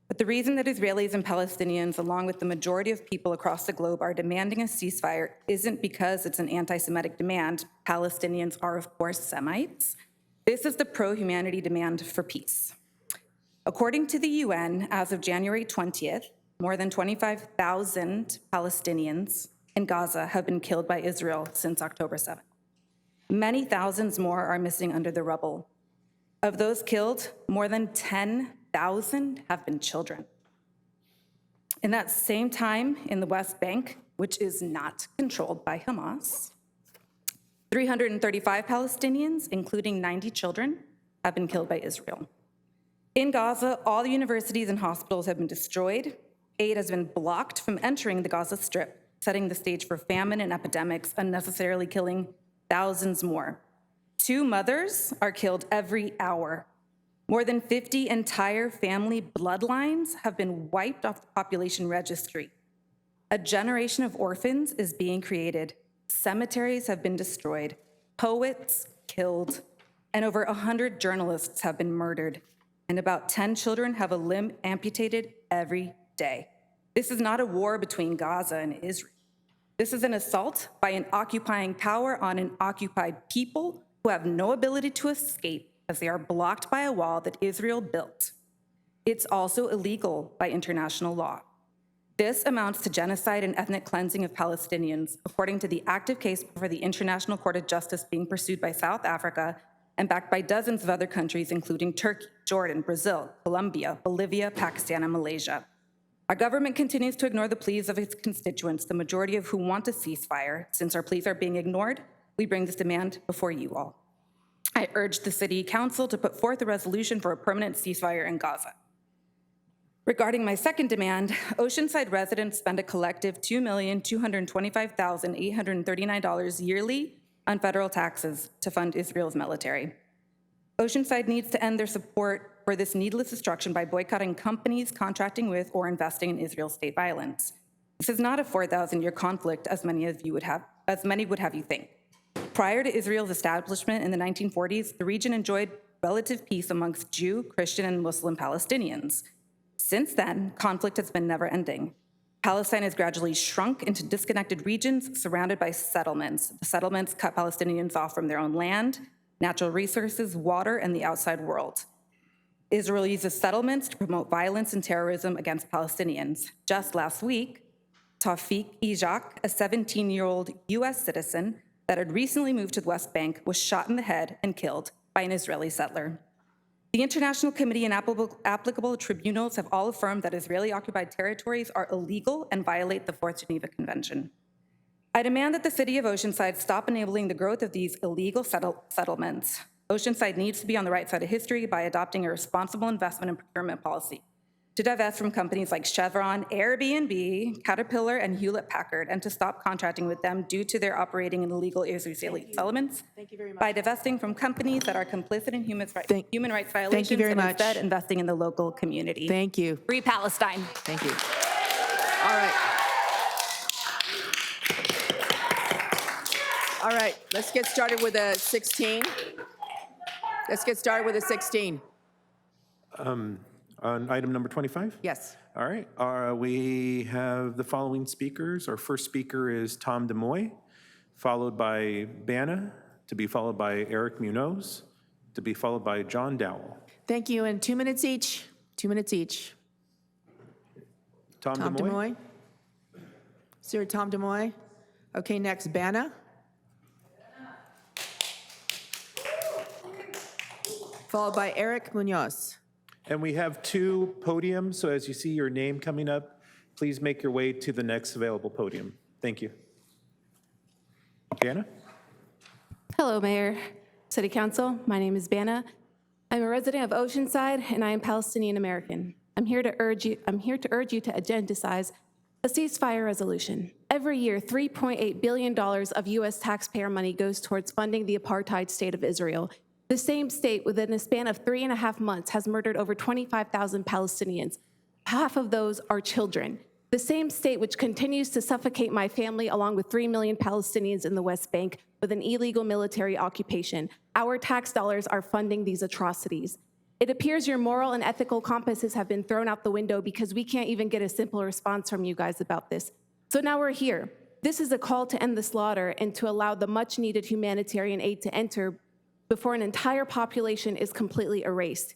But the reason that Israelis and Palestinians, along with the majority of people across the globe, are demanding a ceasefire isn't because it's an anti-Semitic demand. Palestinians are, of course, Semites. This is the pro-humanity demand for peace. According to the UN, as of January 20th, more than 25,000 Palestinians in Gaza have been killed by Israel since October 7th. Many thousands more are missing under the rubble. Of those killed, more than 10,000 have been children. In that same time, in the West Bank, which is not controlled by Hamas, 335 Palestinians, including 90 children, have been killed by Israel. In Gaza, all the universities and hospitals have been destroyed. Aid has been blocked from entering the Gaza Strip, setting the stage for famine and epidemics, unnecessarily killing thousands more. 2 mothers are killed every hour. More than 50 entire family bloodlines have been wiped off the population registry. A generation of orphans is being created. Cemeteries have been destroyed, poets killed, and over 100 journalists have been murdered, and about 10 children have a limb amputated every day. This is not a war between Gaza and Israel. This is an assault by an occupying power on an occupied people who have no ability to escape as they are blocked by a wall that Israel built. It's also illegal by international law. This amounts to genocide and ethnic cleansing of Palestinians, according to the active case before the International Court of Justice being pursued by South Africa and backed by dozens of other countries, including Turkey, Jordan, Brazil, Colombia, Bolivia, Pakistan, and Malaysia. Our government continues to ignore the pleas of its constituents, the majority of whom want a ceasefire. Since our pleas are being ignored, we bring this demand before you all. I urge the City Council to put forth a resolution for a permanent ceasefire in Gaza. Regarding my second demand, Oceanside residents spend a collective $2,225,839 yearly on federal taxes to fund Israel's military. Oceanside needs to end their support for this needless destruction by boycotting companies contracting with or investing in Israel's state violence. This is not a 4,000-year conflict, as many would have you think. Prior to Israel's establishment in the 1940s, the region enjoyed relative peace amongst Jew, Christian, and Muslim Palestinians. Since then, conflict has been never-ending. Palestine has gradually shrunk into disconnected regions surrounded by settlements. The settlements cut Palestinians off from their own land, natural resources, water, and the outside world. Israel uses settlements to promote violence and terrorism against Palestinians. Just last week, Tawfiq Ijak, a 17-year-old US citizen that had recently moved to the West Bank, was shot in the head and killed by an Israeli settler. The International Committee and applicable tribunals have all affirmed that Israeli-occupied territories are illegal and violate the Fourth Geneva Convention. I demand that the City of Oceanside stop enabling the growth of these illegal settlements. Oceanside needs to be on the right side of history by adopting a responsible investment and procurement policy to divest from companies like Chevron, Airbnb, Caterpillar, and Hewlett-Packard, and to stop contracting with them due to their operating in illegal Israeli settlements. Thank you very much. By divesting from companies that are complicit in human rights violations, Thank you very and much. instead investing in the local community. Thank you. Free Palestine. Thank you. All right. All right, let's get started with a 16. Let's get started with a 16. On item number 25? Yes. All right, we have the following speakers. Our first speaker is Tom DeMoy, followed by Banna, to be followed by Eric Munoz, to be followed by John Dowell. Thank you, and 2 minutes each. 2 minutes each. Tom Tom DeMoy? DeMoy. Sir Tom DeMoy. Okay, next, Banna. Followed by Eric Munoz. And we have 2 podiums, so as you see your name coming up, please make your way to the next available podium. Thank you. Banna? Hello, Mayor, City Council. My name is Banna. I'm a resident of Oceanside, and I am Palestinian American. I'm here to urge you to agendize a ceasefire resolution. Every year, $3.8 billion of U.S. taxpayer money goes towards funding the apartheid state of Israel. The same state, within a span of 3.5 months, has murdered over 25,000 Palestinians. Half of those are children. The same state which continues to suffocate my family along with 3 million Palestinians in the West Bank with an illegal military occupation. Our tax dollars are funding these atrocities. It appears your moral and ethical compasses have been thrown out the window because we can't even get a simple response from you guys about this. So now we're here. This is a call to end the slaughter and to allow the much-needed humanitarian aid to enter before an entire population is completely erased.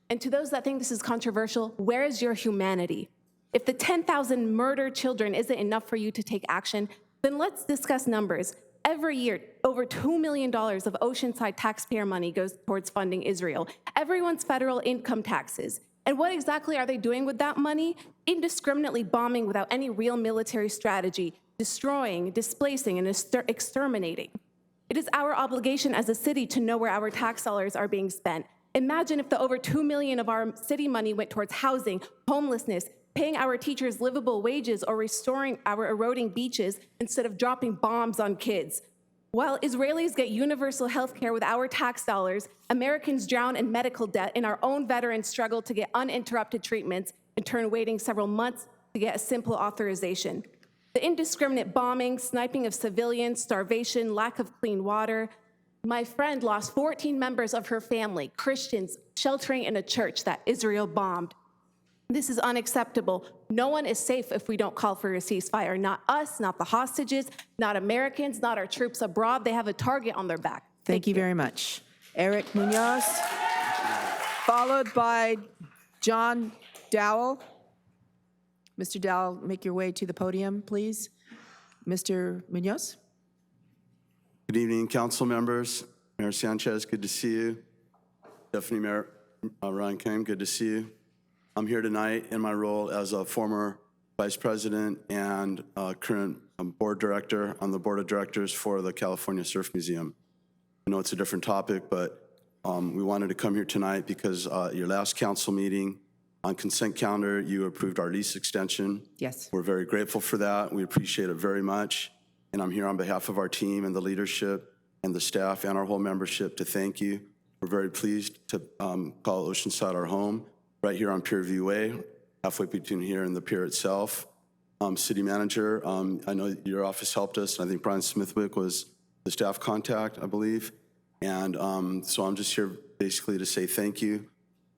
And to those that think this is controversial, where is your humanity? If the 10,000 murdered children isn't enough for you to take action, then let's discuss numbers. Every year, over $2 million of Oceanside taxpayer money goes towards funding Israel. Everyone's federal income taxes. And what exactly are they doing with that money? Indiscriminately bombing without any real military strategy, destroying, displacing, and exterminating. It is our obligation as a city to know where our tax dollars are being spent. Imagine if the over $2 million of our city money went towards housing, homelessness, paying our teachers livable wages, or restoring our eroding beaches instead of dropping bombs on kids. While Israelis get universal health care with our tax dollars, Americans drown in medical debt, and our own veterans struggle to get uninterrupted treatments, in turn waiting several months to get a simple authorization. The indiscriminate bombing, sniping of civilians, starvation, lack of clean water. My friend lost 14 members of her family, Christians, sheltering in a church that Israel bombed. This is unacceptable. No one is safe if we don't call for a ceasefire. Not us, not the hostages, not Americans, not our troops abroad. They have a target on their back. Thank you very much. Eric Munoz, followed by John Dowell. Mr. Dowell, make your way to the podium, please. Mr. Munoz? Good evening, council members. Mayor Sanchez, good to see you. Deputy Mayor Ryan Kane, good to see you. I'm here tonight in my role as a former vice president and current board director on the board of directors for the California Surf Museum. I know it's a different topic, but we wanted to come here tonight because your last council meeting on consent calendar, you approved our lease extension. Yes. We're very grateful for that. We appreciate it very much. And I'm here on behalf of our team and the leadership and the staff and our whole membership to thank you. We're very pleased to call Oceanside our home, right here on Pierview Way, halfway between here and the pier itself. City manager, I know your office helped us, and I think Brian Smithwick was the staff contact, I believe. And so I'm just here basically to say thank you.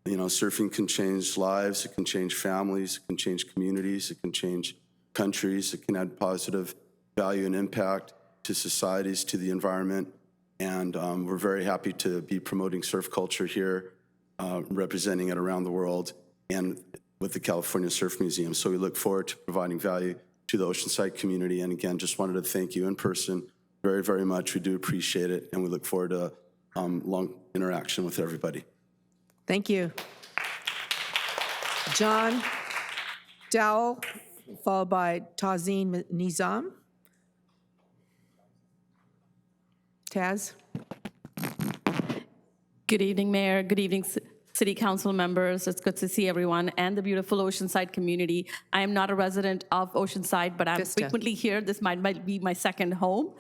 You know, surfing can change lives, it can change families, it can change communities, it can change countries, it can add positive value and impact to societies, to the environment. And we're very happy to be promoting surf culture here, representing it around the world and with the California Surf Museum. So we look forward to providing value to the Oceanside community. And again, just wanted to thank you in person very, very much. We do appreciate it. And we look forward to long interaction with everybody. Thank you. John Dowell, followed by Tazeen Nizam. Taz? Good evening, Mayor. Good evening, City Council members. It's good to see everyone and the beautiful Oceanside community. I am not a resident of Oceanside, but I'm frequently here. This might be my second home.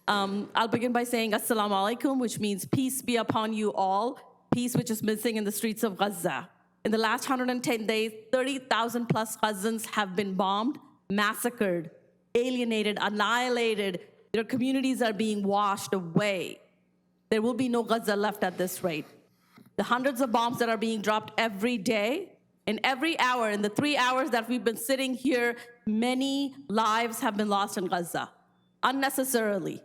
I'll begin by saying Assalamu alaikum, which means peace be upon you all, peace which is missing in the streets of Gaza. In the last 110 days, 30,000 plus Gazans have been bombed, massacred, alienated, annihilated. Their communities are being washed away. There will be no Gaza left at this rate. The hundreds of bombs that are being dropped every day, in every hour, in the 3 hours that we've been sitting here, many lives have been lost in Gaza, unnecessarily.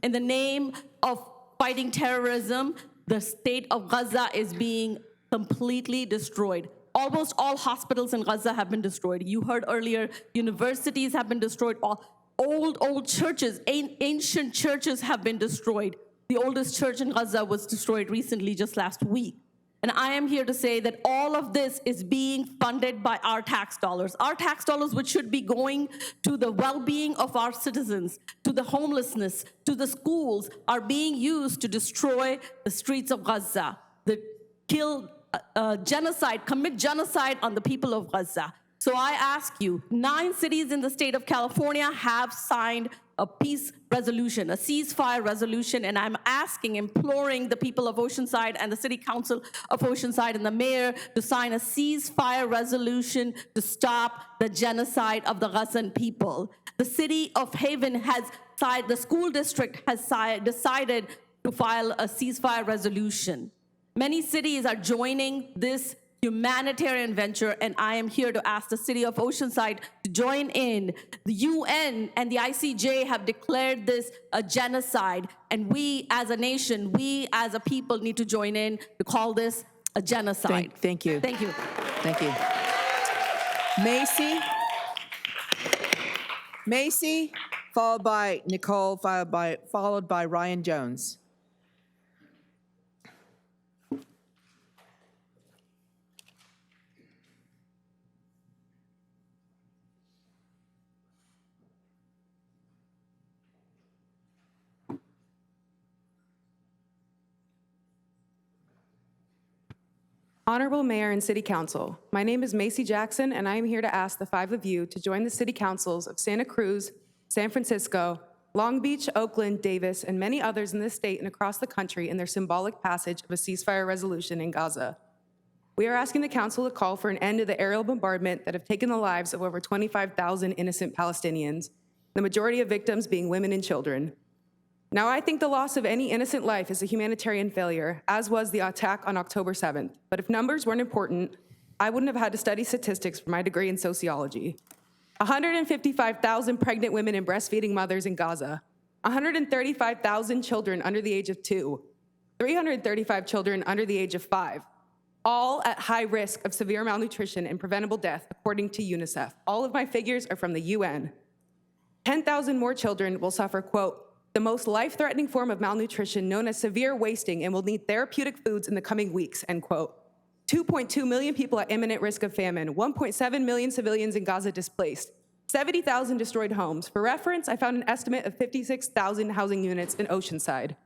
In the name of fighting terrorism, the state of Gaza is being completely destroyed. Almost all hospitals in Gaza have been destroyed. You heard earlier, universities have been destroyed. Old churches, ancient churches have been destroyed. The oldest church in Gaza was destroyed recently, just last week. And I am here to say that all of this is being funded by our tax dollars. Our tax dollars, which should be going to the well-being of our citizens, to the homelessness, to the schools, are being used to destroy the streets of Gaza, commit genocide on the people of Gaza. So I ask you, 9 cities in the state of California have signed a peace resolution, a ceasefire resolution, and I'm imploring the people of Oceanside and the City Council of Oceanside and the mayor to sign a ceasefire resolution to stop the genocide of the Gazan people. The city of Haven the school district has decided to file a ceasefire resolution. Many cities are joining this humanitarian venture, and I am here to ask the city of Oceanside to join in. The UN and the ICJ have declared this a genocide, and we as a nation, we as a people need to join in to call this a genocide. Thank you. Thank you. Thank you. Macy, followed by Nicole, followed by Ryan Jones. Honorable Mayor and City Council, my name is Macy Jackson, and I am here to ask the five of you to join the City Councils of Santa Cruz, San Francisco, Long Beach, Oakland, Davis, and many others in this state and across the country in their symbolic passage of a ceasefire resolution in Gaza. We are asking the Council to call for an end to the aerial bombardment that have taken the lives of over 25,000 innocent Palestinians, the majority of victims being women and children. Now, I think the loss of any innocent life is a humanitarian failure, as was the attack on October 7th. But if numbers weren't important, I wouldn't have had to study statistics for my degree in sociology. 155,000 pregnant women and breastfeeding mothers in Gaza, 135,000 children under the age of 2, 335 children under the age of 5, all at high risk of severe malnutrition and preventable death, according to UNICEF. All of my figures are from the UN. 10,000 more children will suffer, quote, the most life-threatening form of malnutrition known as severe wasting and will need therapeutic foods in the coming weeks, end quote. 2.2 million people at imminent risk of famine, 1.7 million civilians in Gaza displaced, 70,000 destroyed homes. For reference, I found an estimate of 56,000 housing units in Oceanside.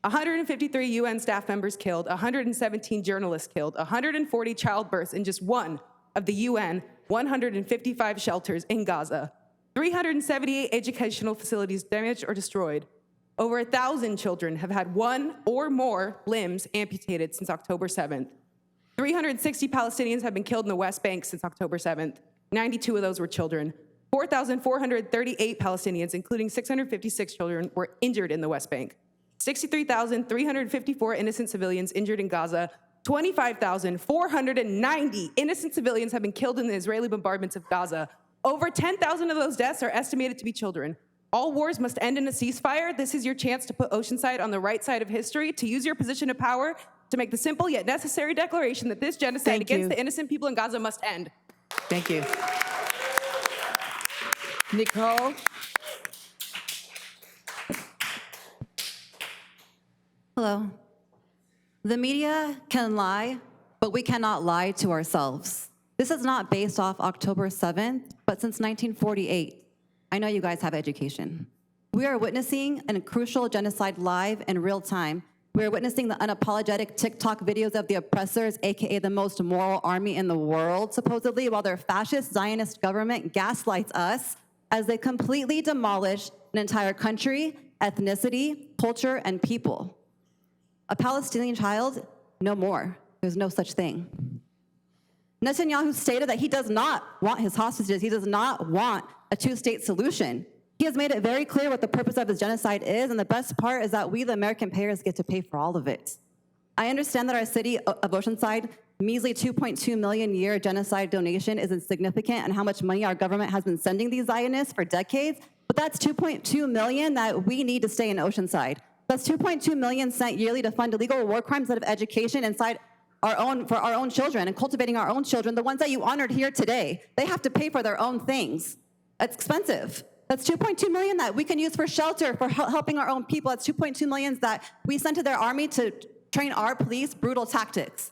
153 UN staff members killed, 117 journalists killed, 140 childbirths in just one of the UN 155 shelters in Gaza. 378 educational facilities damaged or destroyed. Over 1,000 children have had one or more limbs amputated since October 7th. 360 Palestinians have been killed in the West Bank since October 7th. 92 of those were children. 4,438 Palestinians, including 656 children, were injured in the West Bank. 63,354 innocent civilians injured in Gaza. 25,490 innocent civilians have been killed in the Israeli bombardments of Gaza. Over 10,000 of those deaths are estimated to be children. All wars must end in a ceasefire. This is your chance to put Oceanside on the right side of history, to use your position of power to make the simple yet necessary declaration that this genocide against the innocent people in Gaza must end. Thank you. Nicole? Hello. The media can lie, but we cannot lie to ourselves. This is not based off October 7th, but since 1948. I know you guys have education. We are witnessing a crucial genocide live in real time. We are witnessing the unapologetic TikTok videos of the oppressors, AKA the most moral army in the world, supposedly, while their fascist Zionist government gaslights us as they completely demolish an entire country, ethnicity, culture, and people. A Palestinian child, no more. There's no such thing. Netanyahu stated that he does not want his hostages. He does not want a two-state solution. He has made it very clear what the purpose of his genocide is, and the best part is that we, the American payers, get to pay for all of it. I understand that our city of Oceanside measly 2.2 million year genocide donation is insignificant and how much money our government has been sending these Zionists for decades, but that's 2.2 million that we need to stay in Oceanside. That's 2.2 million sent yearly to fund illegal war crimes instead of education inside for our own children and cultivating our own children, the ones that you honored here today. They have to pay for their own things. It's expensive. That's 2.2 million that we can use for shelter, for helping our own people. That's 2.2 million that we sent to their army to train our police brutal tactics.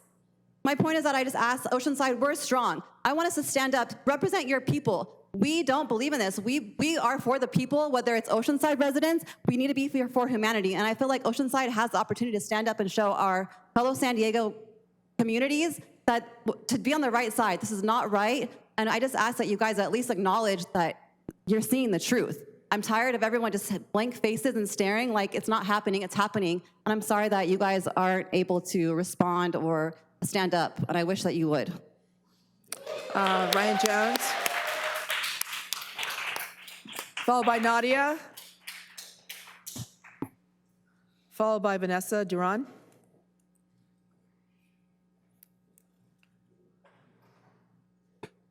My point is that I just asked Oceanside, we're strong. I want us to stand up, represent your people. We don't believe in this. We are for the people, whether it's Oceanside residents, we need to be here for humanity. And I feel like Oceanside has the opportunity to stand up and show our fellow San Diego communities that to be on the right side. This is not right. And I just ask that you guys at least acknowledge that you're seeing the truth. I'm tired of everyone just blank faces and staring like it's not happening, it's happening. And I'm sorry that you guys aren't able to respond or stand up, and I wish that you would. Ryan Jones. Followed by Nadia. Followed by Vanessa Duran.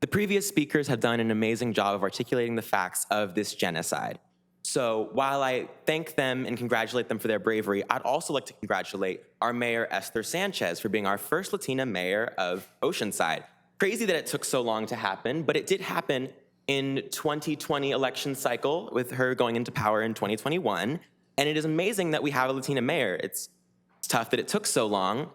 The previous speakers have done an amazing job of articulating the facts of this genocide. So while I thank them and congratulate them for their bravery, I'd also like to congratulate our mayor, Esther Sanchez, for being our first Latina mayor of Oceanside. Crazy that it took so long to happen, but it did happen in 2020 election cycle with her going into power in 2021. And it is amazing that we have a Latina mayor. It's tough that it took so long.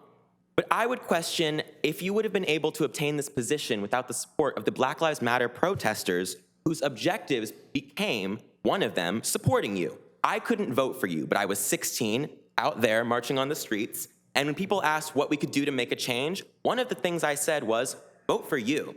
But I would question if you would have been able to obtain this position without the support of the Black Lives Matter protesters whose objectives became, one of them, supporting you. I couldn't vote for you, but I was 16 out there marching on the streets, And when people asked what we could do to make a change, one of the things I said was, vote for you.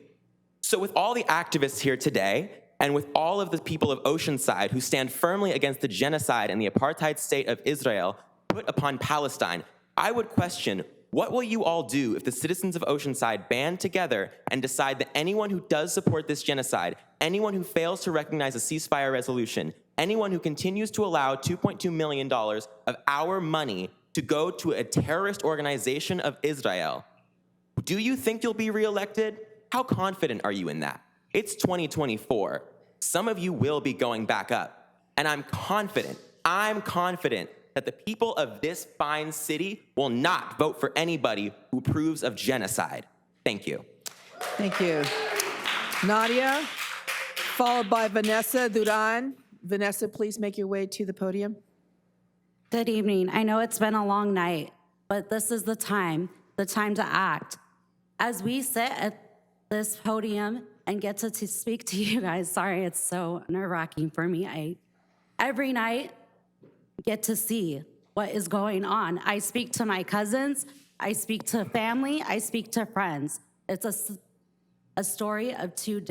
So with all the activists here today, and with all of the people of Oceanside who stand firmly against the genocide and the apartheid state of Israel put upon Palestine, I would question, what will you all do if the citizens of Oceanside band together and decide that anyone who does support this genocide, anyone who fails to recognize a ceasefire resolution, anyone who continues to allow $2.2 million of our money to go to a terrorist organization of Israel, do you think you'll be reelected? How confident are you in that? It's 2024. Some of you will be going back up. And I'm confident that the people of this fine city will not vote for anybody who approves of genocide. Thank you. Thank you. Nadia, followed by Vanessa Duran. Vanessa, please make your way to the podium. Good evening. I know it's been a long night, but this is the time to act. As we sit at this podium and get to speak to you guys, sorry, it's so nerve-wracking for me. I every night get to see what is going on. I speak to my cousins, I speak to family, I speak to friends. It's a story of two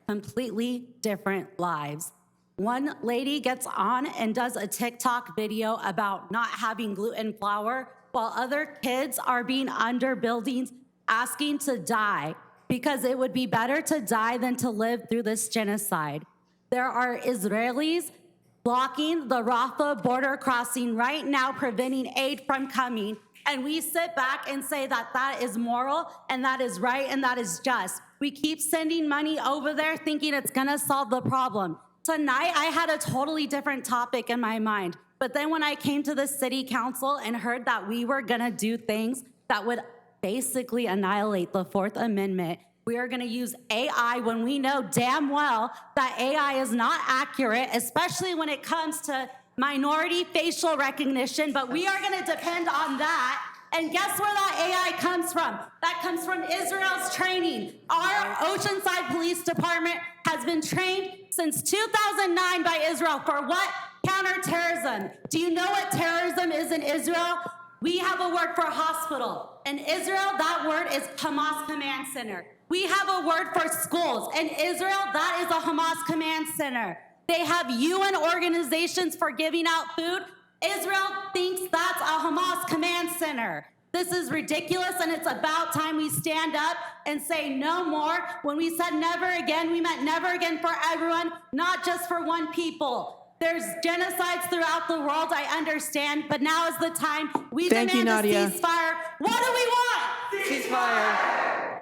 completely different lives. One lady gets on and does a TikTok video about not having gluten flour, while other kids are being under buildings asking to die because it would be better to die than to live through this genocide. There are Israelis blocking the Rafah border crossing right now, preventing aid from coming, and we sit back and say that that is moral and that is right and that is just. We keep sending money over there thinking it's gonna solve the problem. Tonight, I had a totally different topic in my mind, but then when I came to the city council and heard that we were gonna do things that would basically annihilate the Fourth Amendment, we are gonna use AI when we know damn well that AI is not accurate, especially when it comes to minority facial recognition, but we are gonna depend on that. And guess where that AI comes from? That comes from Israel's training. Our Oceanside Police Department has been trained since 2009 by Israel for what? Counterterrorism. Do you know what terrorism is in Israel? We have a word for hospital. In Israel, that word is Hamas Command Center. We have a word for schools. In Israel, that is a Hamas Command Center. They have UN organizations for giving out food. Israel thinks that's a Hamas Command Center. This is ridiculous, and it's about time we stand up and say no more. When we said never again, we meant never again for everyone, not just for one people. There's genocides throughout the world, I understand, but now is the time we demand a ceasefire. What do we want? Ceasefire.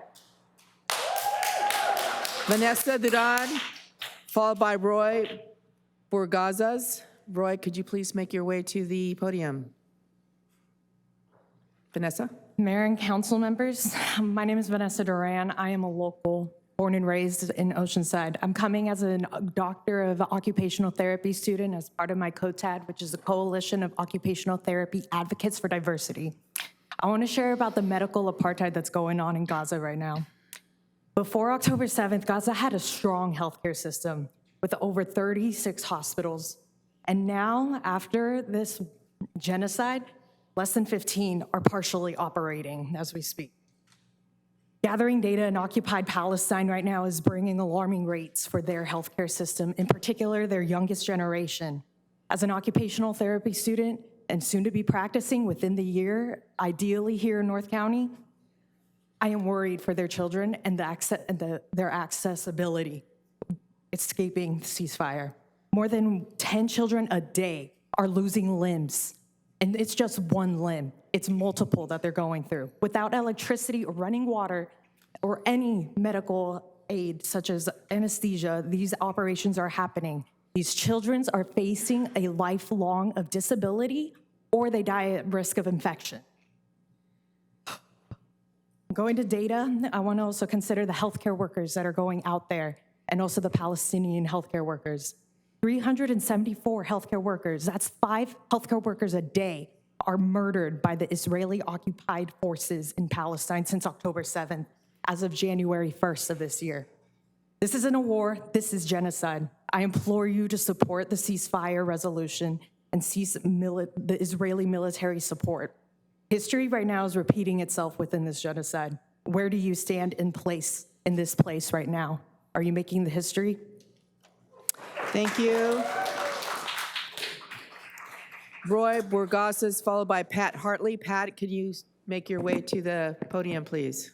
Vanessa Duran, followed by Roy Borgazas. Roy, could you please make your way to the podium? Vanessa? Mayor and council members, my name is Vanessa Duran. I am a local, born and raised in Oceanside. I'm coming as a doctor of occupational therapy student as part of my COTAD, which is a coalition of occupational therapy advocates for diversity. I want to share about the medical apartheid that's going on in Gaza right now. Before October 7th, Gaza had a strong healthcare system with over 36 hospitals. And now, after this genocide, less than 15 are partially operating as we speak. Gathering data in occupied Palestine right now is bringing alarming rates for their healthcare system, in particular their youngest generation. As an occupational therapy student and soon to be practicing within the year, ideally here in North County, I am worried for their children and their accessibility escaping ceasefire. More than 10 children a day are losing limbs, and it's just one limb. It's multiple that they're going through. Without electricity or running water or any medical aid such as anesthesia, these operations are happening. These children are facing a lifelong of disability or they die at risk of infection. Going to data, I want to also consider the healthcare workers that are going out there and also the Palestinian healthcare workers. 374 healthcare workers, that's 5 healthcare workers a day, are murdered by the Israeli occupied forces in Palestine since October 7th, as of January 1st of this year. This isn't a war, this is genocide. I implore you to support the ceasefire resolution and cease the Israeli military support. History right now is repeating itself within this genocide. Where do you stand in this place right now? Are you making the history? Thank you. Roy Borgasas, followed by Pat Hartley. Pat, could you make your way to the podium, please?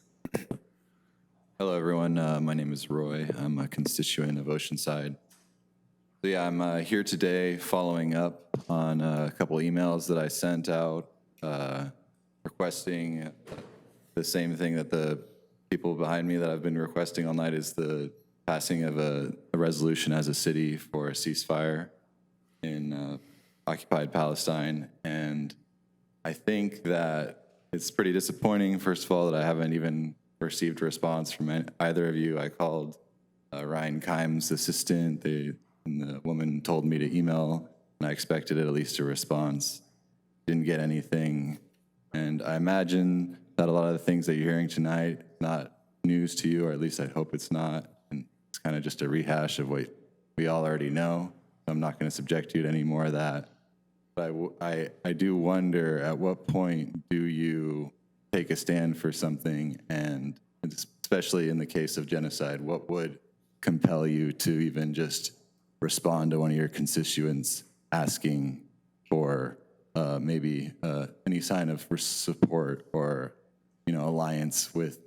Hello, everyone. My name is Roy. I'm a constituent of Oceanside. So yeah, I'm here today following up on a couple emails that I sent out requesting the same thing that the people behind me that I've been requesting all night is the passing of a resolution as a city for a ceasefire in occupied Palestine. And I think that it's pretty disappointing, first of all, that I haven't even received a response from either of you. I called Ryan Kimes' assistant, and the woman told me to email, and I expected at least a response. Didn't get anything. And I imagine that a lot of the things that you're hearing tonight, not news to you, or at least I hope it's not. And it's kind of just a rehash of what we all already know. I'm not going to subject you to any more of that. But I do wonder, at what point do you take a stand for something, and especially in the case of genocide, what would compel you to even just respond to one of your constituents asking for maybe any sign of support or, alliance with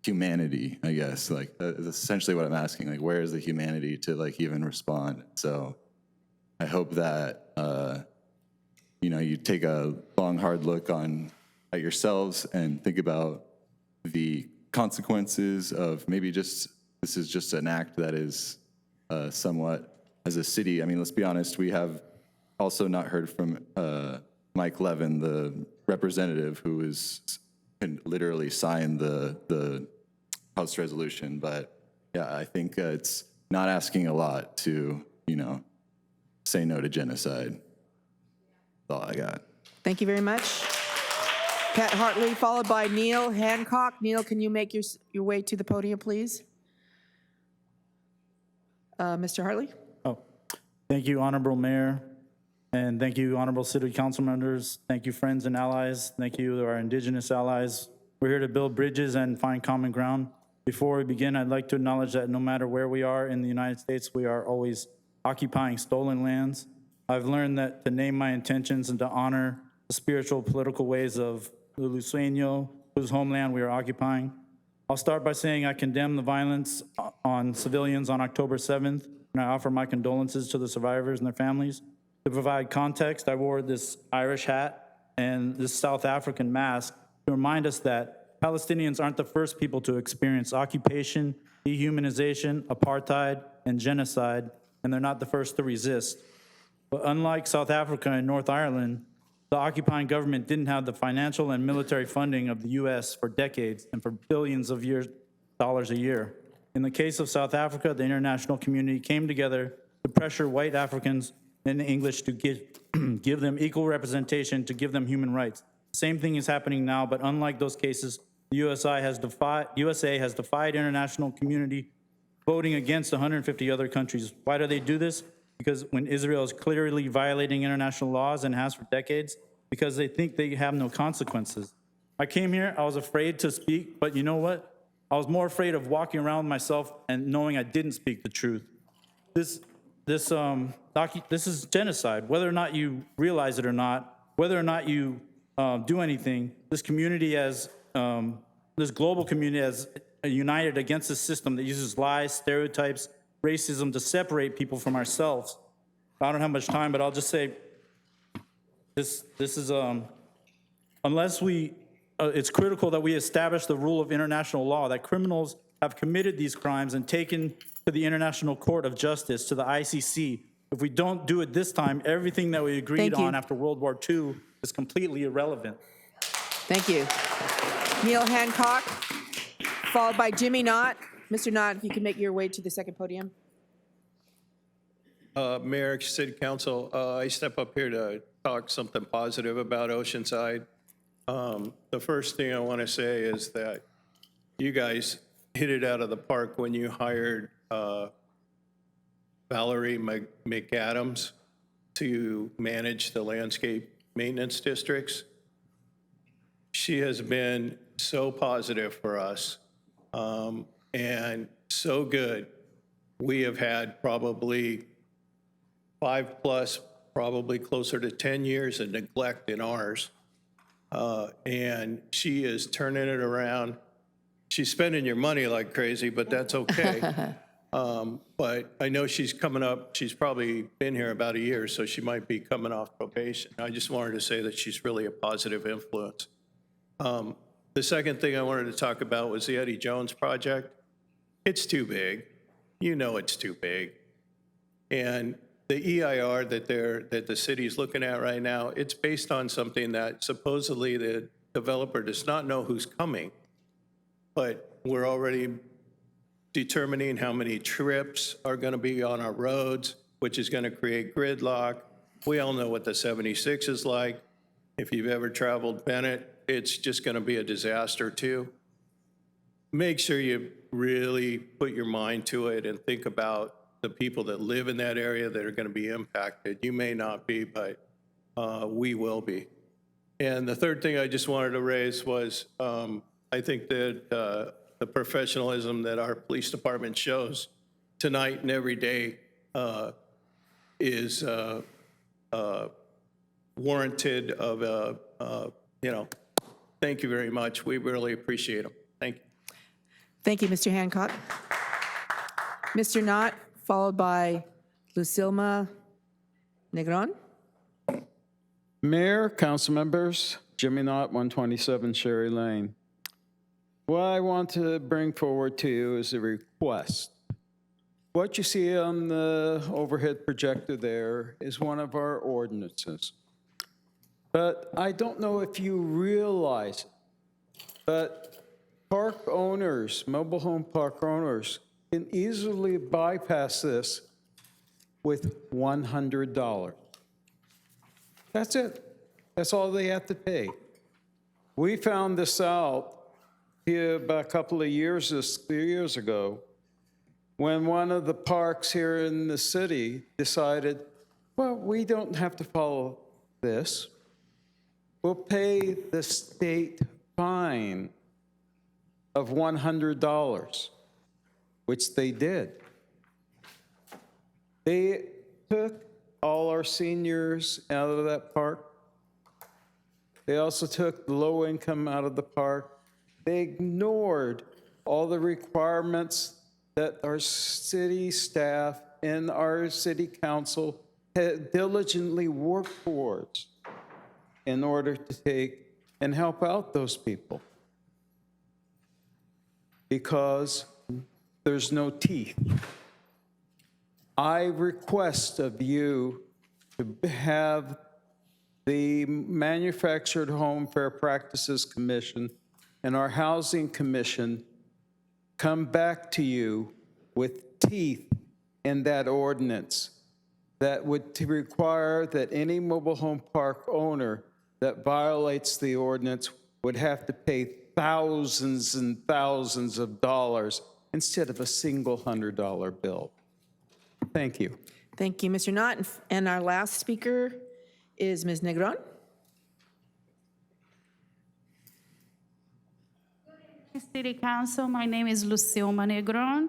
humanity, I guess. Like, that's essentially what I'm asking. Like, where is the humanity to, like, even respond? So I hope that, you take a long, hard look at yourselves and think about the consequences of maybe this is just an act that is somewhat, as a city, I mean, let's be honest, we have also not heard from Mike Levin, the representative who can literally sign the House resolution. But yeah, I think it's not asking a lot to, say no to genocide. That's all I got. Thank you very much. Pat Hartley, followed by Neil Hancock. Neil, can you make your way to the podium, please? Mr. Hartley? Thank you, Honorable Mayor, and thank you, Honorable City Council members. Thank you, friends and allies. Thank you to our Indigenous allies. We're here to build bridges and find common ground. Before we begin, I'd like to acknowledge that no matter where we are in the United States, we are always occupying stolen lands. I've learned that to name my intentions and to honor the spiritual political ways of the Luiseño, whose homeland we are occupying. I'll start by saying I condemn the violence on civilians on October 7th, and I offer my condolences to the survivors and their families. To provide context, I wore this Irish hat and this South African mask to remind us that Palestinians aren't the first people to experience occupation, dehumanization, apartheid, and genocide, and they're not the first to resist. But unlike South Africa and North Ireland, the occupying government didn't have the financial and military funding of the U.S. for decades and for billions of dollars a year. In the case of South Africa, the international community came together to pressure white Africans and the English to give them equal representation, to give them human rights. Same thing is happening now, but unlike those cases, the USA has defied international community, voting against 150 other countries. Why do they do this? Because when Israel is clearly violating international laws and has for decades, because they think they have no consequences. I came here, I was afraid to speak, but you know what? I was more afraid of walking around myself and knowing I didn't speak the truth. This is genocide. Whether or not you realize it or not, whether or not you do anything, this community this global community has united against a system that uses lies, stereotypes, racism to separate people from ourselves. I don't have much time, but I'll just say this is, unless it's critical that we establish the rule of international law, that criminals have committed these crimes and taken to the International Court of Justice, to the ICC. If we don't do it this time, everything that we agreed on after World War II is completely irrelevant. Thank you. Neil Hancock, followed by Jimmy Knott. Mr. Knott, if you can make your way to the second podium. Mayor, City Council, I step up here to talk something positive about Oceanside. The first thing I want to say is that you guys hit it out of the park when you hired Valerie McAdams to manage the landscape maintenance districts. she has been so positive for us and so good. We have had probably 5+, probably closer to 10 years of neglect in ours. And she is turning it around. She's spending your money like crazy, but that's okay. But I know she's coming up, she's probably been here about a year, so she might be coming off probation. I just wanted to say that she's really a positive influence. The second thing I wanted to talk about was the Eddie Jones project. It's too big. You know it's too big. And the EIR that the city's looking at right now, it's based on something that supposedly the developer does not know who's coming, but we're already determining how many trips are going to be on our roads, which is going to create gridlock. We all know what the 76 is like. If you've ever traveled Bennett, it's just going to be a disaster too. Make sure you really put your mind to it and think about the people that live in that area that are going to be impacted. You may not be, but we will be. And the third thing I just wanted to raise was I think that the professionalism that our police department shows tonight and every day is warranted of, thank you very much. We really appreciate them. Thank you. Thank you, Mr. Hancock. Mr. Knott, followed by Lucilma Negron. Mayor, council members, Jimmy Knott, 127 Sherry Lane. What I want to bring forward to you is a request. What you see on the overhead projector there is one of our ordinances. But I don't know if you realize it, but park owners, mobile home park owners, can easily bypass this with $100. That's it. That's all they have to pay. We found this out here about a couple of years, 3 years ago, when one of the parks here in the city decided, well, we don't have to follow this. We'll pay the state fine of $100, which they did. They took all our seniors out of that park. They also took the low income out of the park. They ignored all the requirements that our city staff and our city council had diligently worked towards in order to take and help out those people. Because there's no teeth. I request of you to have the Manufactured Home Fair Practices Commission and our Housing Commission come back to you with teeth in that ordinance that would require that any mobile home park owner that violates the ordinance would have to pay thousands and thousands of dollars instead of a single $100 bill. Thank you. Thank you, Mr. Knott. And our last speaker is Ms. Negron. City Council, my name is Lucilma Negron,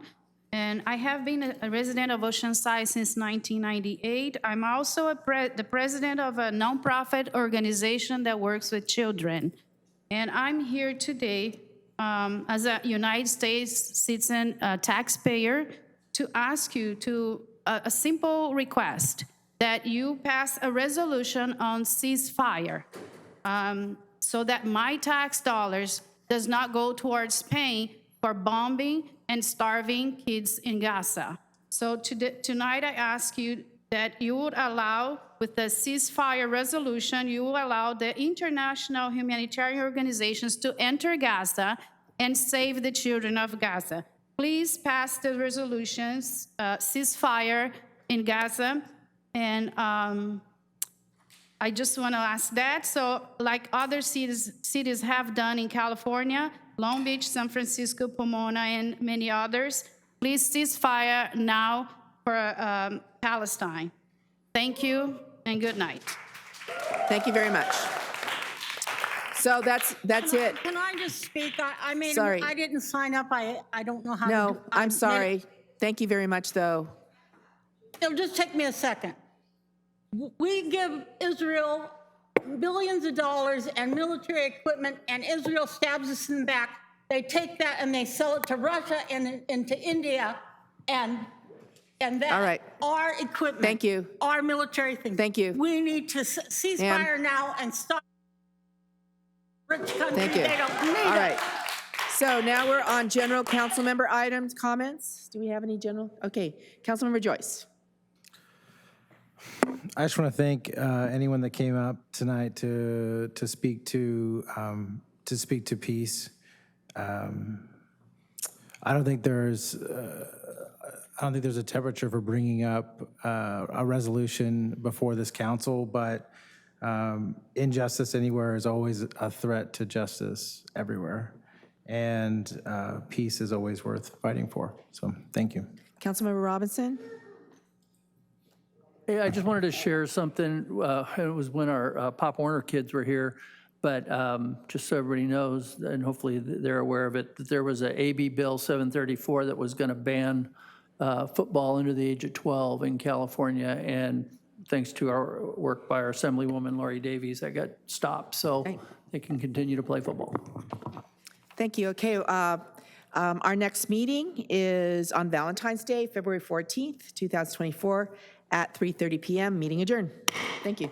and I have been a resident of Oceanside since 1998. I'm also the president of a nonprofit organization that works with children. And I'm here today as a United States citizen taxpayer to ask you to a simple request that you pass a resolution on ceasefire so that my tax dollars does not go towards paying for bombing and starving kids in Gaza. So tonight I ask you that you would allow, with the ceasefire resolution, you will allow the international humanitarian organizations to enter Gaza and save the children of Gaza. Please pass the resolutions, ceasefire in Gaza, and I just want to ask that. So like other cities have done in California, Long Beach, San Francisco, Pomona, and many others, please cease fire now for Palestine. Thank you and good night. Thank you very much. So that's it. Can I just speak? I mean, Sorry. I didn't sign up. I don't know how to No, do. I'm sorry. Thank you very much, though. It'll just take me a second. We give Israel billions of dollars and military equipment, and Israel stabs us in the back. They take that and they sell it to Russia and to India, and that All right. our equipment. Thank you. Our military things. Thank you. We need to cease Ma'am. fire now and stop. Rich country, Thank you. they don't need All it. right. So now we're on general council member items, comments. Do we have any general? Okay, Councilmember Joyce. I just want to thank anyone that came up tonight to speak to peace. I don't think there's a temperature for bringing up a resolution before this council, but injustice anywhere is always a threat to justice everywhere, and peace is always worth fighting for. So, thank you. Councilmember Robinson. Hey, I just wanted to share something. It was when our Pop Warner kids were here, but just so everybody knows, and hopefully they're aware of it, that there was a AB Bill 734 that was going to ban football under the age of 12 in California, and thanks to our work by our Assemblywoman Lori Davies, that got stopped, so they can continue to play football. Thank you. Okay, our next meeting is on Valentine's Day, February 14th, 2024, at 3:30 p.m. Meeting adjourned. Thank you.